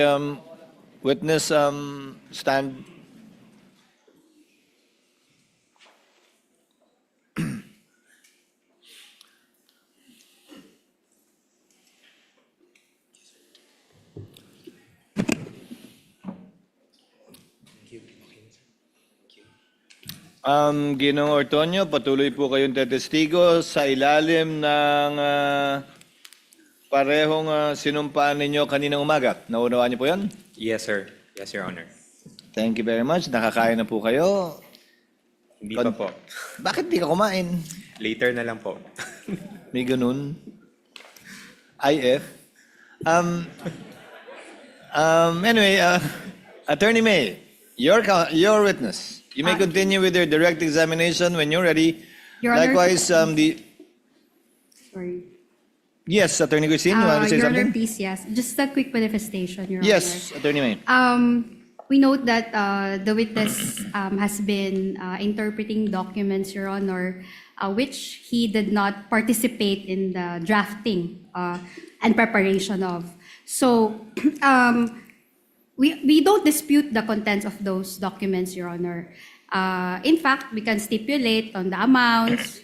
witness stand. Ginoong Ortonio, patuloy po kayong tetestigo sa ilalim ng parehong sinumpaan ninyo kaninang umaga. Naunawaan niyo po yan? Yes, sir. Yes, Your Honor. Thank you very much. Nakakain na po kayo. Hindi pa po. Bakit di ka kumain? Later na lang po. May ganun. IF. Anyway, Attorney May, your witness. You may continue with your direct examination when you're ready. Your Honor- Likewise, Sorry. yes, Attorney Christine, you want to say Your Honor, something? please, yes. Just a quick manifestation, Your Yes, Attorney May. Honor. We note that the witness has been interpreting documents, Your Honor, which he did not participate in the drafting and preparation of. So, we don't dispute the contents of those documents, Your Honor. In fact, we can stipulate on the amounts.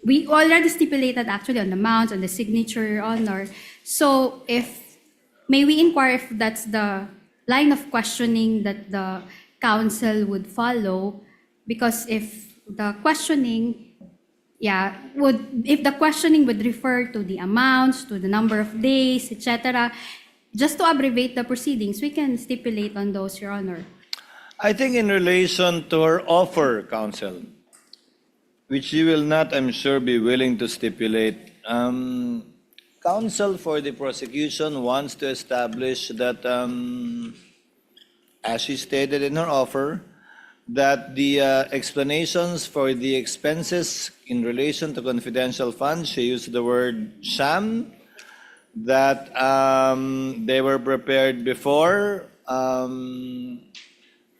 We already stipulated actually on the amounts, on the signature, Your Honor. So may we inquire if that's the line of questioning that the counsel would follow? Because if the questioning would refer to the amounts, to the number of days, etc., just to abbreviate the proceedings, we can stipulate on those, Your Honor. I think in relation to her offer, counsel, which you will not, I'm sure, be willing to stipulate, counsel for the prosecution wants to establish that, as she stated in her offer, that the explanations for the expenses in relation to confidential funds, she used the word sham, that they were prepared before,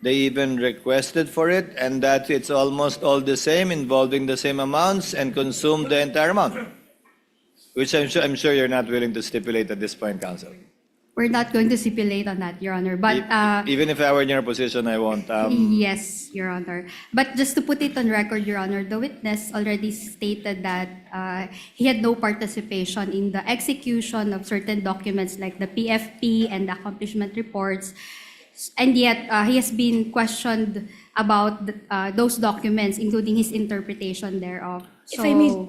they even requested for it, and that it's almost all the same, involving the same amounts, and consumed the entire amount, which I'm sure you're not willing to stipulate at this point, counsel. We're not going to stipulate on that, Your Honor. But Even if I were in your position, I won't. yes, Your Honor. But just to put it on record, Your Honor, the witness already stated that he had no participation in the execution of certain documents like the PFP and the accomplishment reports. And yet, he has been questioned about those documents, including his interpretation thereof. If I may-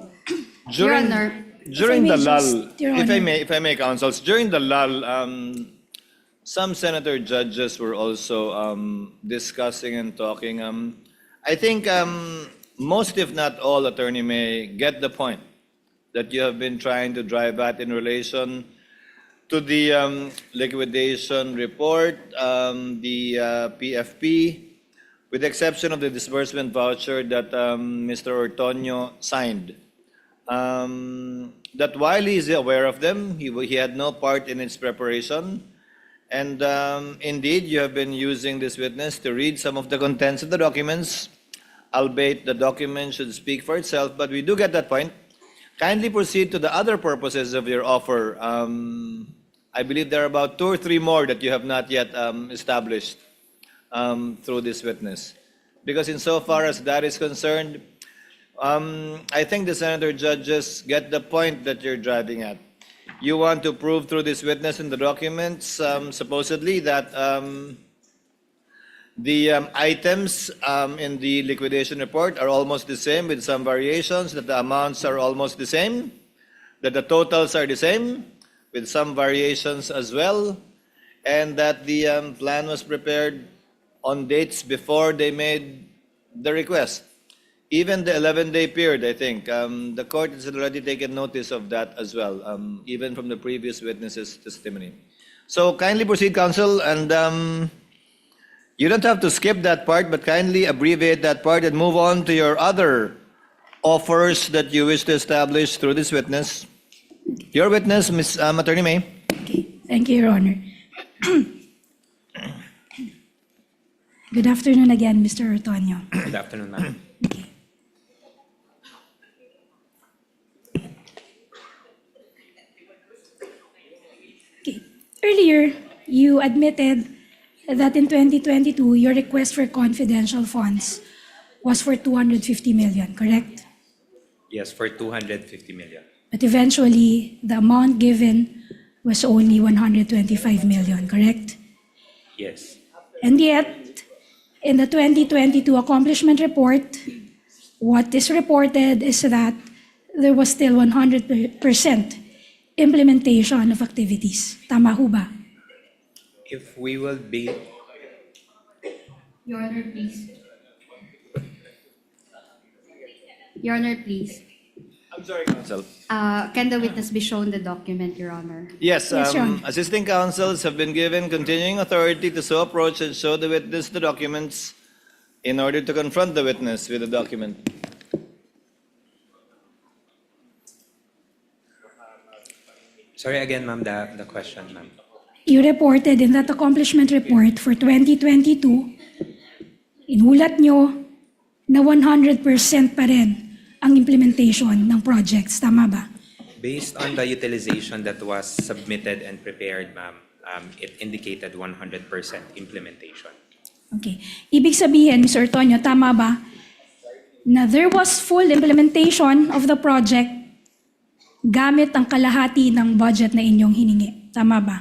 Your Honor, During the If I may lull, just, Your if Honor. I may, counsels, during the lull, some senator judges were also discussing and talking. I think most, if not all, Attorney May get the point that you have been trying to drive at in relation to the liquidation report, the PFP, with the exception of the disbursement voucher that Mr. Ortonio signed. That while he is aware of them, he had no part in its preparation. And indeed, you have been using this witness to read some of the contents of the documents, albeit the document should speak for itself, but we do get that point. Kindly proceed to the other purposes of your offer. I believe there are about 2 or 3 more that you have not yet established through this witness. Because insofar as that is concerned, I think the senator judges get the point that you're driving at. You want to prove through this witness in the documents, supposedly, that the items in the liquidation report are almost the same with some variations, that the amounts are almost the same, that the totals are the same with some variations as well, and that the plan was prepared on dates before they made the request. Even the 11-day period, I think, the court has already taken notice of that as well, even from the previous witness's testimony. So kindly proceed, counsel, and you don't have to skip that part, but kindly abbreviate that part and move on to your other offers that you wish to establish through this witness. Your witness, Ms. Attorney May. Okay, thank you, Your Honor. Good afternoon again, Mr. Ortonio. Good afternoon, ma'am. Okay. Earlier, you admitted that in 2022, your request for confidential funds was for 250 million, correct? Yes, for 250 million. But eventually, the amount given was only 125 million, correct? Yes. And yet, in the 2022 accomplishment report, what is reported is that there was still 100% implementation of activities. Tama ho ba? If we will be, Your Honor, please. Your Honor, please. I'm sorry, Counsel. Can the witness be shown the document, Your Honor? Yes, Yes, Your Honor. assisting counsels have been given continuing authority to so approach and show the witness the documents in order to confront the witness with the document. sorry again, ma'am, the question, ma'am. You reported in that accomplishment report for 2022, inulat nyo na 100% pa rin ang implementation ng projects. Tama ba? Based on the utilization that was submitted and prepared, ma'am, it indicated 100% implementation. Okay. Ibig sabihin, Mr. Ortonio, tama ba na there was full implementation of the project gamit ang kalahati ng budget na inyong hiningi? Tama ba?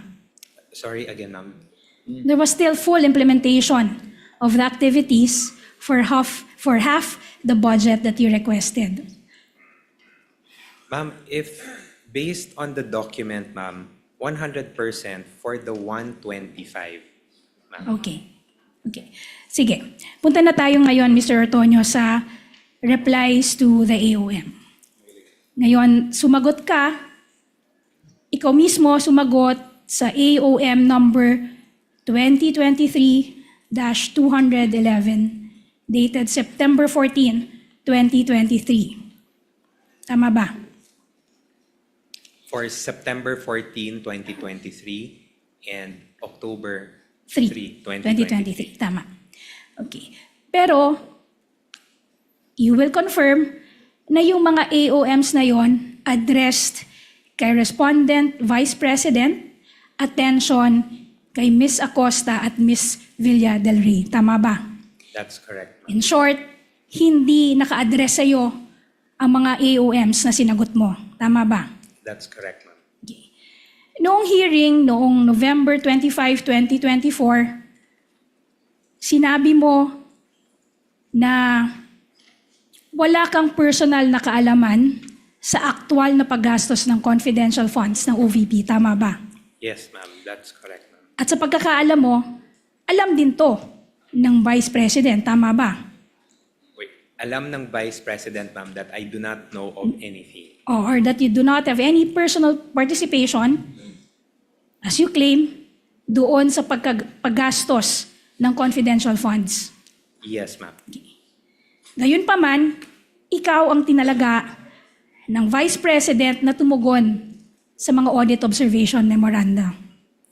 Sorry again, ma'am. There was still full implementation of the activities for half the budget that you requested. Ma'am, if based on the document, ma'am, 100% for the 125, ma'am. Okay. Okay. Sige. Punta na tayo ngayon, Mr. Ortonio, sa replies to the AOM. Ngayon, sumagot ka, ikaw mismo sumagot sa AOM number 2023-211 dated September 14, 2023. Tama ba? For September 14, 2023 and October 3, 3, 2023. Tama. Okay. Pero, you will confirm na yung mga AOMs na yon addressed kay Respondent Vice President, attention kay Ms. Acosta at Ms. Villa del Rey. Tama ba? That's correct, ma'am. In short, hindi naka-address sa'yo ang mga AOMs na sinagot mo. Tama ba? That's correct, ma'am. Okay. Noong hearing, noong November 25, 2024, sinabi mo na wala kang personal na kaalaman sa aktual na paggastos ng confidential funds ng OVP. Tama ba? Yes, ma'am. That's correct, ma'am. At sa pagkakaalam mo, alam din to ng Vice President. Tama ba? Wait, alam ng Vice President, ma'am, that I do not know of anything. Or that you do not have any personal participation, as you claim, doon sa paggastos ng confidential funds. Yes, ma'am. Gayunpaman, ikaw ang tinalaga ng Vice President na tumugon sa mga audit observation memoranda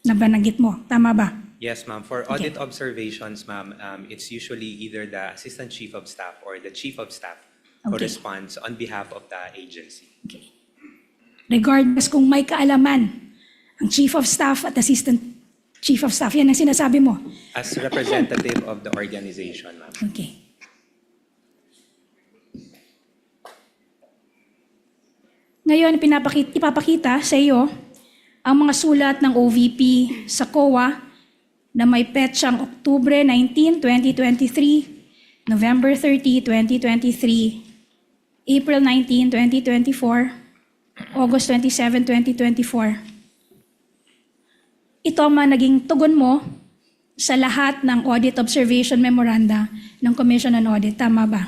na bananggit mo. Tama ba? Yes, ma'am. For audit observations, ma'am, it's usually either the Assistant Chief of Staff or the Chief of Staff who Okay. responds on behalf of the agency. Okay. Regardless kung may kaalaman ang Chief of Staff at Assistant Chief of Staff, yan ang sinasabi mo. As representative of the organization, ma'am. Okay. Ngayon, ipapakita sa iyo ang mga sulat ng OVP sa COA na may petsang Oktubre 19, 2023, November 30, 2023, April 19, 2024, August 27, 2024. Ito ang mga naging tugon mo sa lahat ng audit observation memoranda ng Commission on Audit. Tama ba?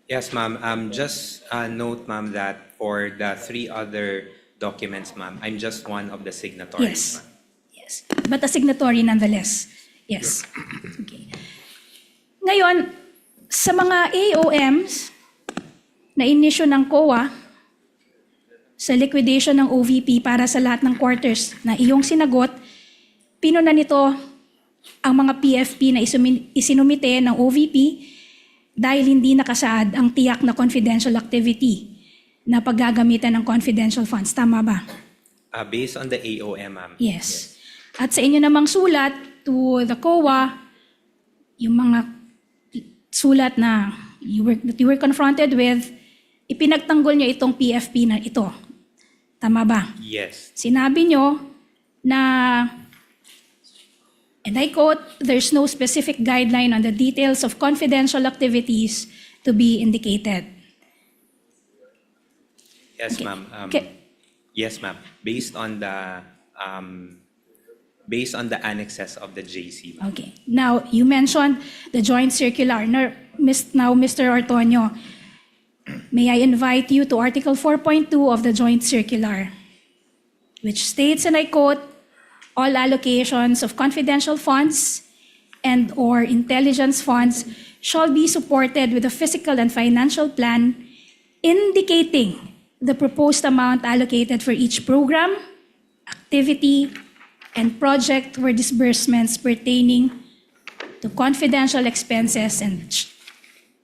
Yes, ma'am. Just note, ma'am, that for the 3 other documents, ma'am, I'm just one of the signatories. Yes. ma'am. Yes. But a signatory nonetheless. Yes. Okay. Ngayon, sa mga AOMs na inisyo ng COA sa liquidation ng OVP para sa lahat ng quarters na iyong sinagot, pinuna nito ang mga PFP na isinumite ng OVP dahil hindi nakasaad ang tiyak na confidential activity na paggagamitan ng confidential funds. Tama ba? Based on the AOM, ma'am. Yes. At sa inyo namang sulat to the COA, yung mga sulat na that you were confronted with, ipinagtanggol niyo itong PFP na ito. Tama ba? Yes. Sinabi niyo na, and I quote, "There's no specific guideline on the details of confidential activities to be indicated." Yes, Okay. ma'am. Okay. Yes, ma'am. Based on the annexes of the JC, ma'am. Okay. Now, you mentioned the joint circular. Now, Mr. Ortonio, may I invite you to Article 4.2 of the joint circular, which states, and I quote, "All allocations of confidential funds and/or intelligence funds shall be supported with a fiscal and financial plan indicating the proposed amount allocated for each program, activity, and project where disbursements pertaining to confidential expenses and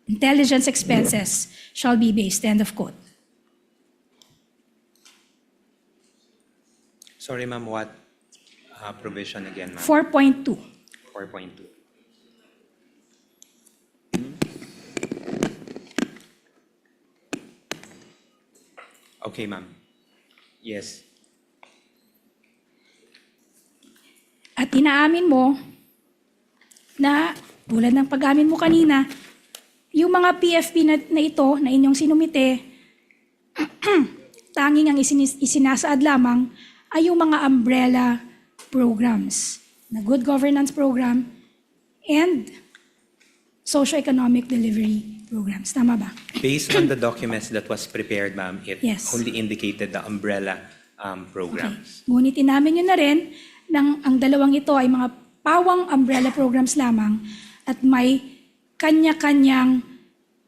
intelligence expenses shall be based." End of quote. Sorry, ma'am, what provision again, ma'am? 4.2. 4.2. Okay, ma'am. Yes. At inaamin mo na, tulad ng pag-amin mo kanina, yung mga PFP na ito, na inyong sinumite, tanging ang isinasaad lamang ay yung mga umbrella programs, na good governance program and socio-economic delivery programs. Tama ba? Based on the documents that was prepared, ma'am, it Yes. only indicated the umbrella programs. Okay. Ngunit inamin nyo na rin na ang dalawang ito ay mga pawang umbrella programs lamang at may kanya-kanyang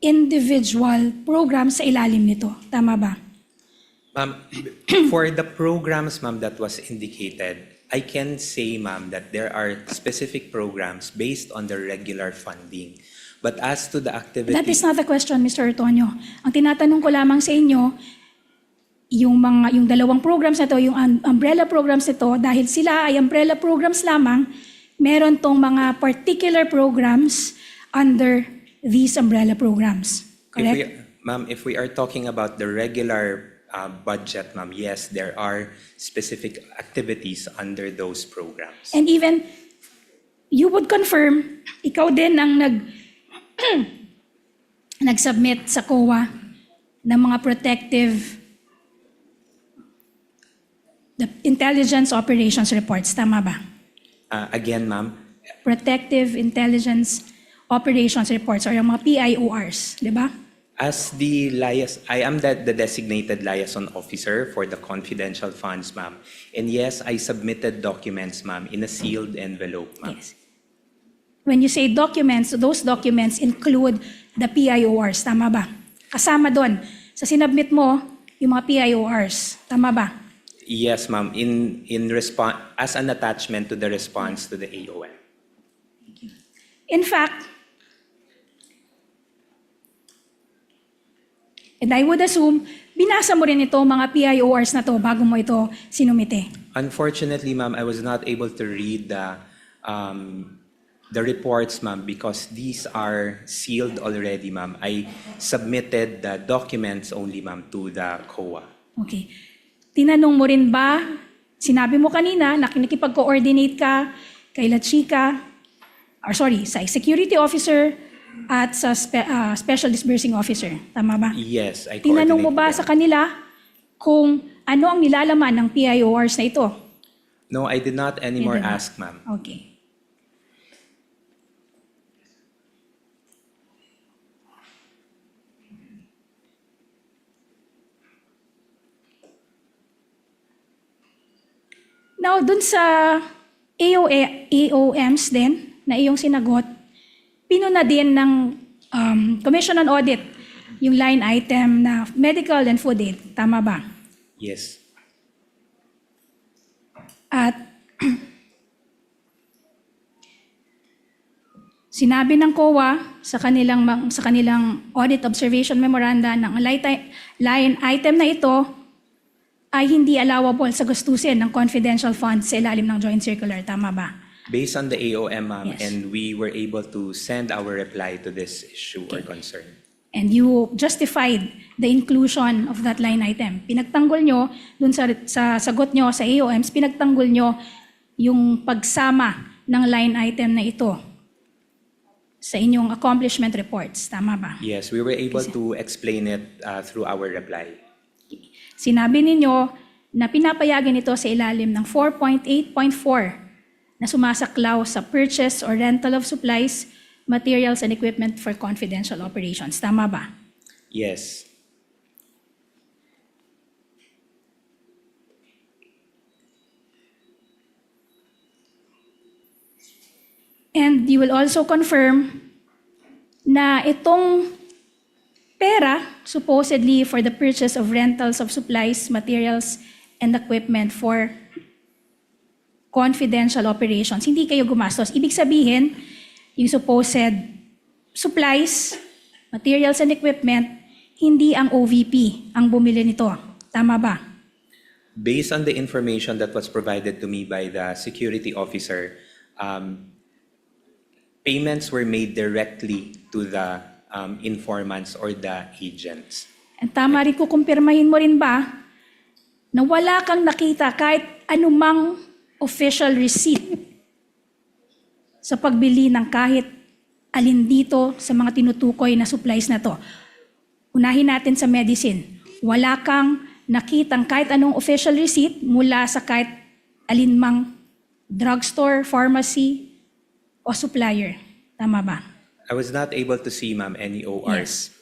individual programs sa ilalim nito. Tama ba? Ma'am, for the programs, ma'am, that was indicated, I can say, ma'am, that there are specific programs based on the regular funding. But as to the activity... That is not the question, Mr. Ortonio. Ang tinatanong ko lamang sa inyo, yung dalawang programs na to, yung umbrella programs nito, dahil sila ay umbrella programs lamang, meron tong mga particular programs under these umbrella programs. Correct? Ma'am, if we are talking about the regular budget, ma'am, yes, there are specific activities under those programs. And even, you would confirm, ikaw din ang nag-submit sa COA ng mga protective the intelligence operations reports. Tama ba? Again, ma'am, Protective Intelligence Operations Reports or yung mga PIORs, di ba? as the I am the designated liaison officer for the confidential funds, ma'am. And yes, I submitted documents, ma'am, in a sealed envelope, ma'am. Yes. When you say documents, those documents include the PIORs, tama ba? Kasama doon, sa sinabmit mo, yung mga PIORs, tama ba? Yes, ma'am, in response as an attachment to the response to the AOM. In fact, and I would assume, binasa mo rin ito, mga PIORs na to, bago mo ito sinumite. Unfortunately, ma'am, I was not able to read the reports, ma'am, because these are sealed already, ma'am. I submitted the documents only, ma'am, to the COA. Okay. Tinanong mo rin ba, sinabi mo kanina na nakikipag-coordinate ka kay La Chica, sa security officer at sa special disbursing officer. Tama ba? Yes, I Tinanong mo ba coordinated sa them. kanila kung ano ang nilalaman ng PIORs na ito? No, I did not anymore You did not. ask, ma'am. Okay. Now, dun sa AOMs din, na iyong sinagot, pinuna din ng Commission on Audit yung line item na medical and food aid. Tama ba? Yes. At Sinabi ng COA sa kanilang audit observation memoranda ng line item na ito ay hindi allowable sa gastusin ng confidential funds sa ilalim ng joint circular. Tama ba? Based on the AOM, ma'am, Yes. and we were able to send our reply to this issue or concern. And you justified the inclusion of that line item. Pinagtanggol nyo, dun sa sagot nyo sa AOMs, pinagtanggol nyo yung pagsama ng line item na ito sa inyong accomplishment reports. Tama ba? Yes, we were able to explain it through our reply. Sinabi ninyo na pinapayagan ito sa ilalim ng 4.8.4 na sumasaklaw sa purchase or rental of supplies, materials, and equipment for confidential operations. Tama ba? Yes. And you will also confirm na itong pera, supposedly for the purchase of rentals of supplies, materials, and equipment for confidential operations, hindi kayo gumastos. Ibig sabihin, yung supposed supplies, materials, and equipment, hindi ang OVP ang bumili nito. Tama ba? Based on the information that was provided to me by the security officer, payments were made directly to the informants or the agents. And tama rin kukumpirmahin mo rin ba na wala kang nakita kahit anumang official receipt sa pagbili ng kahit alin dito sa mga tinutukoy na supplies na to? Unahin natin sa medicine. Wala kang nakitang kahit anong official receipt mula sa kahit alinmang drugstore, pharmacy, o supplier. Tama ba? I was not able to see, ma'am, any ORs.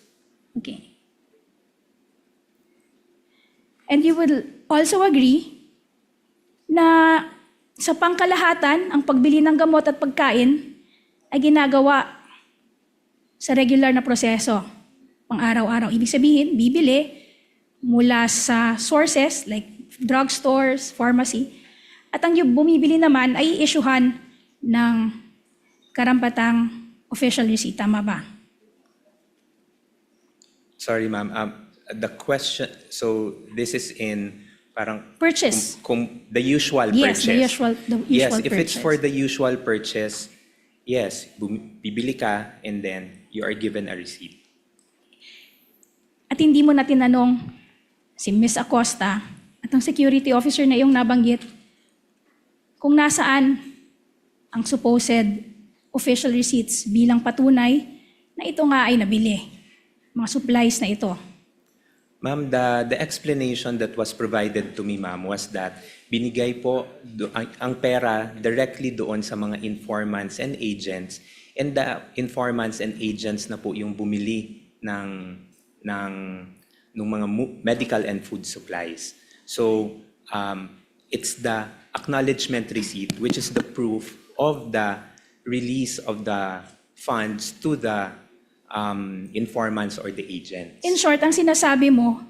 Okay. And you will also agree na sa pangkalahatan, ang pagbili ng gamot at pagkain ay ginagawa sa regular na proseso, pang araw-araw. Ibig sabihin, bibili mula sa sources like drugstores, pharmacy, at ang bumibili naman ay i-issuehan ng karampatang official receipt. Tama ba? Sorry, ma'am. The question, so this is in parang Purchase. the usual Yes, purchase. the usual Yes, if purchase. it's for the usual purchase, yes, bibili ka and then you are given a receipt. At hindi mo na tinanong si Ms. Acosta at ang security officer na iyong nabanggit kung nasaan ang supposed official receipts bilang patunay na ito nga ay nabili, mga supplies na ito. Ma'am, the explanation that was provided to me, ma'am, was that binigay po ang pera directly doon sa mga informants and agents, and the informants and agents na po yung bumili ng mga medical and food supplies. So, it's the acknowledgement receipt, which is the proof of the release of the funds to the informants or the agents. In short, ang sinasabi mo,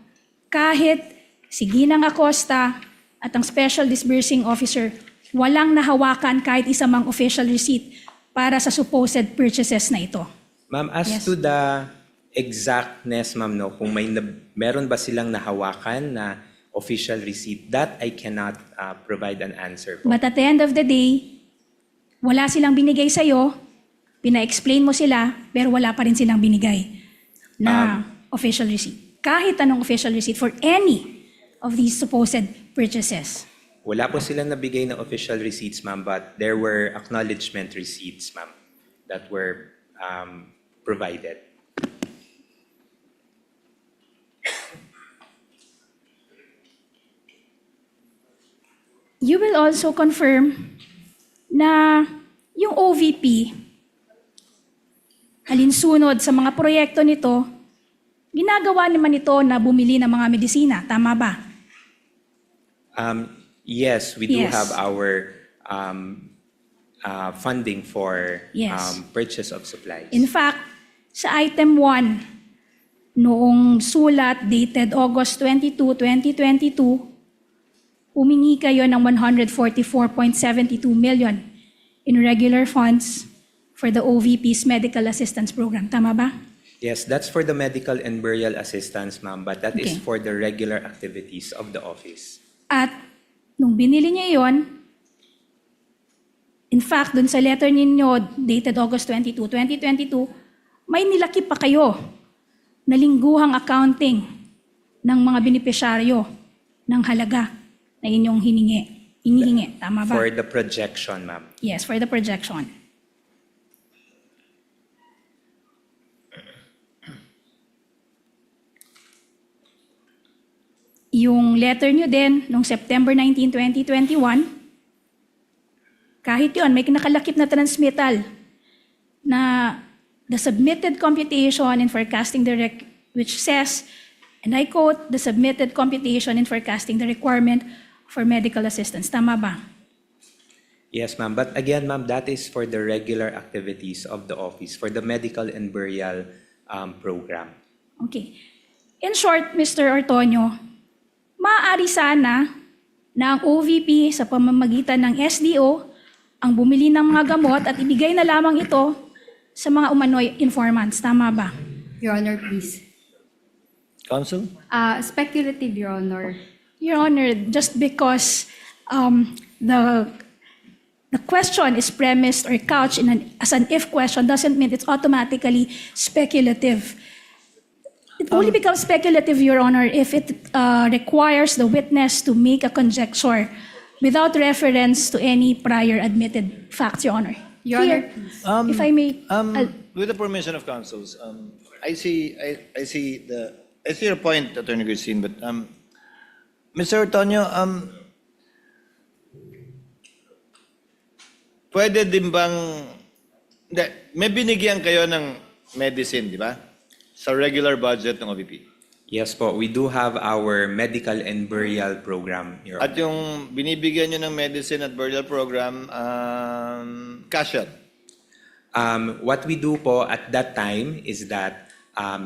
kahit si Ginang Acosta at ang Special Disbursing Officer, walang nahawakan kahit isa mang official receipt para sa supposed purchases na ito. Ma'am, as Yes. to the exactness, ma'am, no, kung meron ba silang nahawakan na official receipt, that I cannot provide an answer po. But at the end of the day, wala silang binigay sa'yo, pina-explain mo sila, pero wala pa rin silang binigay na official receipt. Kahit anong official receipt for any of these supposed purchases. Wala po silang nabigay na official receipts, ma'am, but there were acknowledgement receipts, ma'am, that were provided. You will also confirm na yung OVP, alinsunod sa mga proyekto nito, ginagawa naman ito na bumili ng mga medisina. Tama ba? Yes, we do Yes. have our funding for Yes. purchase of supplies. In fact, sa item 1, noong sulat dated August 22, 2022, humingi kayo ng 144.72 million in regular funds for the OVP's medical assistance program. Tama ba? Yes, that's for the medical and burial assistance, ma'am, but that is Okay. for the regular activities of the office. At nung binili niya yon, in fact, dun sa letter ninyo dated August 22, 2022, may nilaki pa kayo na lingguhang accounting ng mga benepisyaryo ng halaga na inyong hinihingi. Tama ba? For the projection, ma'am. Yes, for the projection. Yung letter nyo din, noong September 19, 2021, kahit yun, may nakalakip na transmittal na the submitted computation in forecasting which says, and I quote, the submitted computation in forecasting the requirement for medical assistance. Tama ba? Yes, ma'am. But again, ma'am, that is for the regular activities of the office, for the medical and burial program. Okay. In short, Mr. Ortonio, maaari sana na ang OVP sa pamamagitan ng SDO ang bumili ng mga gamot at ibigay na lamang ito sa mga umano'y informants. Tama ba? Your Honor, please. Counsel? Speculative, Your Honor. Your Honor, just because the question is premised or couched as an if question doesn't mean it's automatically speculative. It only becomes speculative, Your Honor, if it requires the witness to make a conjecture without reference to any prior admitted facts, Your Honor. Your Here, Honor, if I may, With the permission of counsels, I see your point, Attorney Christine, but Mr. Ortonio, pwede din bang, may binigyan kayo ng medicine, di ba? Sa regular budget ng OVP. Yes po, we do have our medical and burial program, Your At Honor. yung binibigyan nyo ng medicine at burial program, cash out. What we do po at that time is that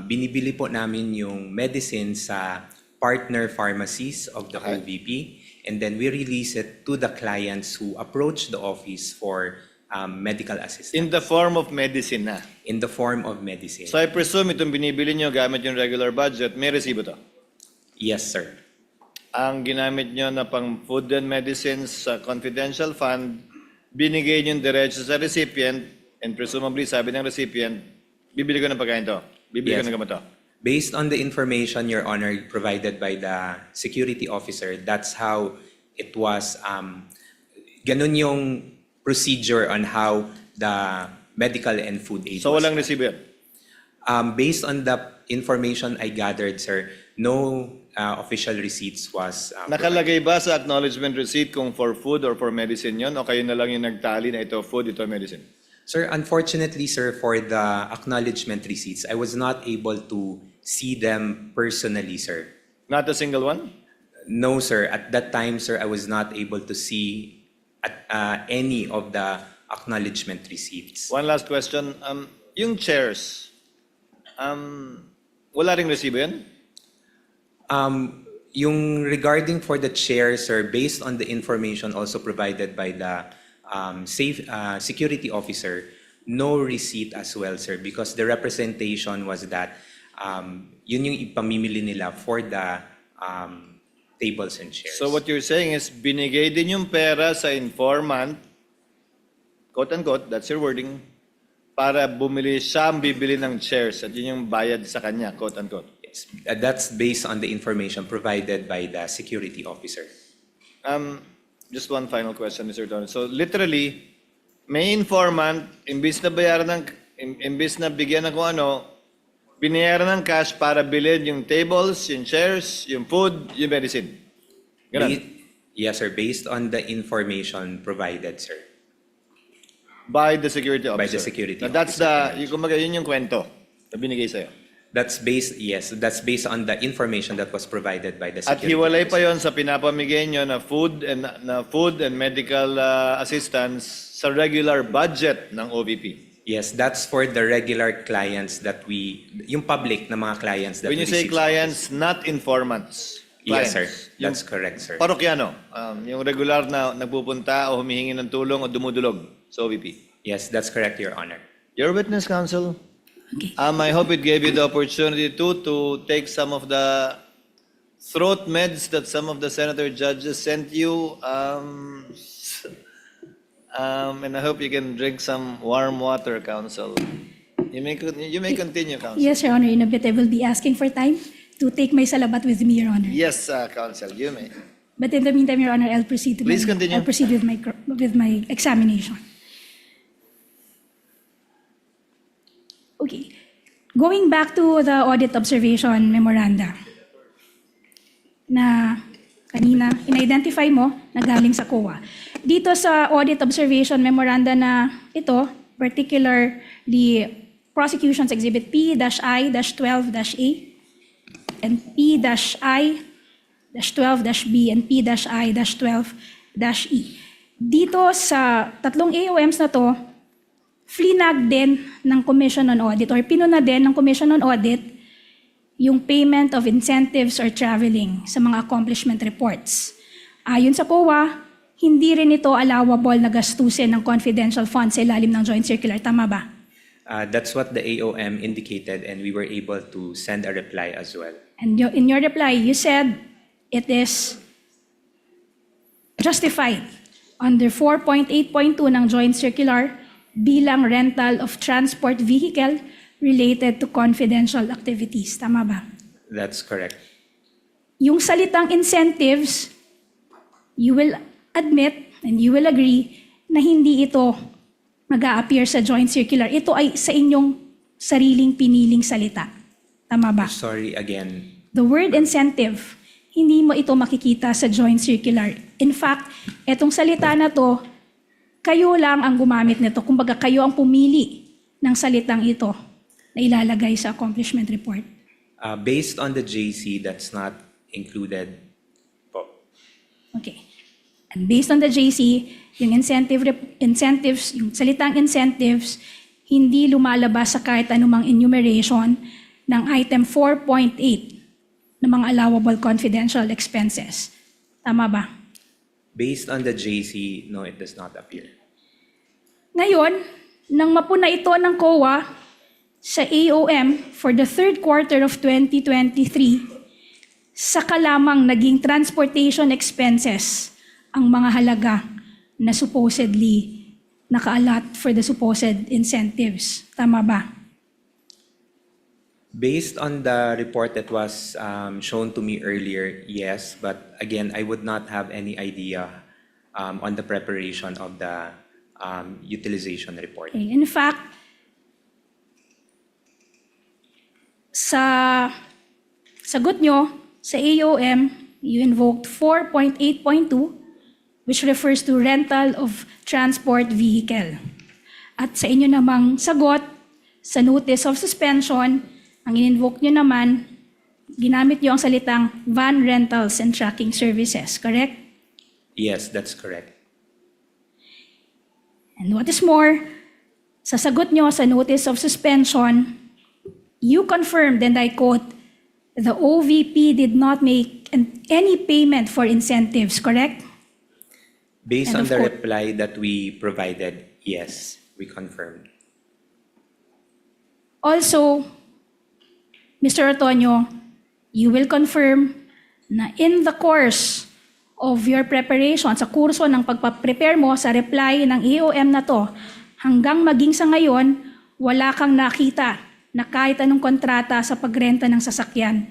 binibili po namin yung medicine sa partner pharmacies of the Okay. OVP, and then we release it to the clients who approach the office for medical assistance In the form of medicine na. in the form of medicine. So I presume itong binibili nyo gamit yung regular budget, may resibo to. Yes, sir. Ang ginamit nyo na pang food and medicines sa confidential fund, binigay nyo diretso sa recipient, and presumably sabi ng recipient, bibili ko ng pagkain to, bibili ko Yes. ng gamot to. Based on the information, Your Honor, provided by the security officer, that's how it was. Ganun yung procedure on how the medical and food aid So was walang done. resibo yan. Based on the information I gathered, sir, no official receipts was Nakalagay ba sa acknowledgement receipt kung for food or for medicine yon, o kayo na lang yung nagtali na ito food, ito medicine? Sir, unfortunately, sir, for the acknowledgement receipts, I was not able to see them personally, sir. Not a single one? No, sir. At that time, sir, I was not able to see any of the acknowledgement receipts. One last question. Yung chairs, wala ring resibo yan? Yung regarding for the chair, sir, based on the information also provided by the security officer, no receipt as well, sir, because the representation was that yun yung ipamimili nila for the tables and chairs. So what you're saying is binigay din yung pera sa informant, quote-unquote, that's your wording, para bumili siya ang bibili ng chairs at yun yung bayad sa kanya, quote-unquote. Yes, that's based on the information provided by the security officer. Just one final question, Mr. Don. So literally, may informant, imbis na bigyan ng kung ano, binayaran ng cash para bilhin yung tables, yung chairs, yung food, yung medicine. Ganun. Yes, sir, based on the information provided, sir. By the security officer. By the security Now, that's officer. kumbaga, yun yung kwento na binigay sa'yo. That's based on the information that was provided by the At security hiwalay pa officer. yon sa pinapamigay nyo na food and medical assistance sa regular budget ng OVP. Yes, that's for the regular clients that yung public na mga clients that When you we say receive clients, not informants. Yes, sir. Clients. That's Yung correct, sir. parokyano, yung regular na nagpupunta o humihingi ng tulong o dumudulog sa OVP. Yes, that's correct, Your Honor. Your witness, counsel. Okay. I hope it gave you the opportunity to take some of the throat meds that some of the senator judges sent you. And I hope you can drink some warm water, counsel. You may continue, counsel. Yes, Your Honor. In a bit, I will be asking for time to take my salabat with me, Your Honor. Yes, counsel, you may. But in the meantime, Your Honor, I'll proceed to Please continue. I'll proceed with my examination. Okay. Going back to the audit observation memoranda na kanina in-identify mo na galing sa COA. Dito sa audit observation memoranda na ito, particularly Prosecution's Exhibit P-I-12-A and P-I-12-B and P-I-12-E. Dito sa tatlong AOMs na to, flinag din ng Commission on Audit or pinuna din ng Commission on Audit yung payment of incentives or traveling sa mga accomplishment reports. Ayon sa COA, hindi rin ito allowable na gastusin ng confidential funds sa ilalim ng Joint Circular. Tama ba? That's what the AOM indicated, and we were able to send a reply as well. And in your reply, you said it is justified under 4.8.2 ng Joint Circular bilang rental of transport vehicle related to confidential activities. Tama ba? That's correct. Yung salitang incentives, you will admit and you will agree na hindi ito mag-a-appear sa Joint Circular. Ito ay sa inyong sariling piniling salita. Tama ba? Sorry again. The word incentive, hindi mo ito makikita sa Joint Circular. In fact, itong salita na to, kayo lang ang gumamit nito. Kumbaga, kayo ang pumili ng salitang ito na ilalagay sa accomplishment report. Based on the JC, that's not included po. Okay. And based on the JC, yung incentives, yung salitang incentives, hindi lumalabas sa kahit anumang enumeration ng item 4.8 ng mga allowable confidential expenses. Tama ba? Based on the JC, no, it does not appear. Ngayon, nang mapuna ito ng COA sa AOM for the third quarter of 2023, saka lamang naging transportation expenses ang mga halaga na supposedly naka-allot for the supposed incentives. Tama ba? Based on the report that was shown to me earlier, yes, but again, I would not have any idea on the preparation of the utilization report. Okay. In fact, sa sagot nyo sa AOM, you invoked 4.8.2, which refers to rental of transport vehicle. At sa inyo namang sagot, sa notice of suspension, ang in-invoke nyo naman, ginamit nyo ang salitang van rentals and tracking services, correct? Yes, that's correct. And what is more, sa sagot nyo sa notice of suspension, you confirmed, and I quote, the OVP did not make any payment for incentives, correct? Based End on of the quote. reply that we provided, yes, we confirmed. Also, Mr. Otonyo, you will confirm na in the course of your preparation, sa kurso ng pagpaprepare mo sa reply ng AOM na to, hanggang maging sa ngayon, wala kang nakita na kahit anong kontrata sa pagrenta ng sasakyan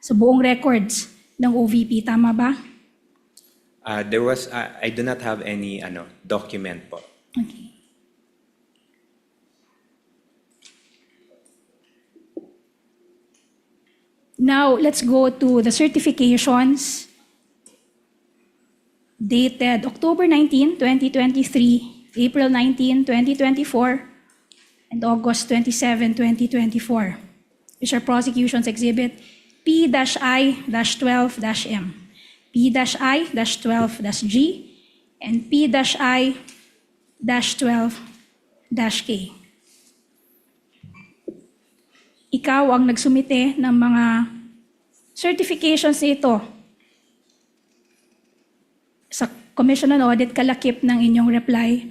sa buong records ng OVP. Tama ba? I do not have any document po. Okay. Now, let's go to the certifications dated October 19, 2023, April 19, 2024, and August 27, 2024, which are prosecution's exhibit P-I-12-M, P-I-12-G, and P-I-12-K. Ikaw ang nagsumite ng mga certifications nito sa Commission on Audit, kalakip ng inyong reply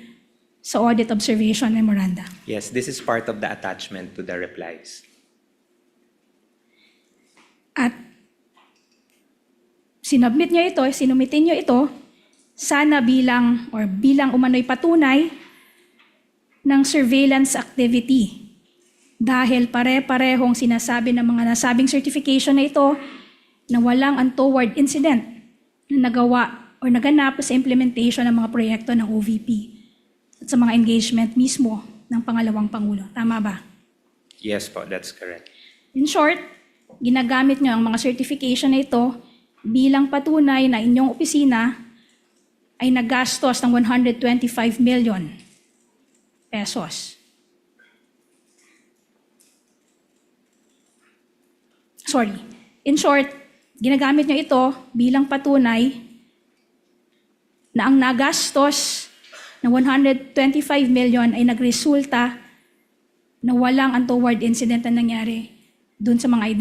sa audit observation memoranda. Yes, this is part of the attachment to the replies. At sinumitin nyo ito, sana bilang umano'y patunay ng surveillance activity. Dahil pare-parehong sinasabi ng mga nasabing certification na ito na walang untoward incident na nagawa o naganap sa implementation ng mga proyekto ng OVP at sa mga engagement mismo ng pangalawang Pangulo. Tama ba? Yes po, that's correct. In short, ginagamit nyo ang mga certification na ito bilang patunay na inyong opisina ay nagastos ng 125 million pesos. Sorry. In short, ginagamit nyo ito bilang patunay na ang nagastos na 125 million ay nagresulta na walang untoward incident na nangyari dun sa mga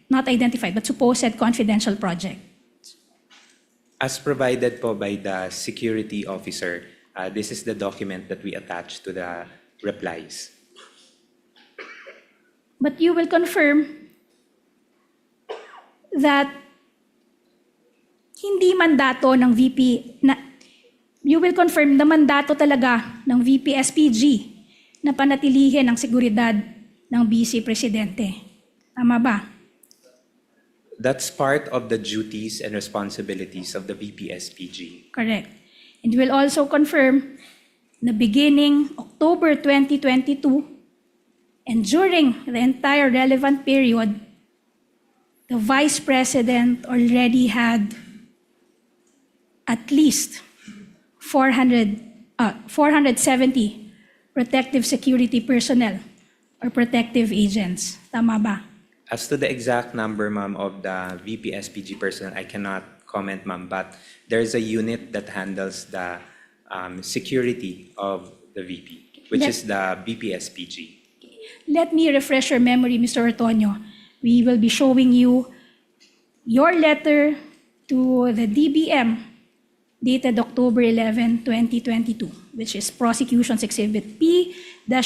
not identified, but supposed confidential project. As provided po by the security officer, this is the document that we attach to the replies. But you will confirm that hindi mandato ng VP you will confirm na mandato talaga ng VP SPG na panatilihin ang seguridad ng Vice Presidente. Tama ba? That's part of the duties and responsibilities of the VP-SPG. Correct. And you will also confirm na beginning October 2022 and during the entire relevant period, the Vice President already had at least 470 protective security personnel or protective agents. Tama ba? As to the exact number, ma'am, of the VP-SPG personnel, I cannot comment, ma'am, but there's a unit that handles the security of the VP, which is the VP-SPG. Let me refresh your memory, Mr. Ortonio. We will be showing you your letter to the DBM dated October 11, 2022, which is Prosecution's Exhibit P-I-4-D.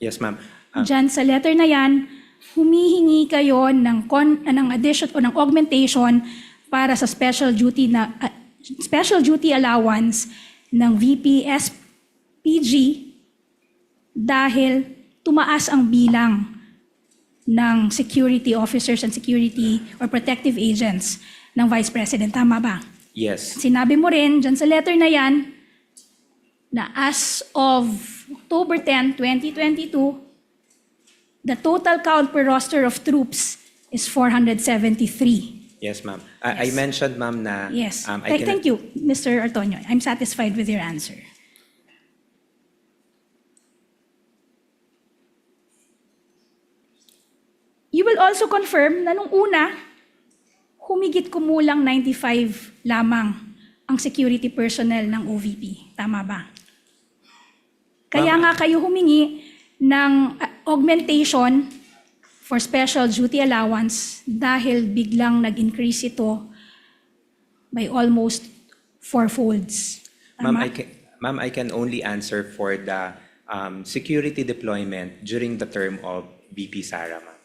Yes, ma'am. Diyan sa letter na yan, humihingi kayo ng addition o ng augmentation para sa special duty allowance ng VP SPG dahil tumaas ang bilang ng security officers and security or protective agents ng Vice President. Tama ba? Yes. Sinabi mo rin dyan sa letter na yan na as of October 10, 2022, the total count per roster of troops is 473. Yes, ma'am. I mentioned, ma'am, na... Yes. I cannot- Thank you, Mr. Ortonio. I'm satisfied with your answer. You will also confirm na nung una, humigit kumulang 95 lamang ang security personnel ng OVP. Tama ba? Kaya nga kayo humingi ng augmentation for special duty allowance dahil biglang nag-increase ito by almost 4 folds. Ma'am, Tama? Ma'am, I can only answer for the security deployment during the term of VP Sara, ma'am.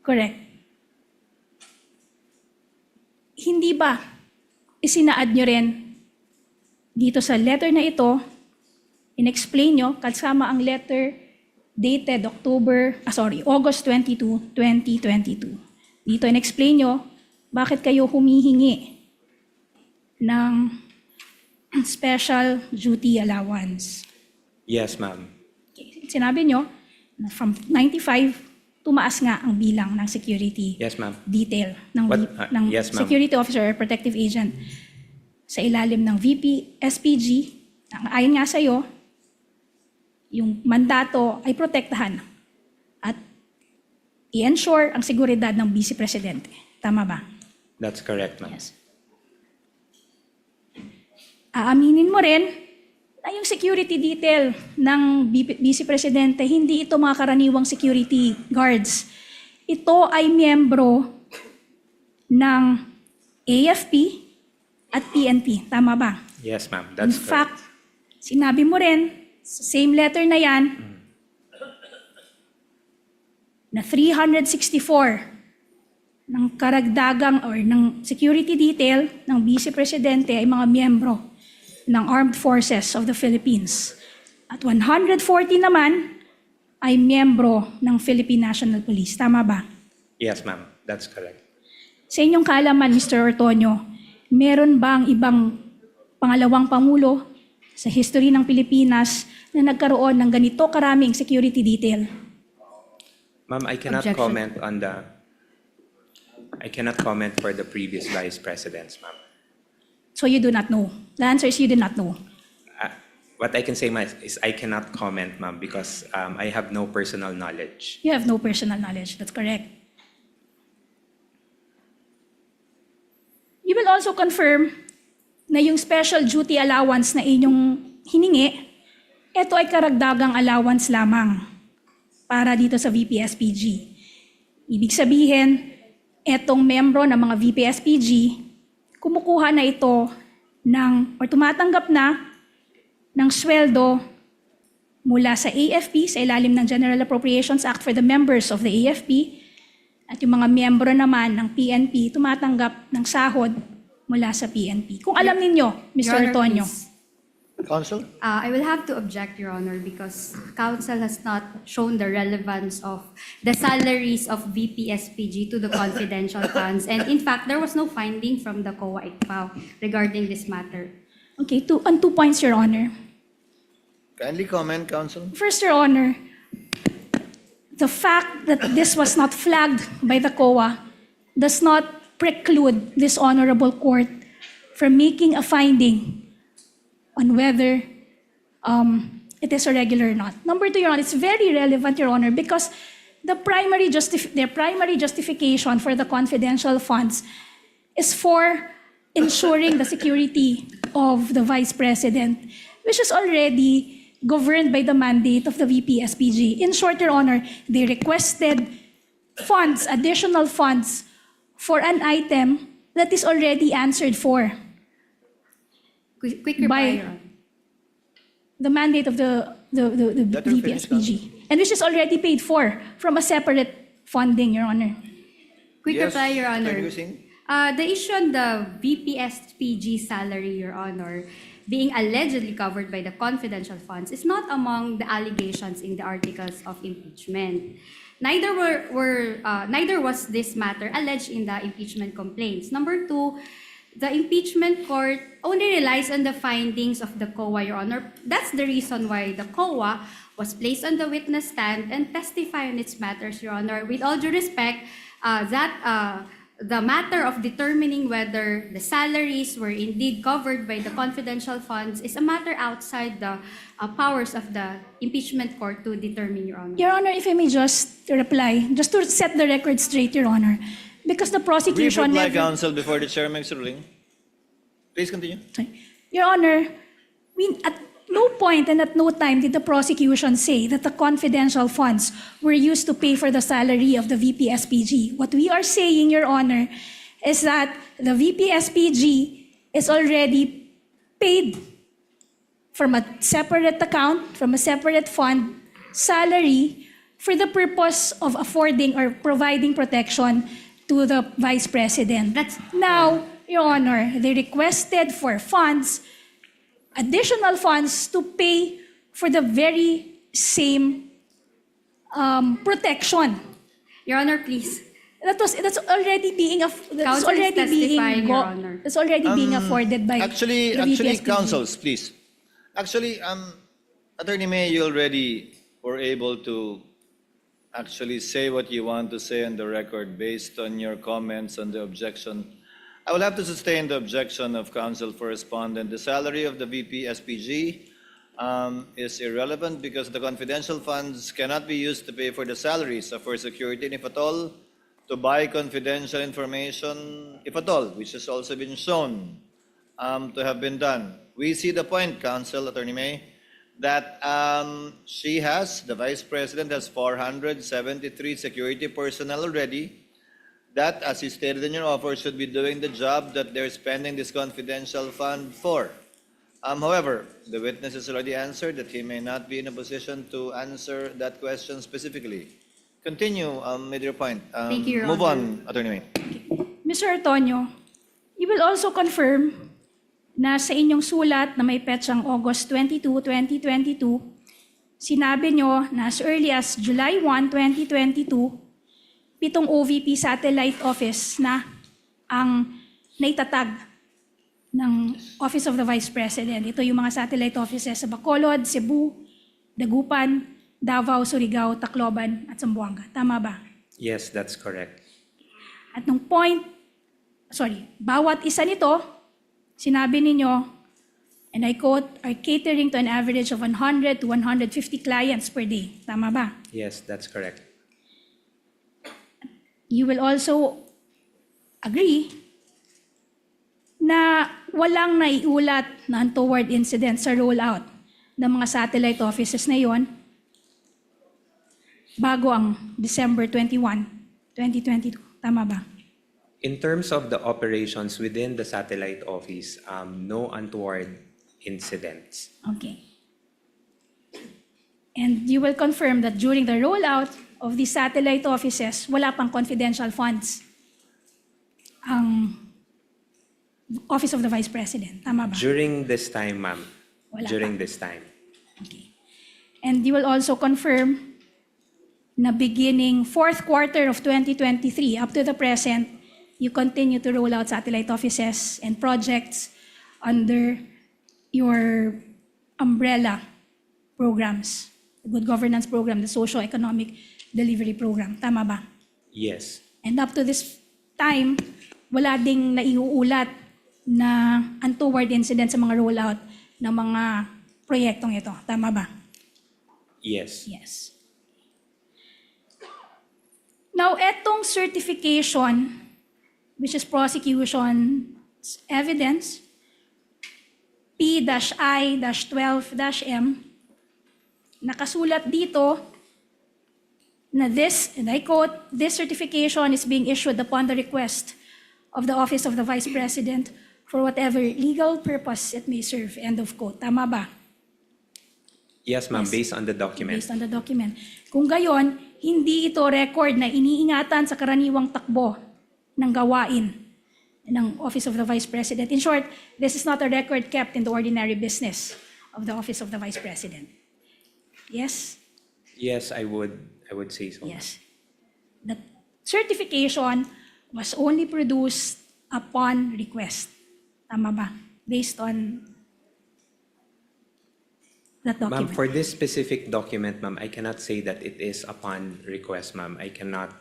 Correct. Hindi ba isinaad nyo rin dito sa letter na ito, in-explain nyo kasama ang letter dated August 22, 2022. Dito in-explain nyo bakit kayo humihingi ng special duty allowance. Yes, ma'am. Sinabi nyo na from 95, tumaas nga ang bilang ng security Yes, ma'am. detail ng Yes, ma'am. security officer or protective agent sa ilalim ng VP SPG. Ayon nga sa'yo, yung mandato ay protektahan at i-ensure ang seguridad ng Vice Presidente. Tama ba? That's correct, ma'am. Yes. Aaminin mo rin na yung security detail ng Vice Presidente, hindi ito mga karaniwang security guards. Ito ay miyembro ng AFP at PNP. Tama ba? Yes, ma'am. In That's correct. fact, sinabi mo rin, sa same letter na yan, na 364 ng karagdagang or ng security detail ng Vice Presidente ay mga miyembro ng Armed Forces of the Philippines. At 140 naman ay miyembro ng Philippine National Police. Tama ba? Yes, ma'am. That's correct. Sa inyong kaalaman, Mr. Ortonio, meron bang ibang pangalawang pangulo sa history ng Pilipinas na nagkaroon ng ganito karaming security detail? Ma'am, I cannot Objection. comment on I cannot comment for the previous vice presidents, ma'am. So you do not know. The answer is you do not know. What I can say, ma'am, is I cannot comment, ma'am, because I have no personal knowledge. You have no personal knowledge. That's correct. You will also confirm na yung special duty allowance na inyong hiningi, ito ay karagdagang allowance lamang para dito sa VP-SPG. Ibig sabihin, etong membro ng mga VP-SPG, kumukuha na ito or tumatanggap na ng sweldo mula sa AFP sa ilalim ng General Appropriations Act for the members of the AFP at yung mga miyembro naman ng PNP tumatanggap ng sahod mula sa PNP. Kung alam ninyo, Your Mr. Honor, Ortonio. please. Counsel? I will have to object, Your Honor, because Council has not shown the relevance of the salaries of VP-SPG to the confidential funds. And in fact, there was no finding from the COA ICPAO regarding this matter. Okay, on 2 points, Your Honor. Kindly comment, Counsel. First, Your Honor, the fact that this was not flagged by the COA does not preclude this honorable court from making a finding on whether it is irregular or not. Number two, Your Honor, it's very relevant, Your Honor, because their primary justification for the confidential funds is for ensuring the security of the Vice President, which is already governed by the mandate of the VP-SPG. In short, Your Honor, they requested funds, additional funds, for an item that is already answered for Quick reply, by Your Honor. the mandate of the Let her finish, VP-SPG, and which is already paid for from a separate funding, Your Honor. Quick Yes, reply, Your Honor. Attorney Hussein? The issue on the VP-SPG salary, Your Honor, being allegedly covered by the confidential funds is not among the allegations in the articles of impeachment. Neither was this matter alleged in the impeachment complaints. Number two, the impeachment court only relies on the findings of the COA, Your Honor. That's the reason why the COA was placed on the witness stand and testify on its matters, Your Honor. With all due respect, the matter of determining whether the salaries were indeed covered by the confidential funds is a matter outside the powers of the impeachment court to determine, Your Honor. Your Honor, if I may just reply, just to set the record straight, Your Honor, because the Brief prosecution reply, never... Counsel, before the Chair makes a ruling. Please continue. Sorry. Your Honor, at no point and at no time did the prosecution say that the confidential funds were used to pay for the salary of the VP-SPG. What we are saying, Your Honor, is that the VP-SPG is already paid from a separate account, from a separate fund, salary for the purpose of affording or providing protection to the Vice President. Now, Your Honor, they requested for funds, additional funds to pay for the very same protection. Your Honor, please. That's already being Counsel is testifying, Your Honor. that's already being afforded by Actually, the VP-SPG. counsels, please. Actually, Attorney May, you already were able to actually say what you want to say on the record based on your comments on the objection. I will have to sustain the objection of counsel for respondent. The salary of the VP-SPG is irrelevant because the confidential funds cannot be used to pay for the salaries of our security, and if at all, to buy confidential information, if at all, which has also been shown to have been done. we see the point, Counsel Attorney May, that the Vice President has 473 security personnel already, that, as you stated in your offer, should be doing the job that they're spending this confidential fund for. However, the witness has already answered that he may not be in a position to answer that question specifically. Continue with your point. Thank you, Your Move Honor. on, Attorney May. Mr. Antonio, you will also confirm na sa inyong sulat na may petsang August 22, 2022, sinabi nyo na as early as July 1, 2022, 7 OVP satellite office na ang naitatag ng Office of the Vice President. Ito yung mga satellite offices sa Bacolod, Cebu, Dagupan, Davao, Surigao, Tacloban, at Zamboanga. Tama ba? Yes, that's correct. At nung bawat isa nito, sinabi ninyo, and I quote, are catering to an average of 100 to 150 clients per day. Tama ba? Yes, that's correct. You will also agree na walang naiulat na untoward incident sa rollout ng mga satellite offices na yon bago ang December 21, 2022. Tama ba? In terms of the operations within the satellite office, no untoward incidents. Okay. And you will confirm that during the rollout of the satellite offices, wala pang confidential funds ang Office of the Vice President. Tama ba? During this time, ma'am. Wala During pa. this time. Okay. And you will also confirm na beginning fourth quarter of 2023 up to the present, you continue to roll out satellite offices and projects under your umbrella programs, the Good Governance Program, the Socio-Economic Delivery Program. Tama ba? Yes. And up to this time, wala ding naiuulat na untoward incident sa mga rollout ng mga proyektong ito. Tama ba? Yes. Yes. Now, etong certification, which is prosecution's evidence, P-I-12-M, nakasulat dito na this, and I quote, this certification is being issued upon the request of the Office of the Vice President for whatever legal purpose it may serve. End of quote. Tama ba? Yes, ma'am, Yes. based on the document. Based on the document. Kung gayon, hindi ito record na iniingatan sa karaniwang takbo ng gawain ng Office of the Vice President. In short, this is not a record kept in the ordinary business of the Office of the Vice President. Yes? Yes, I would say so. Yes. The certification was only produced upon request. Tama ba? Based on that Ma'am, document. for this specific document, ma'am, I cannot say that it is upon request, ma'am. I cannot,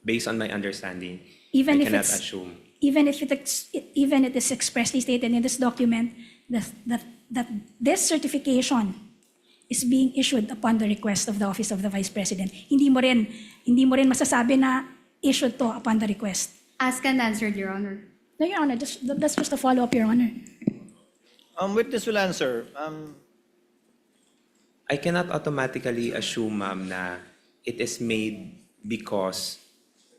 based on my understanding, Even I if cannot it's- assume. Even if it is expressly stated in this document that this certification is being issued upon the request of the Office of the Vice President, hindi mo rin masasabi na issued to upon the request. Asked and answered, Your Honor. No, Your Honor, that's just a follow-up, Your Honor. Witness will answer. I cannot automatically assume, ma'am, na it is made because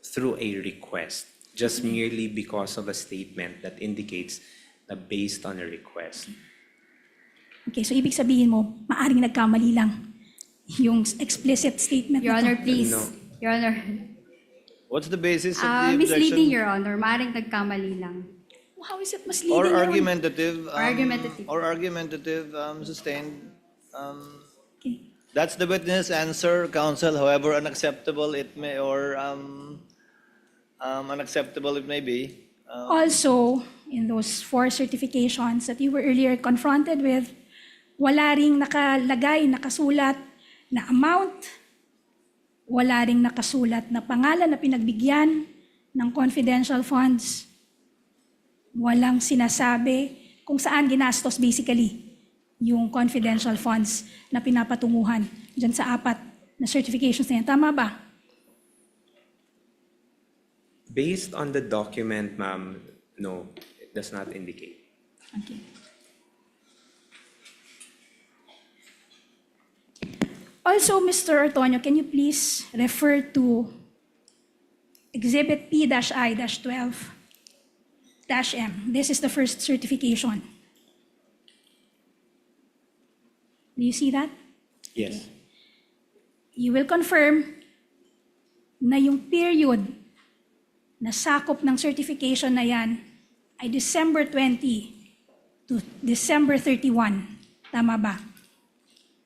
through a request, just merely because of a statement that indicates na based on a request. Okay, so ibig sabihin mo, maaring nagkamali lang yung explicit statement Your na to. Honor, please. No. Your Honor. What's the basis of the Misleading, objection? Your Honor. Maaaring nagkamali lang. How is it misleading? Or Your Honor? argumentative? Argumentative. Or argumentative, sustained. Okay. That's the witness answer, counsel. However unacceptable it may, or unacceptable it may be. Also, in those 4 certifications that you were earlier confronted with, wala ring nakasulat na amount, wala ring nakasulat na pangalan na pinagbigyan ng confidential funds, walang sinasabi kung saan ginastos basically yung confidential funds na pinapatunguhan dyan sa 4 na certifications na yan. Tama ba? Based on the document, ma'am, no, it does not indicate. Okay. Also, Mr. Ortonio, can you please refer to Exhibit P-I-12-M? This is the first certification. Do you see that? Yes. You will confirm na yung period na sakop ng certification na yan ay December 20 to December 31. Tama ba?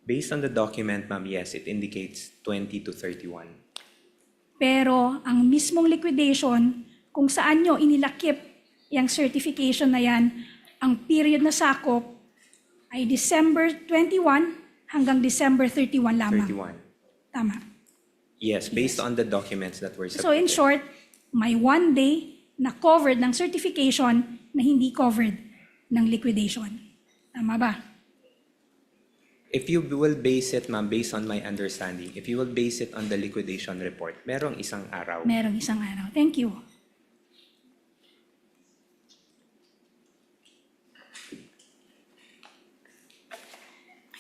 Based on the document, ma'am, yes, it indicates 20 to 31. Pero ang mismong liquidation, kung saan nyo inilakip yung certification na yan, ang period na sakop ay December 21 hanggang December 31 lamang. 31. Tama. Yes, based on the documents that were submitted. So in short, may 1 day na covered ng certification na hindi covered ng liquidation. Tama ba? If you will base it, ma'am, based on my understanding, if you will base it on the liquidation report, merong isang araw. Merong isang araw. Thank you.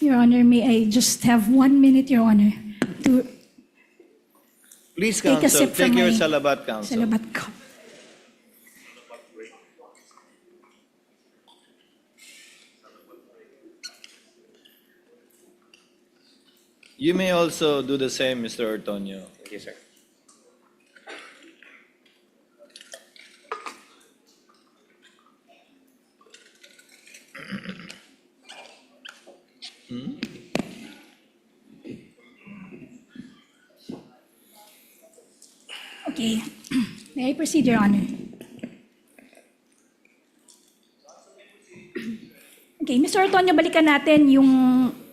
Your Honor, may I just have 1 minute, Your Honor, to Please, take a counsel, sip from take your my salabat, counsel. salabat ko. You may also do the same, Mr. Ortonio. Thank you, sir. Okay. May I proceed, Your Honor? Okay, Mr. Ortonio, balikan natin yung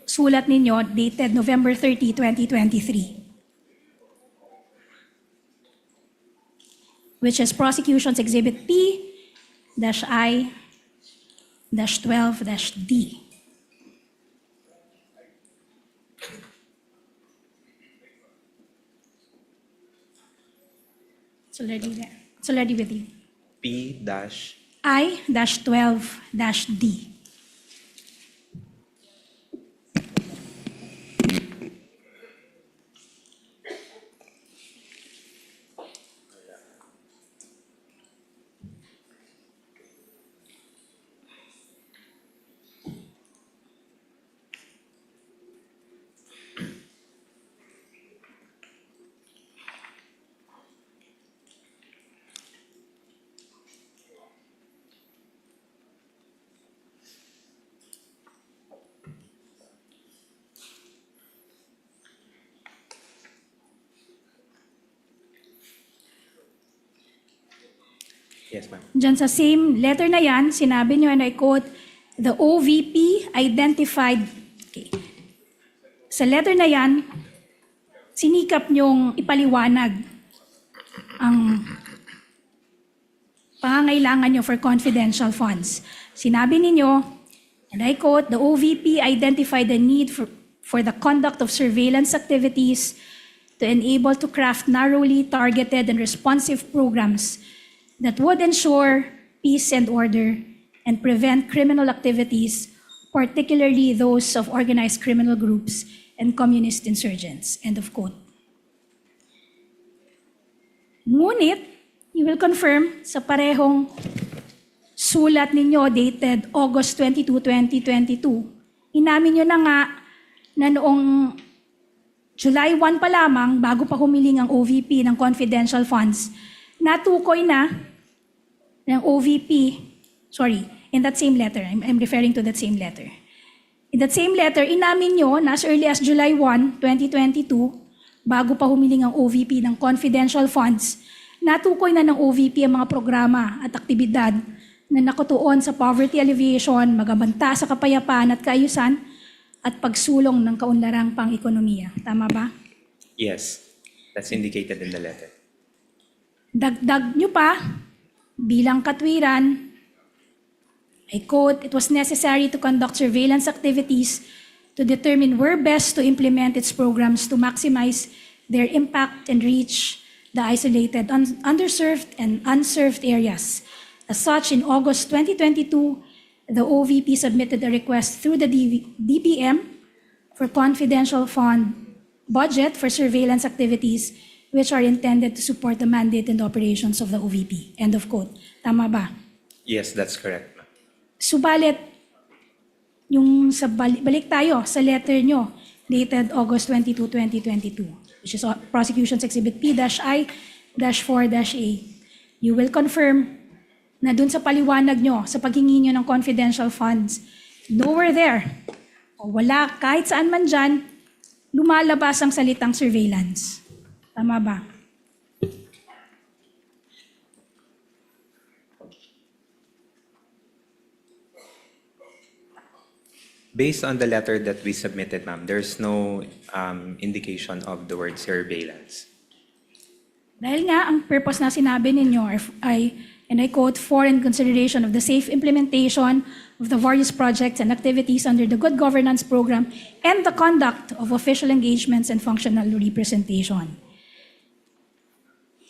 sulat ninyo dated November 30, 2023. Which is Prosecution's Exhibit P-I-12-D. It's already there. It's already with you. P dash. I-12-D. Yes, ma'am. Diyan sa same letter na yan, sinabi nyo, and I quote, the OVP identified, okay. Sa letter na yan, sinikap nyong ipaliwanag ang pangangailangan nyo for confidential funds. Sinabi ninyo, and I quote, the OVP identified the need for the conduct of surveillance activities to enable to craft narrowly targeted and responsive programs that would ensure peace and order and prevent criminal activities, particularly those of organized criminal groups and communist insurgents. End of quote. Ngunit, you will confirm sa parehong sulat ninyo dated August 22, 2022, inamin nyo na nga na noong July 1 pa lamang, bago pa humiling ang OVP ng confidential funds, natukoy na ng OVP, in that same letter, I'm referring to that same letter. In that same letter, inamin nyo na as early as July 1, 2022, bago pa humiling ang OVP ng confidential funds, natukoy na ng OVP ang mga programa at aktibidad na nakatuon sa poverty alleviation, magabanta sa kapayapaan at kaayusan, at pagsulong ng kaunlarang pang-ekonomiya. Tama ba? Yes, that's indicated in the letter. Dagdag nyo pa, bilang katwiran, I quote, it was necessary to conduct surveillance activities to determine where best to implement its programs to maximize their impact and reach the isolated, underserved, and unserved areas. As such, in August 2022, the OVP submitted a request through the DBM for confidential fund budget for surveillance activities which are intended to support the mandate and operations of the OVP. End of quote. Tama ba? Yes, that's correct, ma'am. Subalit, yung sa balik tayo sa letter nyo dated August 22, 2022, which is Prosecution's Exhibit P-I-4-A, you will confirm na dun sa paliwanag nyo, sa paghingi nyo ng confidential funds, nowhere there, o wala kahit saan man dyan, lumalabas ang salitang surveillance. Tama ba? Based on the letter that we submitted, ma'am, there's no indication of the word surveillance. Dahil nga, ang purpose na sinabi ninyo ay, and I quote, for in consideration of the safe implementation of the various projects and activities under the Good Governance Program and the conduct of official engagements and functional representation.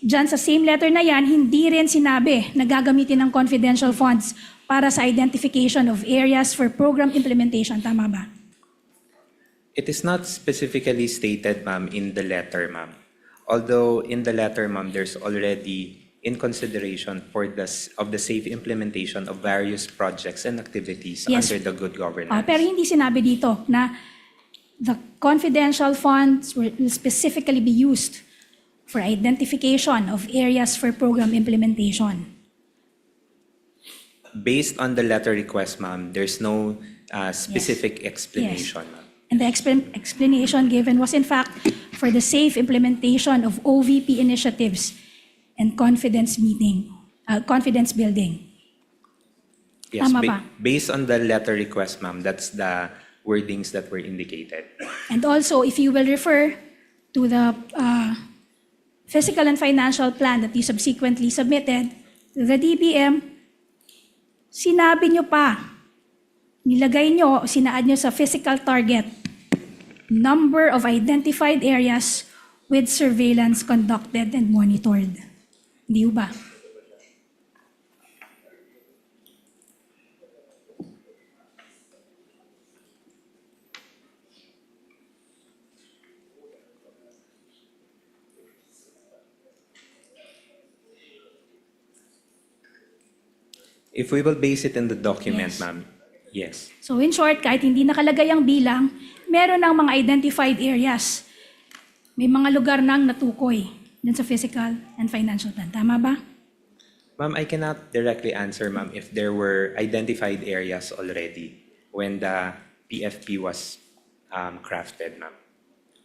Diyan sa same letter na yan, hindi rin sinabi na gagamitin ng confidential funds para sa identification of areas for program implementation. Tama ba? It is not specifically stated, ma'am, in the letter, ma'am. Although in the letter, ma'am, there's already in consideration for the safe implementation of various projects and activities Yes. under the good governance. Pero hindi sinabi dito na the confidential funds will specifically be used for identification of areas for program implementation. Based on the letter request, ma'am, there's no specific explanation, ma'am. And the explanation given was in fact for the safe implementation of OVP initiatives and confidence building. Yes, Tama ba? based on the letter request, ma'am, that's the wordings that were indicated. And also, if you will refer to the fiscal and financial plan that you subsequently submitted to the DBM, sinabi nyo pa, nilagay nyo, sinaad nyo sa physical target, number of identified areas with surveillance conducted and monitored. Hindi ba? If we will base it in the document, Yes. ma'am, yes. So in short, kahit hindi nakalagay ang bilang, meron ng mga identified areas. May mga lugar nang natukoy dun sa physical and financial plan. Tama ba? Ma'am, I cannot directly answer, ma'am, if there were identified areas already when the PFP was crafted, ma'am.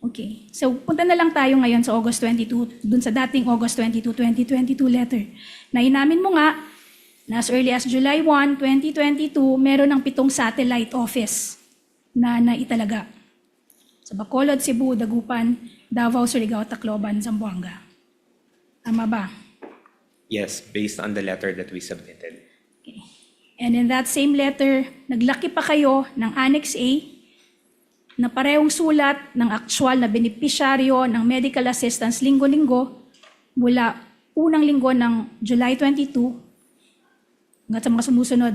Okay. So punta na lang tayo ngayon sa August 22, dun sa dating August 22, 2022 letter. Na inamin mo nga, na as early as July 1, 2022, meron ng 7 satellite office na naitalaga. Sa Bacolod, Cebu, Dagupan, Davao, Surigao, Tacloban, Zamboanga. Tama ba? Yes, based on the letter that we submitted. Okay. And in that same letter, naglaki pa kayo ng Annex A na parehong sulat ng aktual na benepisyaryo ng medical assistance linggo-linggo mula unang linggo ng July 22 hanggang sa mga sumusunod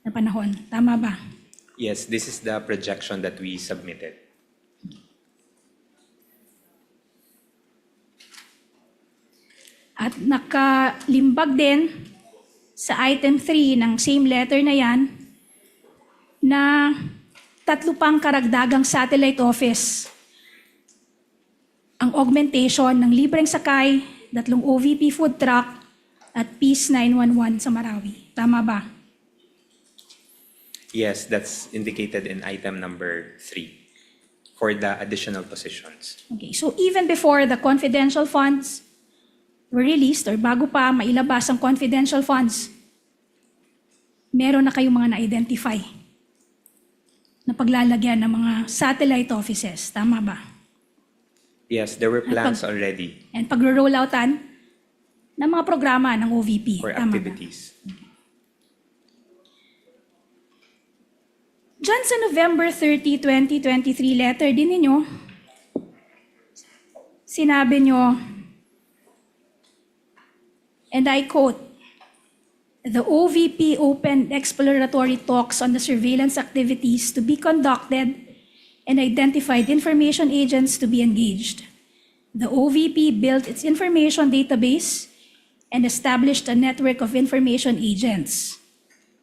na panahon. Tama ba? Yes, this is the projection that we submitted. At nakalimbag din sa item 3 ng same letter na yan na 3 pang karagdagang satellite office ang augmentation ng libreng sakay, 2 OVP food truck at Peace 911 sa Marawi. Tama ba? Yes, that's indicated in item number 3 for the additional positions. Okay, so even before the confidential funds were released or bago pa mailabas ang confidential funds, meron na kayong mga na-identify na paglalagyan ng mga satellite offices. Tama ba? Yes, there were plans already And pagro-rolloutan ng mga programa ng OVP. for Tama ba? activities. Diyan sa November 30, 2023 letter din ninyo, sinabi nyo, and I quote, "The OVP opened exploratory talks on the surveillance activities to be conducted and identified information agents to be engaged. The OVP built its information database and established a network of information agents.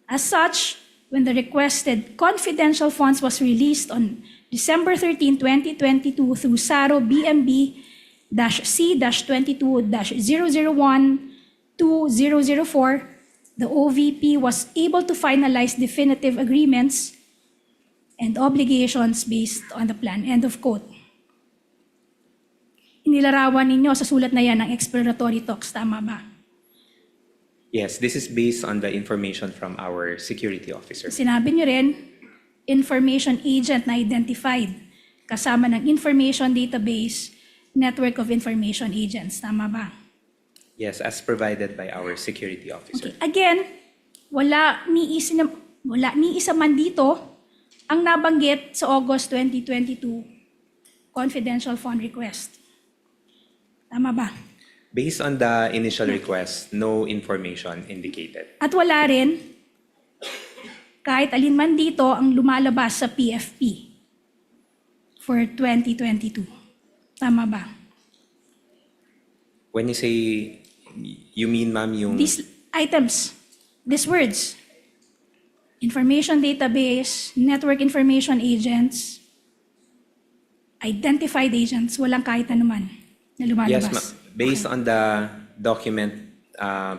As such, when the requested confidential funds was released on December 13, 2022 through SARO BMB-C-22-001-2004, the OVP was able to finalize definitive agreements and obligations based on the plan. End of quote. Inilarawan ninyo sa sulat na yan ng exploratory talks, tama ba? Yes, this is based on the information from our security officer. Sinabi nyo rin, information agent na identified kasama ng information database, network of information agents, tama ba? Yes, as provided by our security officer. Okay. Again, wala ni isa man dito ang nabanggit sa August 2022 confidential fund request. Tama ba? Based on the initial request, no information indicated. At wala rin kahit alin man dito ang lumalabas sa PFP for 2022. Tama ba? When you say, you mean, ma'am, yung... These items, these words, information database, network information agents, identified agents, walang kahit anuman na lumalabas. Yes, ma'am. Based on the document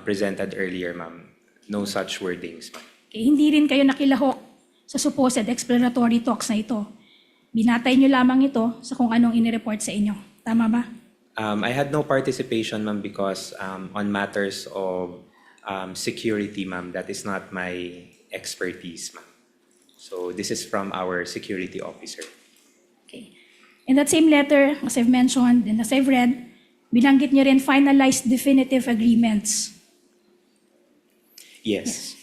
presented earlier, ma'am, no such wordings, ma'am. Okay, hindi rin kayo nakilahok sa supposed exploratory talks na ito. Binatay nyo lamang ito sa kung anong inireport sa inyo. Tama ba? I had no participation, ma'am, because on matters of security, ma'am, that is not my expertise, ma'am. So this is from our security officer. Okay. In that same letter, as I've mentioned and as I've read, binanggit nyo rin finalized definitive agreements. Yes.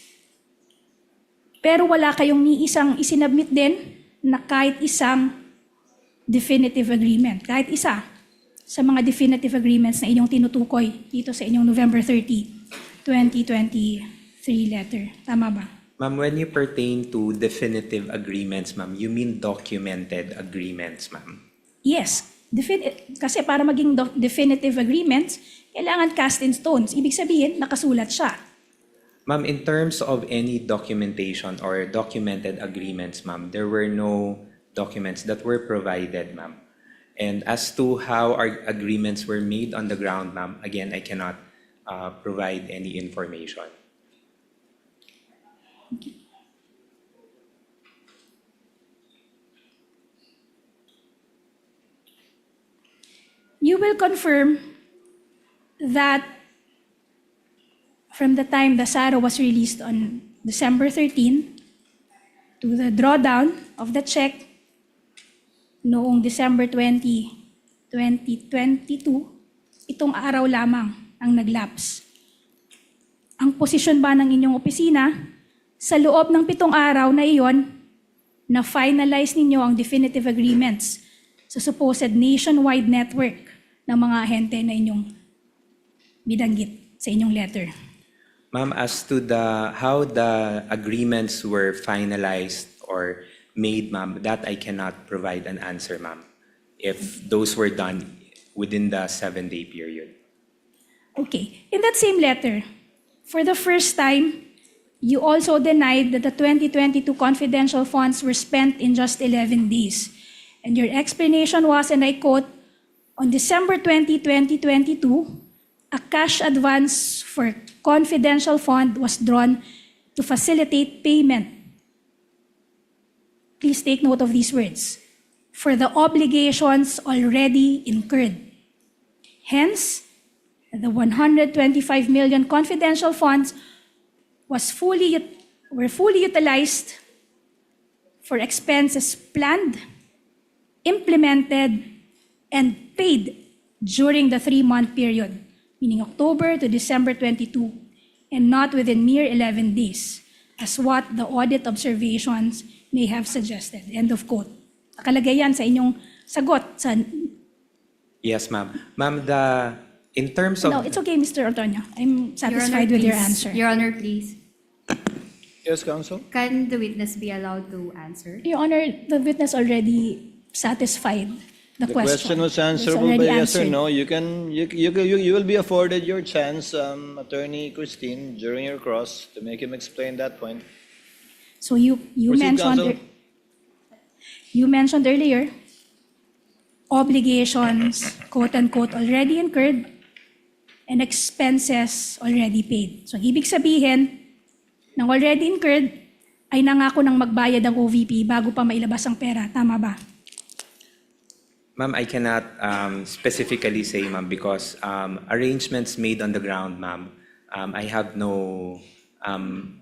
Pero wala kayong ni isang isinabmit din na kahit isang definitive agreement. Kahit isa sa mga definitive agreements na inyong tinutukoy dito sa inyong November 30, 2023 letter. Tama ba? Ma'am, when you pertain to definitive agreements, ma'am, you mean documented agreements, ma'am? Yes. Kasi para maging definitive agreements, kailangan cast in stones. Ibig sabihin, nakasulat siya. Ma'am, in terms of any documentation or documented agreements, ma'am, there were no documents that were provided, ma'am. And as to how our agreements were made on the ground, ma'am, again, I cannot provide any information. You will confirm that from the time the SARO was released on December 13 to the drawdown of the check noong December 20, 2022, itong araw lamang ang naglapse. Ang posisyon ba ng inyong opisina, sa loob ng 7 araw na iyon, na finalize ninyo ang definitive agreements sa supposed nationwide network ng mga ahente na inyong binanggit sa inyong letter? Ma'am, as to how the agreements were finalized or made, ma'am, that I cannot provide an answer, ma'am, if those were done within the 7-day period. Okay. In that same letter, for the first time, you also denied that the 2022 confidential funds were spent in just 11 days. And your explanation was, and I quote, on December 20, 2022, a cash advance for confidential fund was drawn to facilitate payment. Please take note of these words. For the obligations already incurred. Hence, the 125 million confidential funds were fully utilized for expenses planned, implemented, and paid during the 3-month period, meaning October to December 22, and not within mere 11 days, as what the audit observations may have suggested. End of quote. Nakalagay yan sa inyong sagot. Yes, ma'am. Ma'am, in terms of... No, it's okay, Mr. Ortonio. I'm satisfied with your answer. Your Honor, please. Yes, counsel? Can the witness be allowed to answer? Your Honor, the witness already satisfied the The question. question was It's answerable already by yes or answered. no. You will be afforded your chance, Attorney Christine, during your cross to make him explain that point. So you Proceed, counsel. mentioned earlier, obligations, quote unquote, already incurred and expenses already paid. So ibig sabihin, ng already incurred ay nangako ng magbayad ang OVP bago pa mailabas ang pera. Tama ba? Ma'am, I cannot specifically say, ma'am, because arrangements made on the ground, ma'am, I have no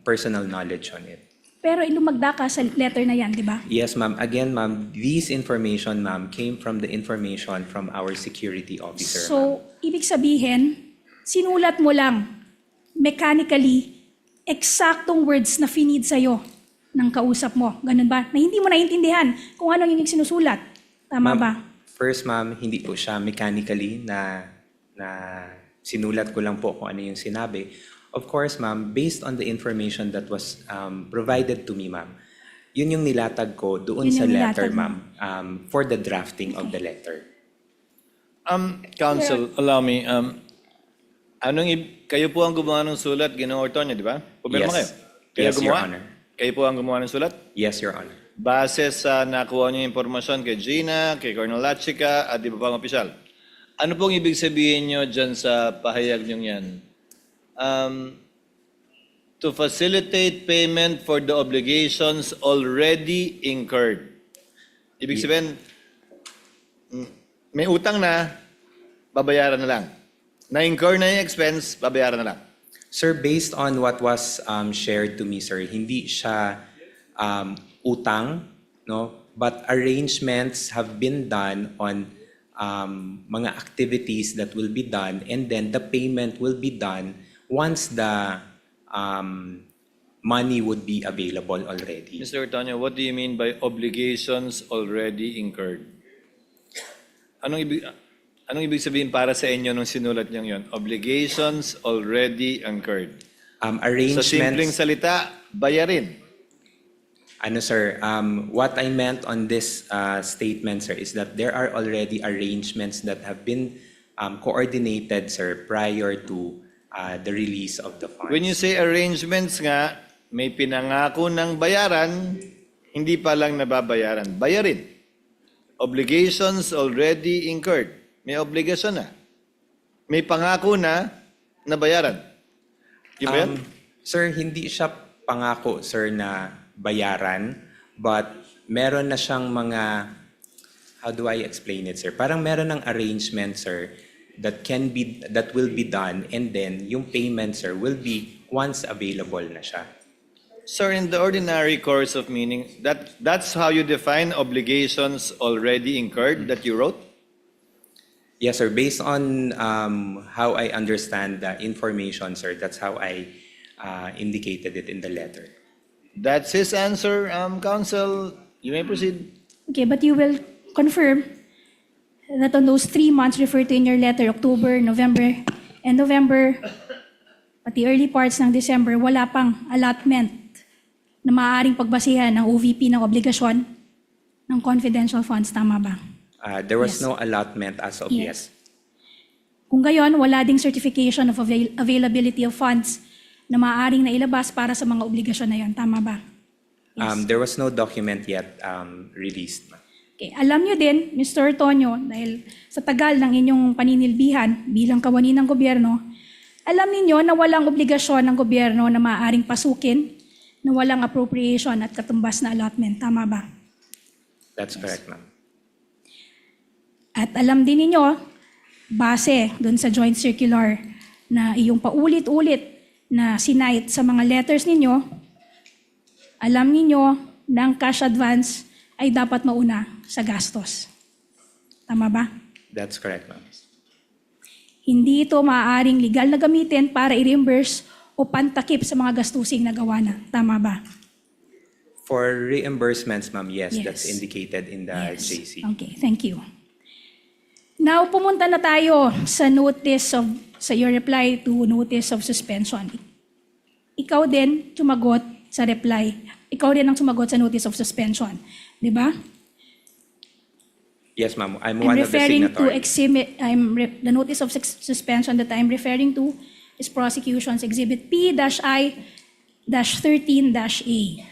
personal knowledge on it. Pero ilumagda ka sa letter na yan, di ba? Yes, ma'am. Again, ma'am, these information, ma'am, came from the information from our security officer, ma'am. So, ibig sabihin, sinulat mo lang mechanically eksaktong words na finid sa'yo ng kausap mo. Ganun ba? Na hindi mo naintindihan kung ano yung sinusulat. Tama Ma'am, ba? First, ma'am, hindi po siya mechanically na sinulat ko lang po kung ano yung sinabi. Of course, ma'am, based on the information that was provided to me, ma'am, yun yung nilatag ko doon Yun sa yung letter, nilatag mo. ma'am, for the drafting of the letter. Counsel, allow me. Kayo po ang gumawa ng sulat, Ginoong Ortonio, di ba? Pumirma kayo. Yes. Kayo Yes, Your gumawa? Honor. Kayo po ang gumawa ng sulat? Yes, Your Honor. Base sa nakuha niyo impormasyon kay Gina, kay Colonel Lachica, at iba pang opisyal. Ano pong ibig sabihin niyo dyan sa pahayag niyo yan? To facilitate payment for the obligations already incurred. Ibig sabihin, may utang na, babayaran na lang. Na-incur na yung expense, babayaran na lang. Sir, based on what was shared to me, sir, hindi siya utang, no? But arrangements have been done on mga activities that will be done, and then the payment will be done once the money would be available already. Mr. Ortonio, what do you mean by obligations already incurred? Anong ibig sabihin para sa inyo nung sinulat niyo yon? Obligations already incurred. Sa Arrangements. simpleng salita, bayarin. Ano, sir, what I meant on this statement, sir, is that there are already arrangements that have been coordinated, sir, prior to the release of the funds. When you say arrangements nga, may pinangako ng bayaran, hindi pa lang nababayaran. Bayarin. Obligations already incurred. May obligasyon na. May pangako na bayaran. Yun ba yan? Sir, hindi siya pangako, sir, na bayaran, but meron na siyang mga, how do I explain it, sir? Parang meron ng arrangement, sir, that will be done, and then yung payment, sir, will be once available na siya. Sir, in the ordinary course of meaning, that's how you define obligations already incurred that you wrote? Yes, sir. Based on how I understand the information, sir, that's how I indicated it in the letter. That's his answer, counsel. You may proceed. Okay, but you will confirm that on those 3 months referred to in your letter, October, November, and November, pati early parts ng December, wala pang allotment na maaaring pagbasihan ng OVP ng obligasyon ng confidential funds. Tama ba? There was Yes. no allotment as of yet. Kung gayon, wala ding certification of availability of funds na maaaring nailabas para sa mga obligasyon na yon. Tama ba? There was no document yet released. Okay. Alam nyo din, Mr. Tonyo, dahil sa tagal ng inyong paninilbihan bilang kawani ng gobyerno, alam ninyo na walang obligasyon ng gobyerno na maaaring pasukin na walang appropriation at katumbas na allotment. Tama ba? That's correct, ma'am. At alam din ninyo, base doon sa joint circular na iyong paulit-ulit na sinite sa mga letters ninyo, alam ninyo na ang cash advance ay dapat mauna sa gastos. Tama ba? That's correct, ma'am. Hindi ito maaaring legal na gamitin para i-reimburse o pantakip sa mga gastusing nagawa na. Tama ba? For reimbursements, ma'am, yes, Yes. that's indicated in the Yes. JC. Okay, thank you. Now, pumunta na tayo sa your reply to notice of suspension. Ikaw din sumagot sa reply. Ikaw rin ang sumagot sa notice of suspension. Di ba? Yes, ma'am. I'm I'm one of the referring to signatories. the notice of suspension that I'm referring to is prosecution's exhibit P-I-13-A.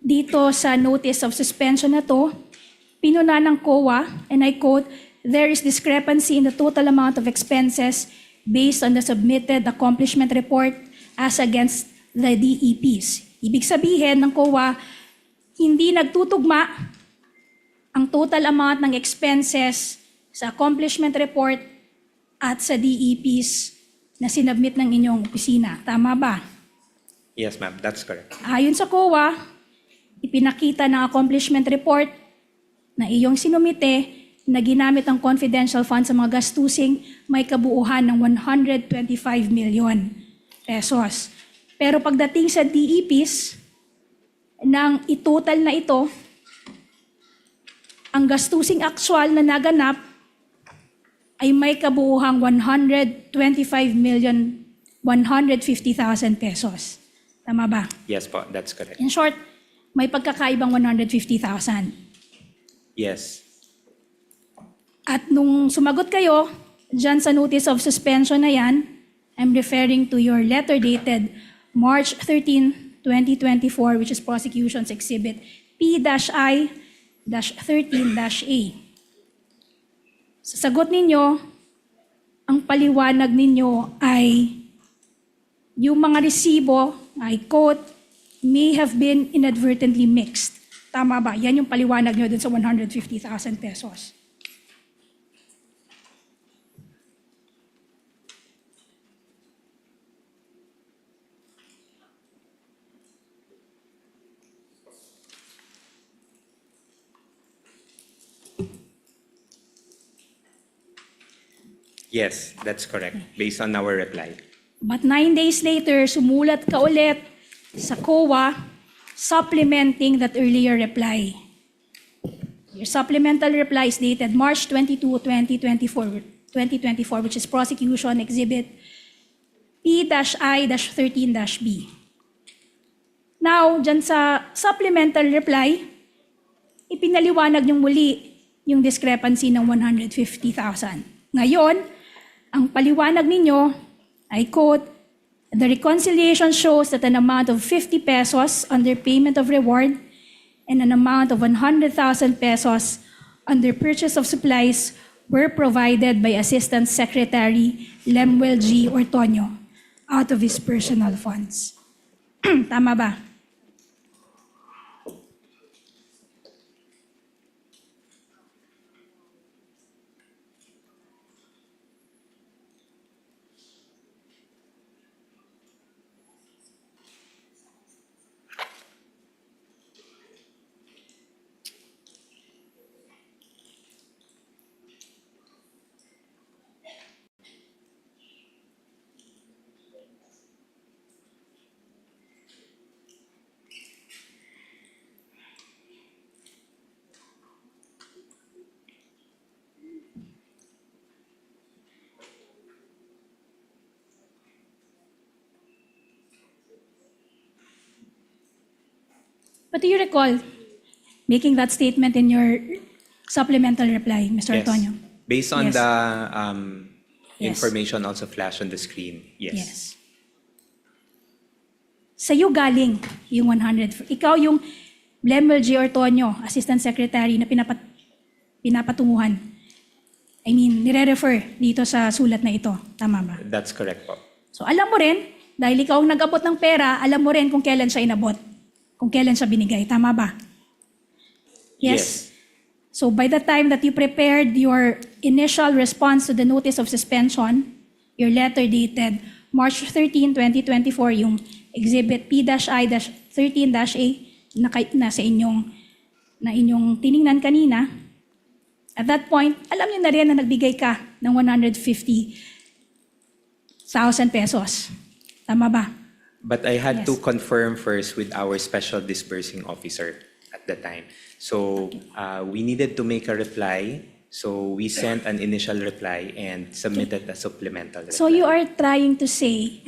Dito sa notice of suspension na to, pinuna ng COA, and I quote, "There is discrepancy in the total amount of expenses based on the submitted accomplishment report as against the DEPs." Ibig sabihin ng COA, hindi nagtutugma ang total amount ng expenses sa accomplishment report at sa DEPs na sinubmit ng inyong opisina. Tama ba? Yes, ma'am. That's correct. Ayon sa COA, ipinakita ng accomplishment report na iyong sinumite na ginamit ang confidential fund sa mga gastusing may kabuuhan ng 125 million pesos. Pero pagdating sa DEPs, nang itotal na ito, ang gastusing actual na naganap ay may kabuuhang 125,150,000 pesos. Tama ba? Yes po, that's correct. In short, may pagkakaibang 150,000. Yes. At nung sumagot kayo, dyan sa notice of suspension na yan, I'm referring to your letter dated March 13, 2024, which is prosecution's exhibit P-I-13-A. Sa sagot ninyo, ang paliwanag ninyo ay yung mga resibo, I quote, may have been inadvertently mixed. Tama ba? Yan yung paliwanag nyo dun sa 150,000 pesos. Yes, that's correct. Based on our reply. But 9 days later, sumulat ka ulit sa COA supplementing that earlier reply. Your supplemental reply is dated March 22, 2024, which is prosecution exhibit P-I-13-B. Now, dyan sa supplemental reply, ipinaliwanag niyong muli yung discrepancy ng 150,000. Ngayon, ang paliwanag ninyo, I quote, "The reconciliation shows that an amount of 50 pesos under payment of reward and an amount of 100,000 pesos under purchase of supplies were provided by Assistant Secretary Lemuel G. Ortonio out of his personal funds." Tama ba? But do you recall making that statement in your supplemental reply, Mr. Yes. Ortonio? Based on Yes. the Yes. information also flashed on the screen. Yes. Sa'yo galing yung 100. Ikaw yung Lemuel G. Ortonio, Assistant Secretary na pinapatunguhan. I mean, nire-refer dito sa sulat na ito. Tama ba? That's correct po. So alam mo rin, dahil ikaw ang nag-abot ng pera, alam mo rin kung kailan siya inabot. Kung kailan siya binigay. Tama ba? Yes? So by the time that you prepared your initial response to the notice of suspension, your letter dated March 13, 2024, yung exhibit P-I-13-A na sa inyong tiningnan kanina, at that point, alam niyo na rin na nagbigay ka ng 150,000 pesos. Tama ba? But I had to Yes. confirm first with our special disbursing officer at the time. So we needed to make a reply. So we sent an initial reply and submitted a supplemental reply. So you are trying to say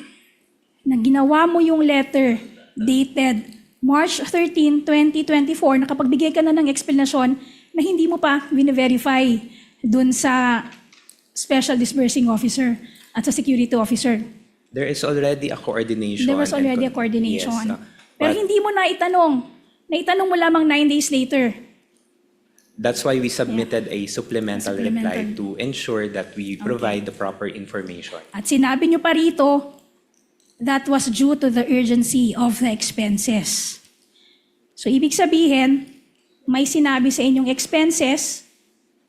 na ginawa mo yung letter dated March 13, 2024, nakapagbigay ka na ng explanation na hindi mo pa verify dun sa special disbursing officer at sa security officer. There is already a coordination. There was and already a con- coordination. Yes, Pero but hindi mo na itanong. Naitanong mo lamang 9 days later. that's why we submitted a supplemental reply Supplemental. to ensure that we provide the proper information. At sinabi nyo pa rito, that was due to the urgency of the expenses. So ibig sabihin, may sinabi sa inyong expenses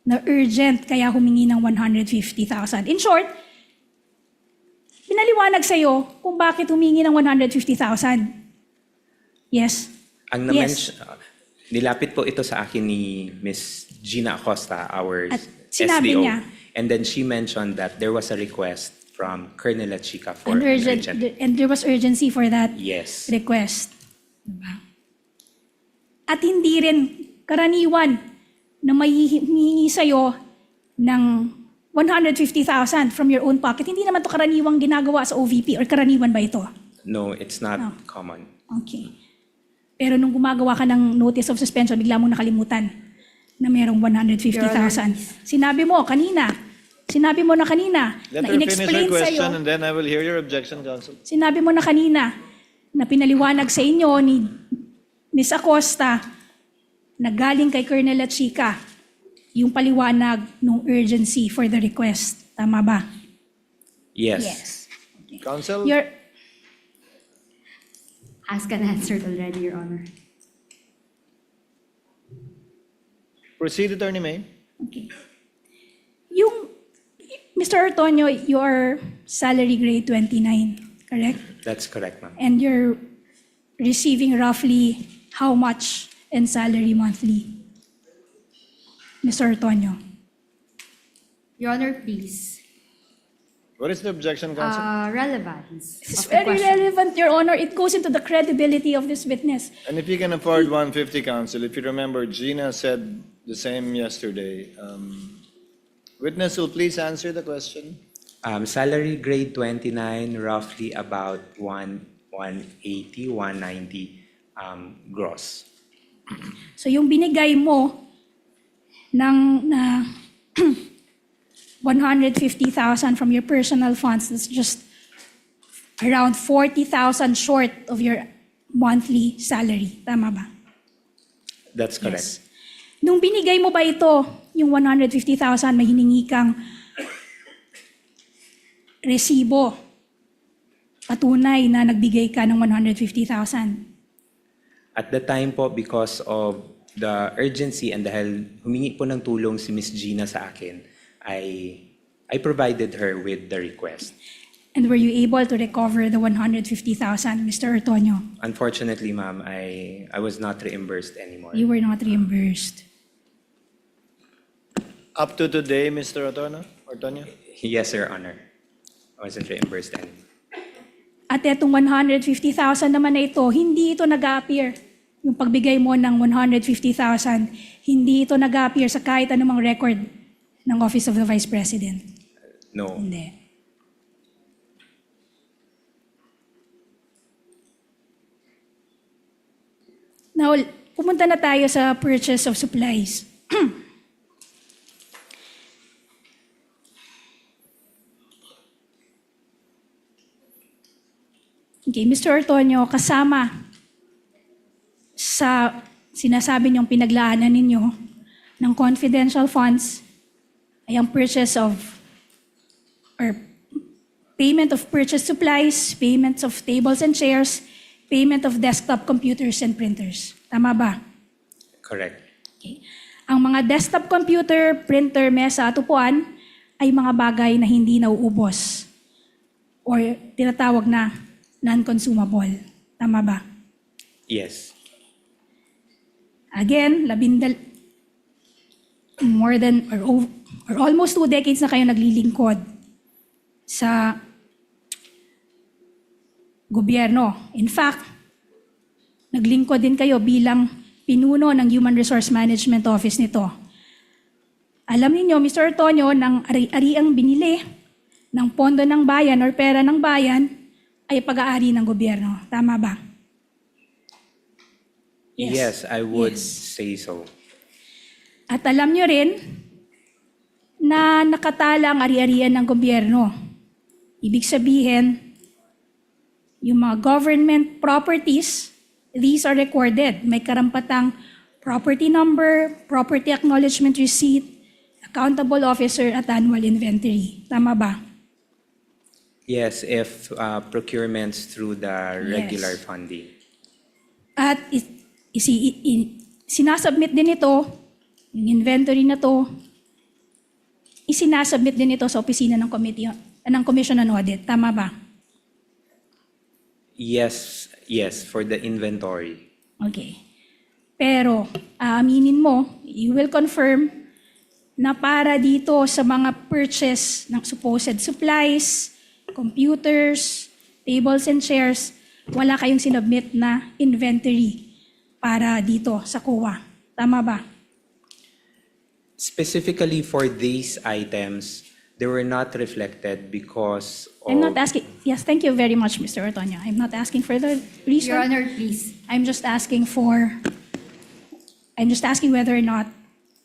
na urgent kaya humingi ng 150,000. In short, pinaliwanag sa'yo kung bakit humingi ng 150,000. Yes? Ang Yes. nilapit po ito sa akin ni Miss Gina Acosta, our At sinabi SDO. niya. And then she mentioned that there was a request from Colonel Chica for And, an urgent. and there was urgency for that Yes. request. Diba? At hindi rin karaniwan na may hihingi sa'yo ng 150,000 from your own pocket. Hindi naman to karaniwang ginagawa sa OVP or karaniwan ba ito? No, it's not No. common. Okay. Pero nung gumagawa ka ng notice of suspension, bigla mong nakalimutan na merong 150,000. Sinabi mo na kanina Let na her finish her in-explain question sa'yo, and then I will hear your objection, Counsel. sinabi mo na kanina na pinaliwanag sa inyo ni Ms. Acosta na galing kay Colonel Chica yung paliwanag ng urgency for the request. Tama ba? Yes. Counsel? Asked and answered already, Your Honor. Proceed, Attorney May. Okay. Yung, Mr. Ortonio, your salary grade 29, correct? That's correct, ma'am. And you're receiving roughly how much in salary monthly? Mr. Ortonio? Your Honor, please. What is the objection, Counsel? Relevance This is of the very question. relevant, Your Honor. It goes into the credibility of this witness. And if you can afford 150, Counsel, if you remember, Gina said the same yesterday. Witness will please answer the question. Salary grade 29, roughly about 180, 190 gross. So yung binigay mo ng na 150,000 from your personal funds, that's just around 40,000 short of your monthly salary. Tama ba? That's correct. Yes. Nung binigay mo ba ito, yung 150,000, may hiningi kang resibo, patunay na nagbigay ka ng 150,000? At the time po, because of the urgency and dahil humingi po ng tulong si Miss Gina sa akin, I provided her with the request. And were you able to recover the 150,000, Mr. Ortonio? Unfortunately, ma'am, I was not reimbursed anymore. You were not reimbursed. Up to today, Mr. Ortonio? Yes, Your Honor. I wasn't reimbursed anymore. At etong 150,000 naman na ito, hindi ito nag-appear. Yung pagbigay mo ng 150,000, hindi ito nag-appear sa kahit anumang record ng Office of the Vice President. No. Hindi. Now, pumunta na tayo sa purchase of supplies. Okay, Mr. Ortonio, kasama sa sinasabi niyong pinaglaanan ninyo ng confidential funds ay ang purchase of or payment of purchase supplies, payments of tables and chairs, payment of desktop computers and printers. Tama ba? Correct. Okay. Ang mga desktop computer, printer, mesa at upuan ay mga bagay na hindi nauubos or tinatawag na non-consumable. Tama ba? Yes. Again, more than or almost 2 decades na kayo naglilingkod sa gobyerno. In fact, naglingkod din kayo bilang pinuno ng Human Resource Management Office nito. Alam niyo, Mr. Ortonio, ng ari-ariang binili ng pondo ng bayan or pera ng bayan ay pag-aari ng gobyerno. Tama ba? Yes, I would Yes. say so. At alam niyo rin na nakatala ang ari-arian ng gobyerno. Ibig sabihin, yung mga government properties, these are recorded. May karampatang property number, property acknowledgement receipt, accountable officer at annual inventory. Tama ba? Yes, if procurements through the regular Yes. funding. At sinasubmit din ito, yung inventory na to, isinasubmit din ito sa opisina ng Commission on Audit. Tama ba? Yes, for the inventory. Okay. Pero, aaminin mo, you will confirm na para dito sa mga purchase ng supposed supplies, computers, tables and chairs, wala kayong sinubmit na inventory para dito sa COA. Tama ba? Specifically for these items, they were not reflected because of... I'm not asking, yes, thank you very much, Mr. Ortonio. I'm not asking for the reason. Your Honor, please. I'm just asking whether or not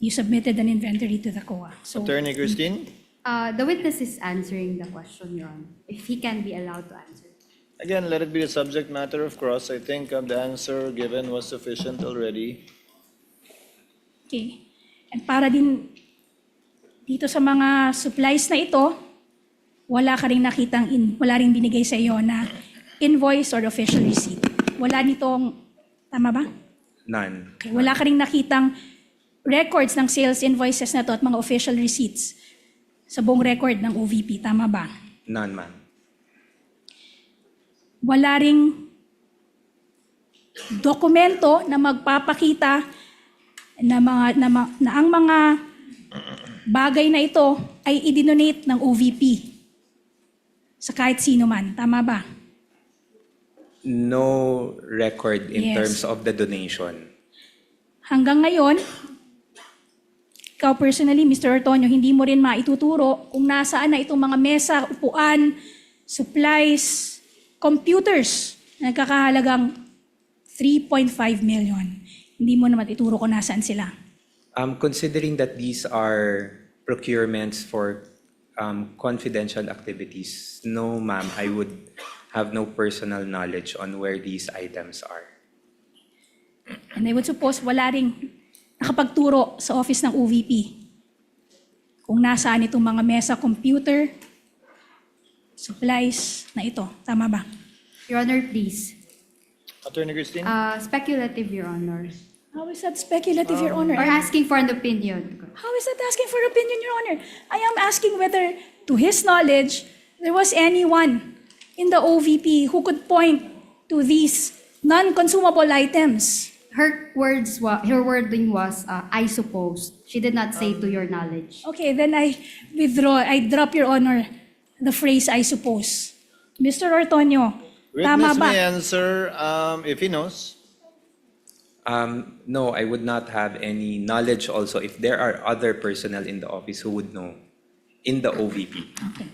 you submitted an inventory to the COA. So, Attorney Christine? The witness is answering the question, Your Honor, if he can be allowed to answer. Again, let it be a subject matter of cross. I think the answer given was sufficient already. okay. And para din dito sa mga supplies na ito, wala ka rin wala rin binigay sa iyo na invoice or official receipt. Wala nitong, tama ba? None. Okay. Wala ka rin nakitang records ng sales invoices na to at mga official receipts sa buong record ng OVP. Tama ba? None, ma'am. Wala ring dokumento na magpapakita na ang mga bagay na ito ay i-donate ng OVP sa kahit sino man. Tama ba? No record in Yes. terms of the donation. Hanggang ngayon, ikaw personally, Mr. Ortonio, hindi mo rin maituturo kung nasaan na itong mga mesa, upuan, supplies, computers na nagkakahalagang 3.5 million. Hindi mo naman ituro kung nasaan sila. Considering that these are procurements for confidential activities, no, ma'am, I would have no personal knowledge on where these items are. And I would suppose wala ring nakapagturo sa office ng OVP kung nasaan itong mga mesa, computer, supplies na ito. Tama ba? Your Honor, please. Attorney Christine? Speculative, Your Honor. How is that speculative, Your Honor? Or asking for an opinion. How is that asking for opinion, Your Honor? I am asking whether, to his knowledge, there was anyone in the OVP who could point to these non-consumable items. Her wording was, I suppose. She did not say to your knowledge. Okay, then I withdraw. I drop, Your Honor, the phrase, I suppose. Mr. Ortonio, tama Witness ba? may answer if he knows. No, I would not have any knowledge also if there are other personnel in the office who would know in the OVP. Okay.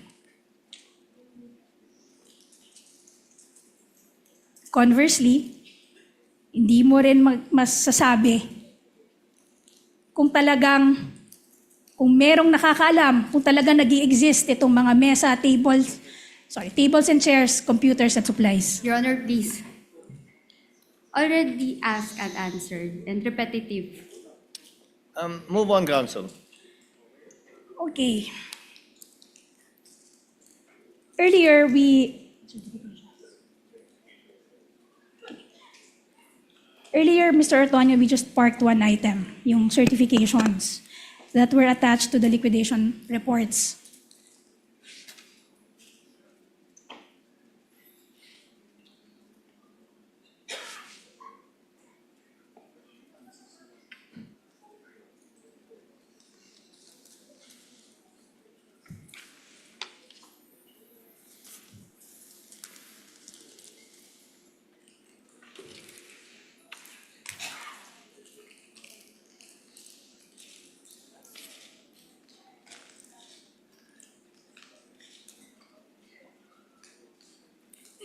Conversely, hindi mo rin masasabi kung merong nakakaalam, kung talagang nag-i-exist itong mga mesa, tables and chairs, computers at supplies. Your Honor, please. Already asked and answered and repetitive. Move on, counsel. Okay. Earlier, Mr. Ortonio, we just parked one item, yung certifications that were attached to the liquidation reports.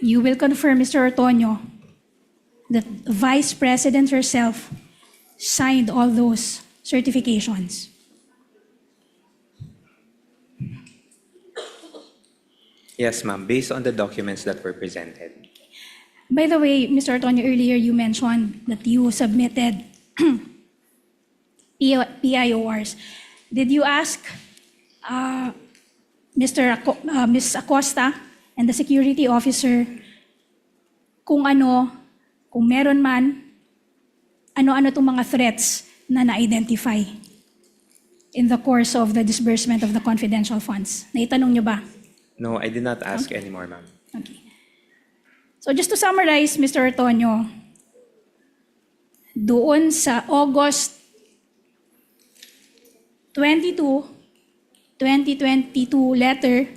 you will confirm, Mr. Ortonio, that Vice President herself signed all those certifications. Yes, ma'am, based on the documents that were presented. By the way, Mr. Ortonio, earlier you mentioned that you submitted PIORs. Did you ask Ms. Acosta and the security officer kung meron man, ano-ano itong mga threats na na-identify in the course of the disbursement of the confidential funds? Naitanong nyo ba? No, I did not ask anymore, ma'am. Okay. So just to summarize, Mr. Ortonio, doon sa August 22, 2022 letter,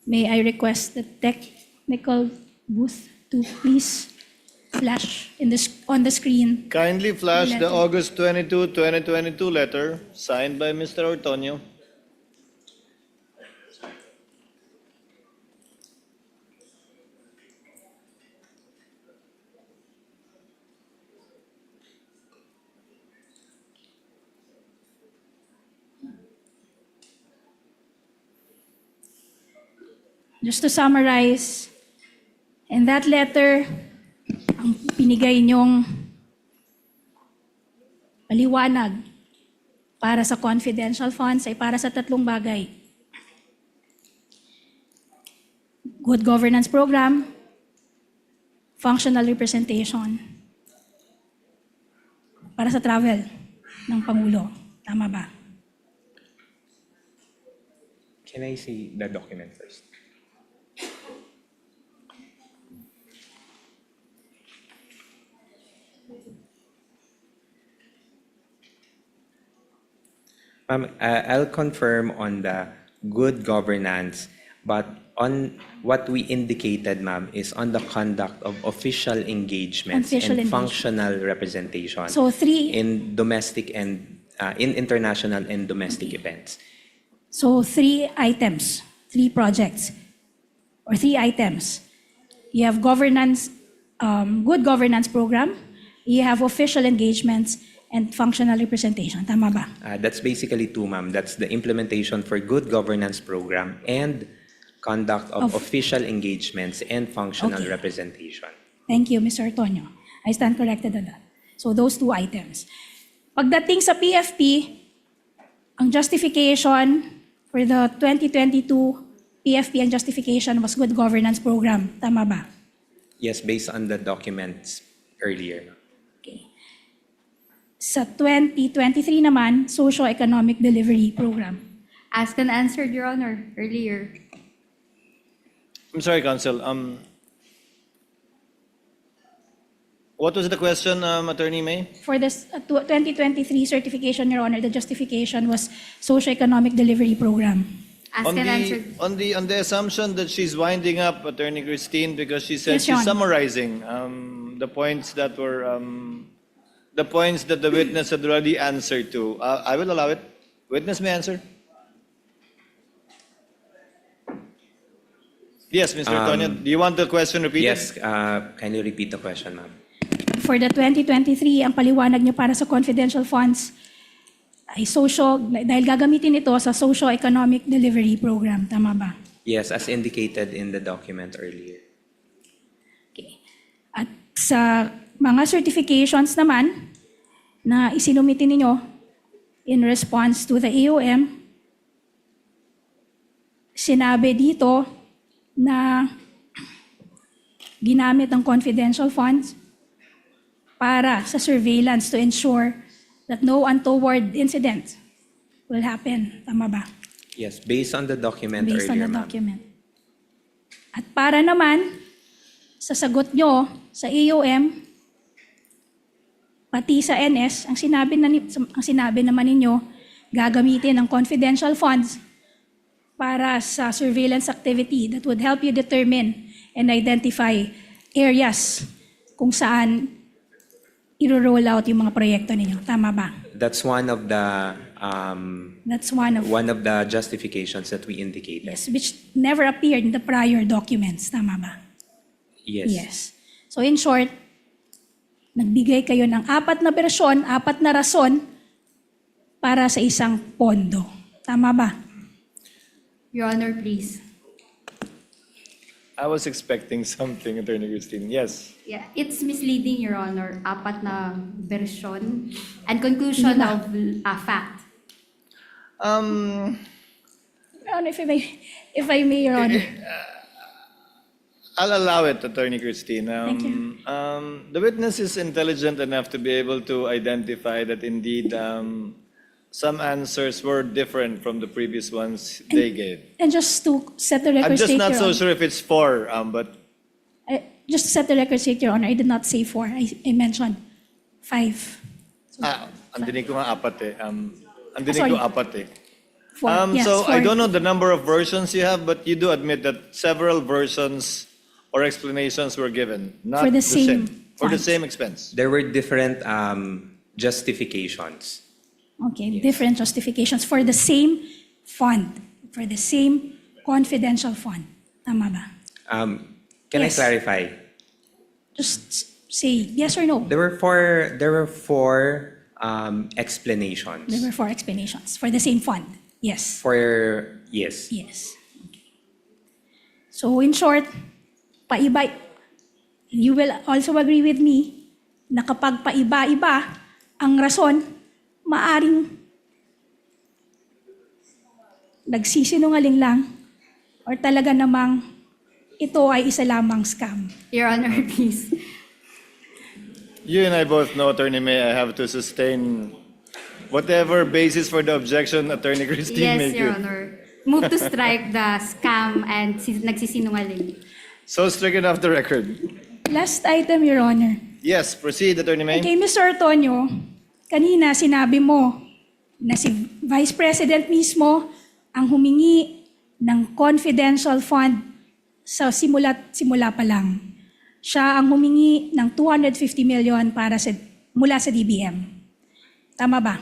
may I request the technical booth to please flash on the screen. Kindly flash the Letter. August 22, 2022 letter signed by Mr. Ortonio. Just to summarize, in that letter, ang pinigay niyong paliwanag para sa confidential funds ay para sa tatlong bagay. Good governance program, functional representation, para sa travel ng Pangulo. Tama ba? Can I see the document first? Ma'am, I'll confirm on the good governance, but on what we indicated, ma'am, is on the conduct of official engagements Official and engagement. functional representation So in domestic and in international and domestic events. So 3 items, 3 projects, or 3 items. You have governance, good governance program, you have official engagements, and functional representation. Tama ba? That's basically 2, ma'am. That's the implementation for good governance program and conduct of official engagements and functional Okay. representation. Thank you, Mr. Ortonio. I stand corrected on that. So those 2 items. Pagdating sa PFP, ang justification for the 2022 PFP and justification was good governance program. Tama ba? Yes, based on the documents earlier. Okay. Sa 2023 naman, socio-economic delivery program. Asked and answered, Your Honor, earlier. I'm sorry, Counsel. What was the question, Attorney May? For this 2023 certification, Your Honor, the justification was socio-economic delivery program. Asked and answered. On the assumption that she's winding up, Attorney Christine, because she said Yes, Your she's Honor. summarizing the points that were the points that the witness had already answered to. I will allow it. Witness may answer. Yes, Mr. Ortonio, do you want the question repeated? Yes, kindly repeat the question, ma'am. For the 2023, ang paliwanag niyo para sa confidential funds ay dahil gagamitin ito sa socio-economic delivery program. Tama ba? Yes, as indicated in the document earlier. Okay. At sa mga certifications naman na isinumitin ninyo in response to the AOM, sinabi dito na ginamit ang confidential funds para sa surveillance to ensure that no untoward incident will happen. Tama ba? Yes, based on the document Based on earlier, the ma'am. document. At para naman sa sagot nyo sa AOM, pati sa NS, ang sinabi naman ninyo, gagamitin ang confidential funds para sa surveillance activity that would help you determine and identify areas kung saan i-roll out yung mga proyekto ninyo. Tama ba? That's one of the That's one of the justifications that we indicated. yes, which never appeared in the prior documents. Tama ba? Yes. Yes. So in short, nagbigay kayo ng 4 na bersyon, 4 na rason para sa isang pondo. Tama ba? Your Honor, please. I was expecting something, Attorney Christine. Yes. Yeah, it's misleading, Your Honor. 4 na version and conclusion of fact. Your Honor, if I may, Your Honor. I'll allow it, Attorney Christine. Thank you. The witness is intelligent enough to be able to identify that indeed some answers were different from the previous ones they gave. And just to set the record I'm just straight, not Your so Honor. sure if it's 4, but Just to set the record straight, Your Honor, I did not say 4. I mentioned 5. ang dinig ko nga 4 eh. Ang dinig Sorry. ko 4 eh. 4. Yes, So 4. I don't know the number of versions you have, but you do admit that several versions or explanations were given, not For the same for the funds. same expense. There were different justifications. Okay, different justifications for the same fund, for the same confidential fund. Tama ba? Can Yes. I clarify? Just say yes or no. There were four explanations. There were 4 explanations for the same fund. Yes. Yes. Yes. Okay. So in short, paiba, you will also agree with me na kapag paiba-iba ang rason, maaring nagsisinungaling lang or talaga namang ito ay isa lamang scam. Your Honor, please. You and I both know, Attorney May, I have to sustain whatever basis for the objection Attorney Christine may Yes, Your give. Honor. Move to strike the scam and nagsisinungaling. So stricken off the record. Last item, Your Honor. Yes, proceed, Attorney May. Okay, Mr. Antonio, kanina sinabi mo na si Vice President mismo ang humingi ng confidential fund sa simula pa lang. Siya ang humingi ng 250 million mula sa DBM. Tama ba?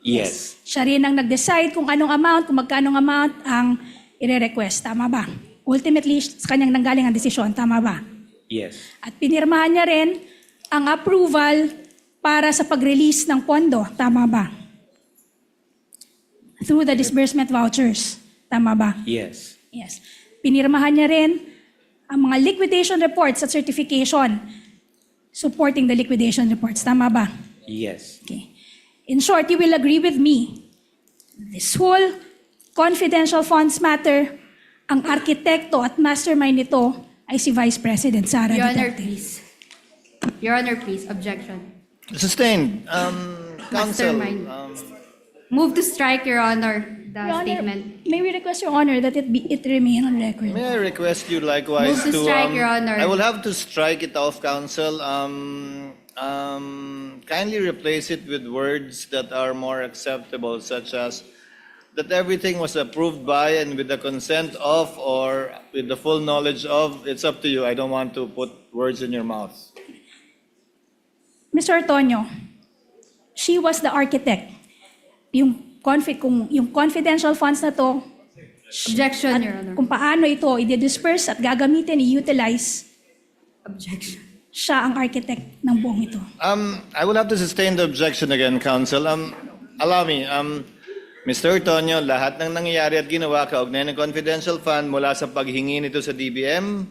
Yes. Siya rin ang nag-decide kung magkano amount ang ire-request. Tama ba? Ultimately, sa kanyang nanggaling ang desisyon. Tama ba? Yes. At pinirmahan niya rin ang approval para sa pag-release ng pondo. Tama ba? Through the disbursement vouchers. Tama ba? Yes. Yes. Pinirmahan niya rin ang mga liquidation reports at certification supporting the liquidation reports. Tama ba? Yes. Okay. In short, you will agree with me. This whole confidential funds matter, ang arkitekto at mastermind nito ay si Vice President Sara Your Honor, Duterte. please. Your Honor, please. Objection. Sustained. Counsel. Mastermind. Move to strike, Your Honor, the Your Honor, statement. may we request, Your Honor, that it remain on record? May I request you likewise Move to strike, Your Honor. I will have to strike it off, Counsel. Kindly replace it with words that are more acceptable, such as that everything was approved by and with the consent of or with the full knowledge of. It's up to you. I don't want to put words in your mouth. Mr. Antonio, she was the architect. Yung confidential funds na to, Objection, Your Honor. kung paano ito i-disperse at gagamitin, i-utilize, Objection. siya ang architect ng buong ito. I will have to sustain the objection again, Counsel. Allow me. Mr. Antonio, lahat ng nangyayari at ginawa kaugnay ng confidential fund mula sa paghingi nito sa DBM,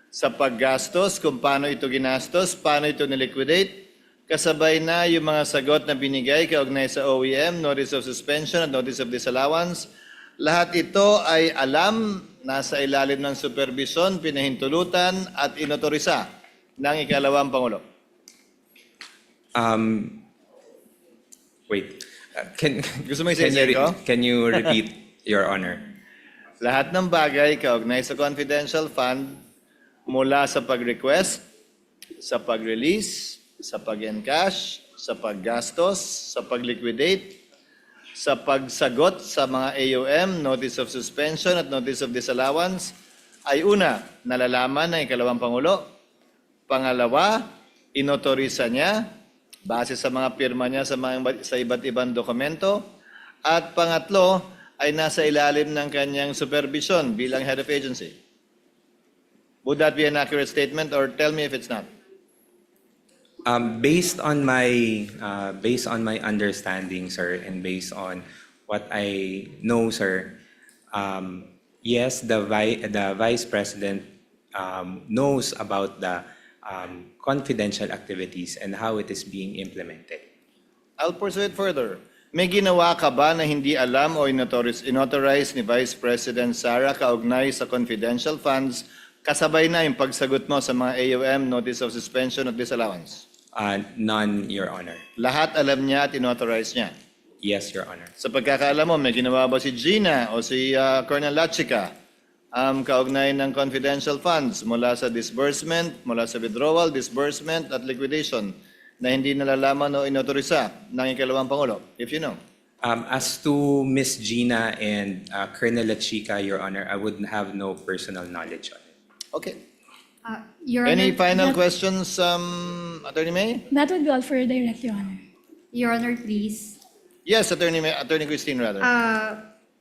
sa paggastos, kung paano ito ginastos, paano ito niliquidate, kasabay na yung mga sagot na binigay kaugnay sa OEM, Notice of Suspension at Notice of Disallowance. Lahat ito ay alam, nasa ilalim ng supervision, pinahintulutan at inotorisa ng ikalawang Pangulo. Wait. Gusto mo isa-isa ko? Can you repeat, Your Honor? Lahat ng bagay kaugnay sa confidential fund mula sa pag-request, sa pag-release, sa pag-encash, sa paggastos, sa pag-liquidate, sa pagsagot sa mga AUM, Notice of Suspension at Notice of Disallowance, ay una, nalalaman ng ikalawang Pangulo. Pangalawa, inotorisa niya base sa mga pirma niya sa iba't ibang dokumento. At pangatlo, ay nasa ilalim ng kanyang supervision bilang head of agency. Would that be an accurate statement, or tell me if it's not? Based on my understanding, sir, and based on what I know, sir, yes, the vice president knows about the confidential activities and how it is being implemented. I'll pursue it further. May ginawa ka ba na hindi alam o inauthorize ni Vice President Sara kaugnay sa confidential funds kasabay na yung pagsagot mo sa mga AUM Notice of Suspension of Disallowance? None, Your Honor. Lahat alam niya at inauthorize niya. Yes, Your Honor. Sa pagkakaalam mo, may ginawa ba si Gina o si Colonel Lachica kaugnay ng confidential funds mula sa disbursement, mula sa withdrawal, disbursement at liquidation na hindi nalalaman o inautorisa ng ikalawang Pangulo, if you know? As to Miss Gina and Colonel Lachica, Your Honor, I would have no personal knowledge on it. Okay. Your Any Honor, final questions, Attorney May? That would be all for direct, Your Honor. Your Honor, please. Yes, Attorney May, Attorney Christine, rather.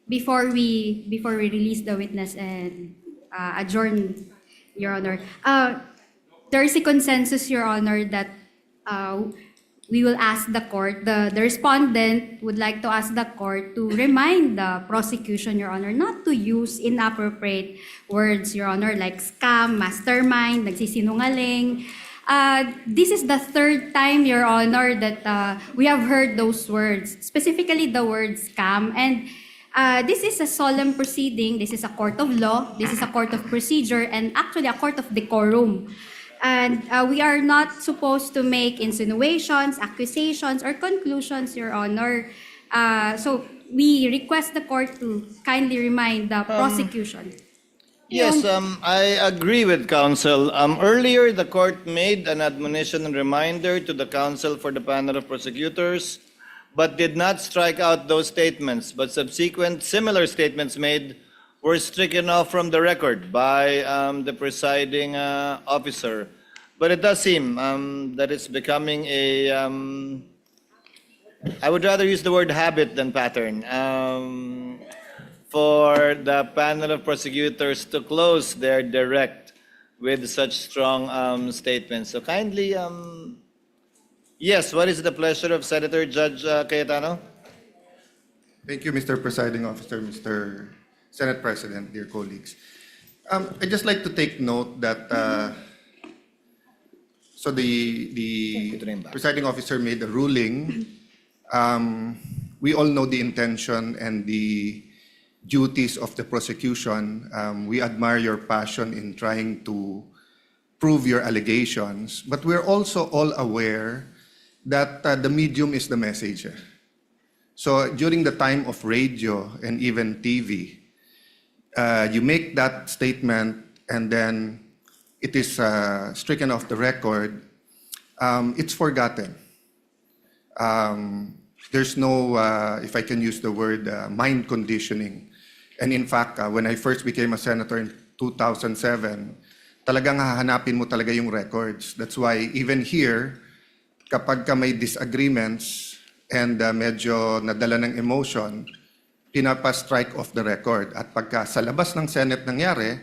Before we release the witness and adjourn, Your Honor, there is a consensus, Your Honor, that we will ask the court, the respondent would like to ask the court to remind the prosecution, Your Honor, not to use inappropriate words, Your Honor, like scam, mastermind, nagsisinungaling. This is the third time, Your Honor, that we have heard those words, specifically the word scam. And this is a solemn proceeding. This is a court of law. This is a court of procedure, and actually a court of decorum. And we are not supposed to make insinuations, accusations, or conclusions, Your Honor. So we request the court to kindly remind the prosecution. Yes, I agree with counsel. Earlier, the court made an admonition and reminder to the counsel for the panel of prosecutors, but did not strike out those statements. But subsequent similar statements made were stricken off from the record by the presiding officer. But it does seem that it's becoming a, I would rather use the word habit than pattern, for the panel of prosecutors to close their direct with such strong statements. So kindly, yes, what is the pleasure of Senator Judge Cayetano? Thank you, Mr. Presiding Officer, Mr. Senate President, dear colleagues. I'd just like to take note that so the presiding officer made a ruling. We all know the intention and the duties of the prosecution. We admire your passion in trying to prove your allegations, but we're also all aware that the medium is the message. So during the time of radio and even TV, you make that statement and then it is stricken off the record, it's forgotten. There's no, if I can use the word, mind conditioning. And in fact, when I first became a senator in 2007, talagang hahanapin mo talaga yung records. That's why even here, kapag ka may disagreements and medyo nadala ng emotion, pinapa-strike off the record. At pagka sa labas ng Senate nangyari,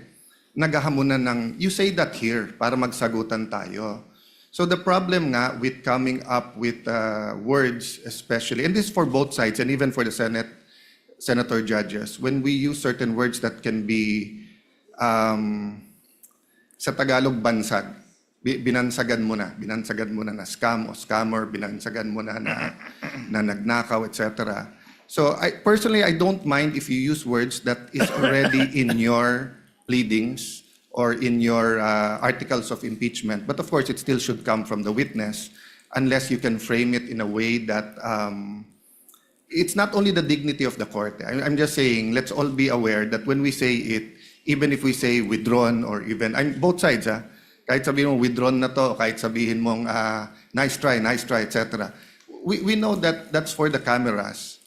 naghahamunan ng, you say that here, para magsagutan tayo. So the problem nga with coming up with words especially, and this is for both sides and even for the senator judges, when we use certain words that can be, sa Tagalog, bansag. Binansagan mo na na scam o scammer, binansagan mo na nagnakaw, etc. So personally, I don't mind if you use words that is already in your pleadings or in your articles of impeachment. But of course, it still should come from the witness unless you can frame it in a way that it's not only the dignity of the court. I'm just saying, let's all be aware that when we say it, even if we say withdrawn or even, both sides, kahit sabihin mong withdrawn na to, kahit sabihin mong nice try, etc. We know that that's for the cameras,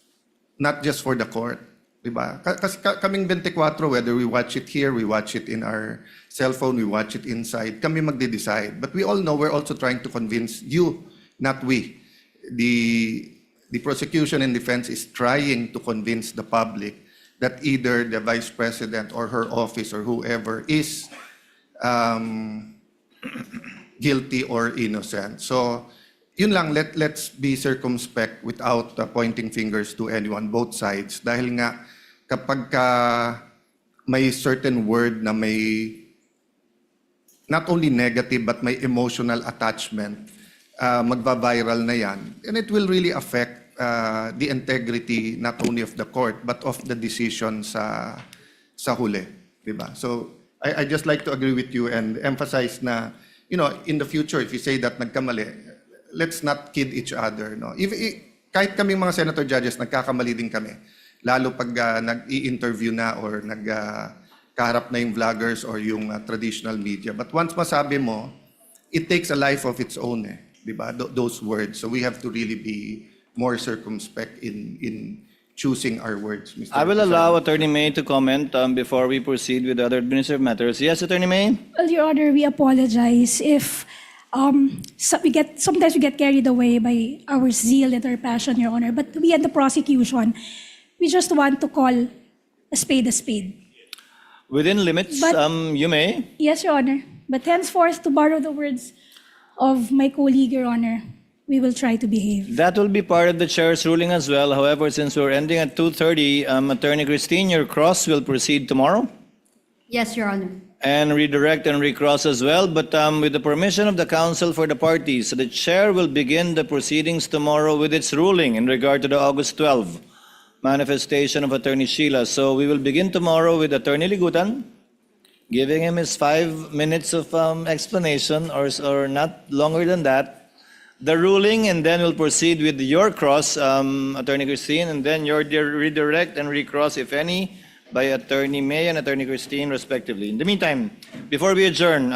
not just for the court. Diba? Kasi kaming 24, whether we watch it here, we watch it in our cell phone, we watch it inside, kami magde-decide. But we all know we're also trying to convince you, not we, the prosecution and defense is trying to convince the public that either the Vice President or her office or whoever is guilty or innocent. So, yun lang, let's be circumspect without pointing fingers to anyone, both sides. Dahil nga, kapag may certain word na may not only negative but may emotional attachment, magba-viral na yan. And it will really affect the integrity not only of the court but of the decision sa huli. Diba? So, I just like to agree with you and emphasize na, you know, in the future, if you say that nagkamali, let's not kid each other. No? Kahit kaming mga senator judges, nagkakamali din kami. Lalo pag nag-i-interview na or nagkaharap na yung vloggers or yung traditional media. But once masabi mo, it takes a life of its own, diba? Those words. So we have to really be more circumspect in choosing our words, Mr. I will President. allow Attorney May to comment before we proceed with other administrative matters. Yes, Attorney May? Well, Your Honor, we apologize if sometimes we get carried away by our zeal and our passion, Your Honor. But we at the prosecution, we just want to call a spade a spade. Within limits, But- you may. Yes, Your Honor. But henceforth, to borrow the words of my colleague, Your Honor, we will try to behave. That will be part of the chair's ruling as well. However, since we're ending at 2:30, Attorney Christine, your cross will proceed tomorrow Yes, Your Honor. and redirect and recross as well. But with the permission of the counsel for the parties, the chair will begin the proceedings tomorrow with its ruling in regard to the August 12 manifestation of Attorney Sheila. So we will begin tomorrow with Attorney Ligutan, giving him his 5 minutes of explanation or not longer than that. The ruling, and then we'll proceed with your cross, Attorney Christine, and then your redirect and recross, if any, by Attorney May and Attorney Christine, respectively. In the meantime, before we adjourn,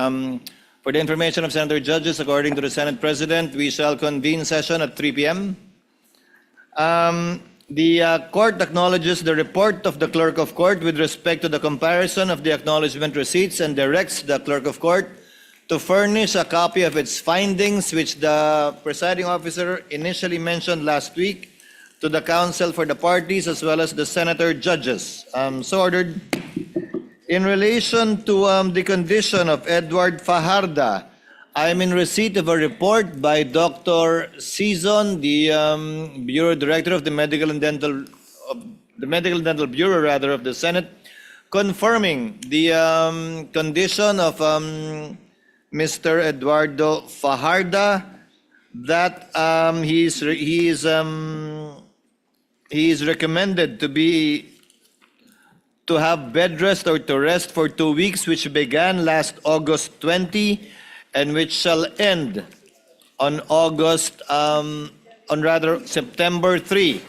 for the information of Senator Judges, according to the Senate President, we shall convene session at 3 p.m. The court acknowledges the report of the Clerk of Court with respect to the comparison of the acknowledgement receipts and directs the Clerk of Court to furnish a copy of its findings, which the presiding officer initially mentioned last week, to the counsel for the parties as well as the senator judges. So ordered. In relation to the condition of Edward Fajarda, I am in receipt of a report by Dr. Season, the Bureau Director of the Medical and Dental Bureau rather of the Senate, confirming the condition of Mr. Eduardo Fajarda, that he is recommended to have bed rest or to rest for 2 weeks, which began last August 20 and which shall end on September 3.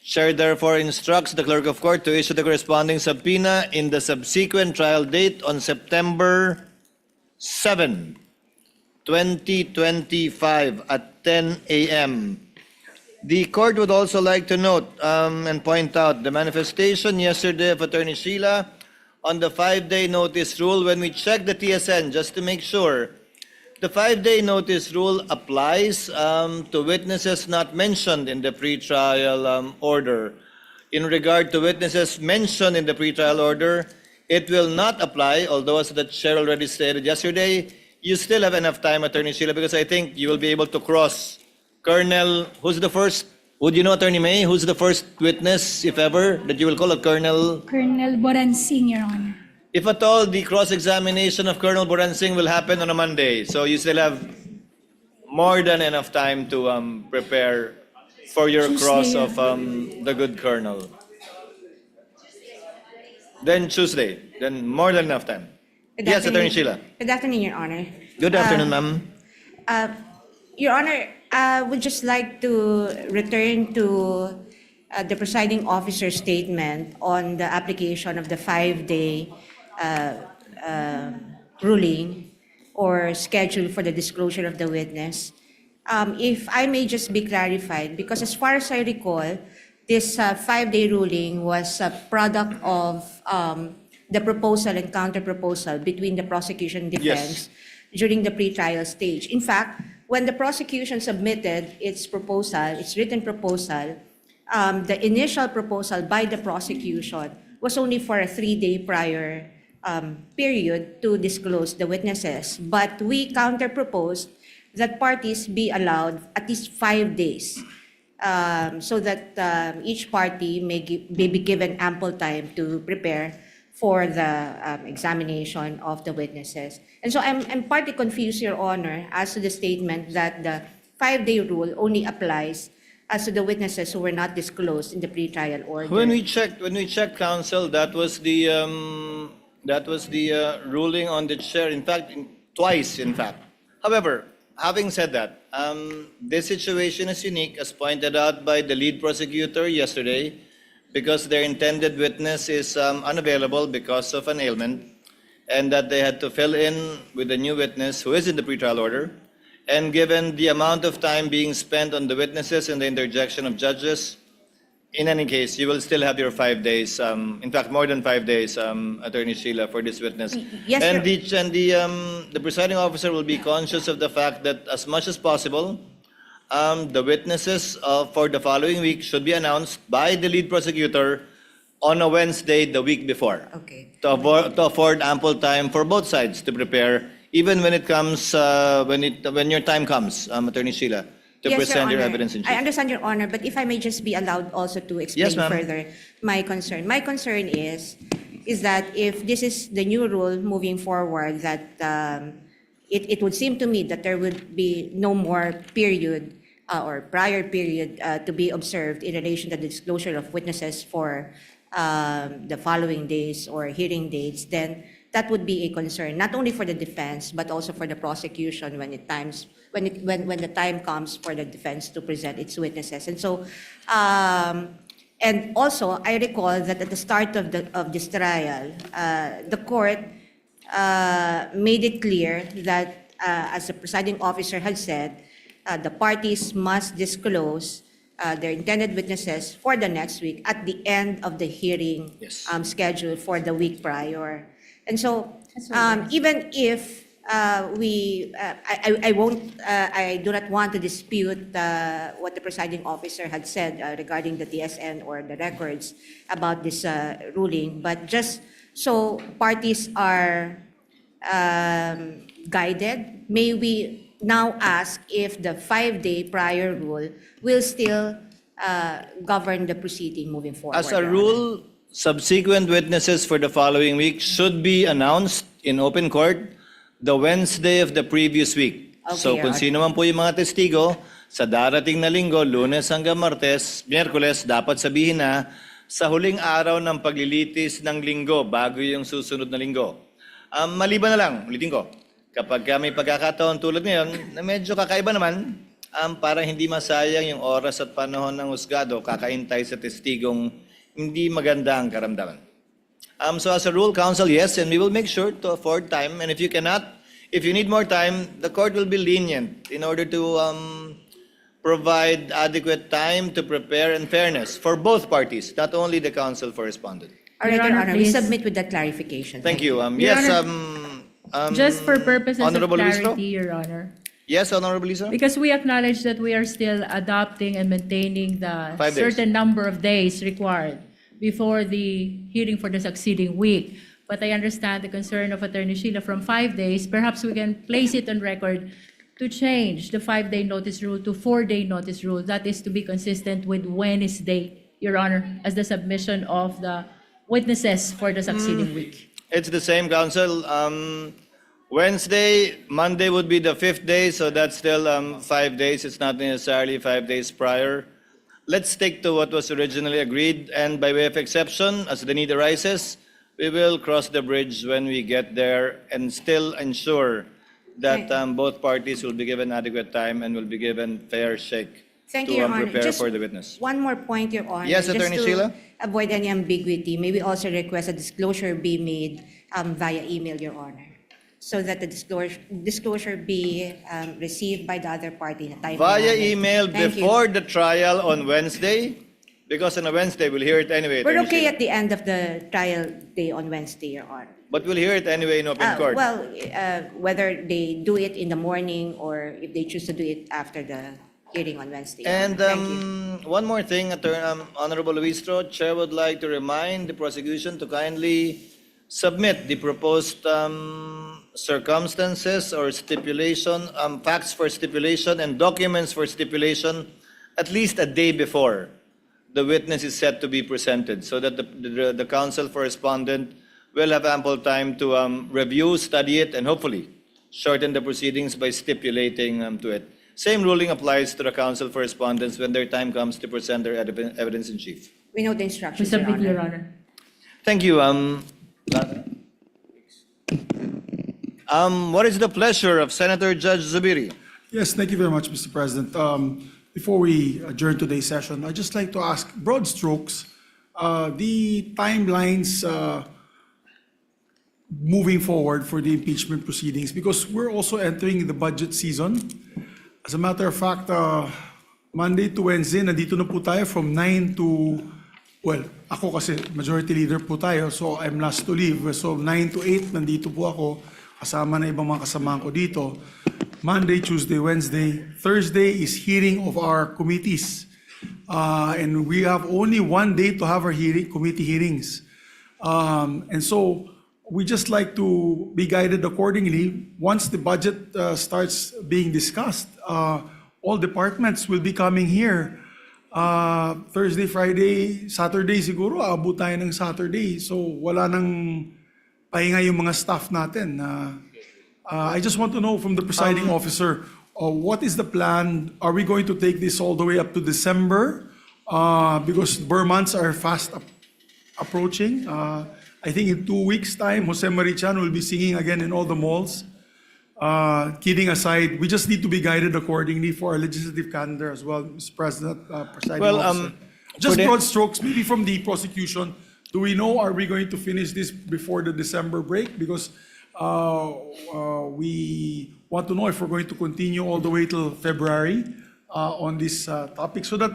Chair therefore instructs the Clerk of Court to issue the corresponding subpoena in the subsequent trial date on September 7, 2025 at 10 a.m. The court would also like to note and point out the manifestation yesterday of Attorney Sheila on the 5-day notice rule. When we checked the TSN, just to make sure, the 5-day notice rule applies to witnesses not mentioned in the pretrial order. In regard to witnesses mentioned in the pretrial order, it will not apply, although as the chair already stated yesterday, you still have enough time, Attorney Sheila, because I think you will be able to cross Colonel, who's the first, would you know, Attorney May, who's the first witness, if ever, that you will call a Colonel? Colonel Boransing, Your Honor. If at all, the cross-examination of Colonel Boransing will happen on a Monday, so you still have more than enough time to prepare for your Tuesday, cross Your of the good Colonel. Then Tuesday, then more than enough time. Good Yes, Attorney afternoon. Sheila. Good afternoon, Your Honor. Good afternoon, ma'am. Your Honor, I would just like to return to the presiding officer's statement on the application of the 5-day ruling or schedule for the disclosure of the witness. If I may just be clarified, because as far as I recall, this 5-day ruling was a product of the proposal and counter-proposal between the prosecution and defense during the pretrial stage. In fact, when the prosecution submitted its proposal, its written proposal, the initial proposal by the prosecution was only for a 3-day prior period to disclose the witnesses. But we counter-proposed that parties be allowed at least 5 days so that each party may be given ample time to prepare for the examination of the witnesses. And so I'm partly confused, Your Honor, as to the statement that the 5-day rule only applies as to the witnesses who were not disclosed in the pretrial order. When we checked, counsel, that was the ruling on the chair. In fact, twice. In fact, however, having said that, this situation is unique, as pointed out by the lead prosecutor yesterday, because their intended witness is unavailable because of an ailment, and that they had to fill in with a new witness who is in the pretrial order. And given the amount of time being spent on the witnesses and the interjection of judges, in any case, you will still have your 5 days, in fact, more than 5 days, Attorney Sheila, for this witness. Yes, and Your- the presiding officer will be conscious of the fact that as much as possible, the witnesses for the following week should be announced by the lead prosecutor on a Wednesday the week before. Okay. To afford ample time for both sides to prepare, even when it comes, when your time comes, Attorney Sheila, to Yes, present your Honor. evidence in chief. I understand, Your Honor, but if I may just be allowed also to explain Yes, ma'am. further my concern. My concern is that if this is the new rule moving forward, that it would seem to me that there would be no more period or prior period to be observed in relation to the disclosure of witnesses for the following days or hearing dates, then that would be a concern, not only for the defense, but also for the prosecution when the time comes for the defense to present its witnesses. And so, and also, I recall that at the start of this trial, the court made it clear that, as the presiding officer had said, the parties must disclose their intended witnesses for the next week at the end of the hearing Yes. scheduled for the week prior. And so, even if I do not want to dispute what the presiding officer had said regarding the TSN or the records about this ruling, but just so parties are guided, may we now ask if the 5-day prior rule will still govern the proceeding moving forward. As a Your Honor. rule, subsequent witnesses for the following week should be announced in open court the Wednesday of the previous week. Okay, So kung Your sino man po yung mga testigo, sa darating na linggo, Lunes hanggang Martes, Miyerkules, dapat sabihin na sa huling araw ng paglilitis ng linggo bago yung susunod na linggo. Maliban na lang, ulitin ko, kapag may pagkakataon tulad ngayon na medyo kakaiba naman, para hindi masayang yung oras at panahon ng husgado, kakaintay sa testigong hindi maganda ang karamdaman. So as a rule, counsel, yes, and we will make sure to afford time. And if you cannot, if you need more time, the court will be lenient in order to provide adequate time to prepare in fairness for both parties, not only the counsel for respondent. All right, Your Your Honor, Honor, we please. submit with that clarification. Thank you. Your Yes, Just for purposes of Honorable Ministro? clarity, Your Honor. Yes, Honorable Lisa? Because we acknowledge that we are still adopting and maintaining the 5 days. certain number of days required before the hearing for the succeeding week. But I understand the concern of Attorney Sheila from 5 days. Perhaps we can place it on record to change the 5-day notice rule to 4-day notice rule. That is to be consistent with Wednesday, Your Honor, as the submission of the witnesses for the succeeding week. It's the same, counsel. Wednesday, Monday would be the 5th day, so that's still 5 days. It's not necessarily 5 days prior. Let's stick to what was originally agreed, and by way of exception, as the need arises, we will cross the bridge when we get there and still ensure that both parties will be given adequate time and will be given fair shake Thank to you, Your Honor. prepare Just for the witness. one more point, Your Honor. Yes, Attorney Just to Sheila? avoid any ambiguity, may we also request a disclosure be made via email, Your Honor, so that the disclosure be received by the other party in a timely Via manner. email Thank you. before the trial on Wednesday, Because on a Wednesday, we'll hear it anyway. We're Attorney okay Sheila. at the end of the trial day on Wednesday, Your Honor. But we'll hear it anyway in open court. Well, whether they do it in the morning or if they choose to do it after the hearing on Wednesday. Your And Honor. Thank you. one more thing, Honorable Luistro, Chair would like to remind the prosecution to kindly submit the proposed circumstances or stipulation, facts for stipulation and documents for stipulation at least a day before the witness is set to be presented, so that the counsel for respondent will have ample time to review, study it, and hopefully shorten the proceedings by stipulating to it. Same ruling applies to the counsel for respondents when their time comes to present their evidence in chief. We know the We instructions, Your submit, Your Honor. Honor. Thank you. What is the pleasure of Senator Judge Zubiri? Yes, thank you very much, Mr. President. Before we adjourn today's session, I'd just like to ask broad strokes, the timelines moving forward for the impeachment proceedings, because we're also entering the budget season. As a matter of fact, Monday to Wednesday, nandito na po tayo from 9 to, well, ako kasi majority leader po tayo, so I'm last to leave. So 9 to 8, nandito po ako, kasama na ibang mga kasamahan ko dito. Monday, Tuesday, Wednesday. Thursday is hearing of our committees. And we have only one day to have our committee hearings. And so we just like to be guided accordingly. Once the budget starts being discussed, all departments will be coming here. Thursday, Friday, Saturday siguro, abot tayo ng Saturday. So wala nang pahinga yung mga staff natin. I just want to know from the presiding officer, what is the plan? Are we going to take this all the way up to December? Because Burr months are fast approaching. I think in 2 weeks' time, Jose Marichan will be singing again in all the malls. Kidding aside, we just need to be guided accordingly for our legislative calendar as well, Mr. President, presiding officer. Just broad strokes, maybe from the prosecution. Do we know, are we going to finish this before the December break? Because we want to know if we're going to continue all the way till February on this topic, so that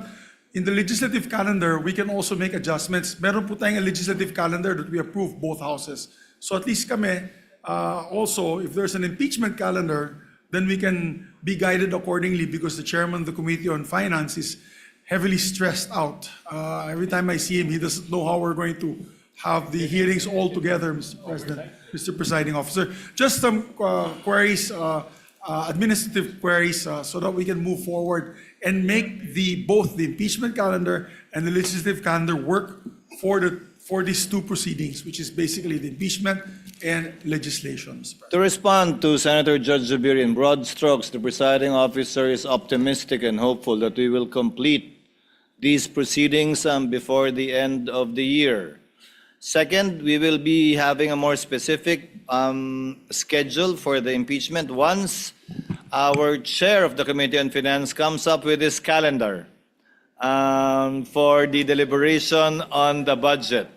in the legislative calendar, we can also make adjustments. Meron po tayong legislative calendar that we approve both houses. So at least kami, also, if there's an impeachment calendar, then we can be guided accordingly, because the chairman of the Committee on Finance is heavily stressed out. Every time I see him, he doesn't know how we're going to have the hearings all together, Mr. President, Mr. Presiding Officer. Just some queries, administrative queries, so that we can move forward and make both the impeachment calendar and the legislative calendar work for these two proceedings, which is basically the impeachment and legislation, Mr. President. To respond to Senator Judge Zubiri, in broad strokes, the presiding officer is optimistic and hopeful that we will complete these proceedings before the end of the year. Second, we will be having a more specific schedule for the impeachment once our chair of the Committee on Finance comes up with his calendar for the deliberation on the budget.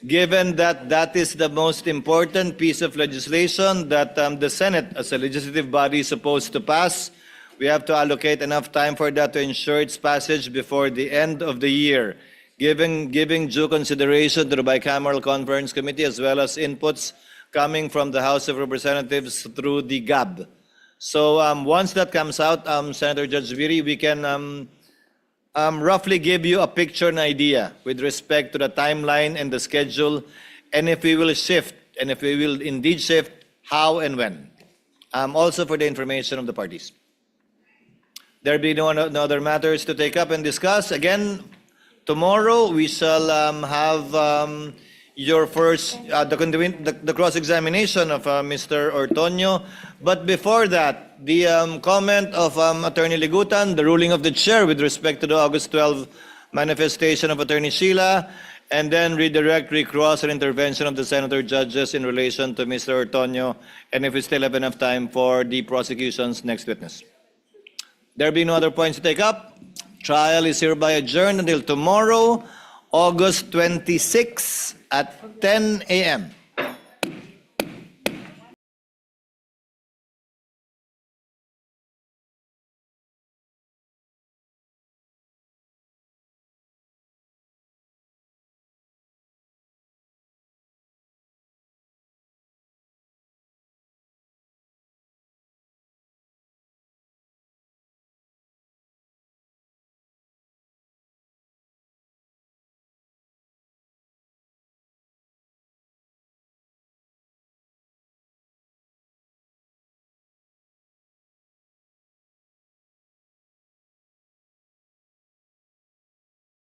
Given that that is the most important piece of legislation that the Senate as a legislative body is supposed to pass, we have to allocate enough time for that to ensure its passage before the end of the year, giving due consideration to the Bicameral Conference Committee as well as inputs coming from the House of Representatives through the GAB. So once that comes out, Senator Judge Zubiri, we can roughly give you a picture and idea with respect to the timeline and the schedule, and if we will shift, and if we will indeed shift, how and when. Also for the information of the parties. There be no other matters to take up and discuss. Again, tomorrow we shall have your first, the cross-examination of Mr. Ortonio. But before that, the comment of Attorney Ligutan, the ruling of the chair with respect to the August 12 manifestation of Attorney Sheila, and then redirect, recross, and intervention of the senator judges in relation to Mr. Ortonio, and if we still have enough time for the prosecution's next witness. There being no other points to take up, trial is hereby adjourned until tomorrow, August 26 at 10 a.m.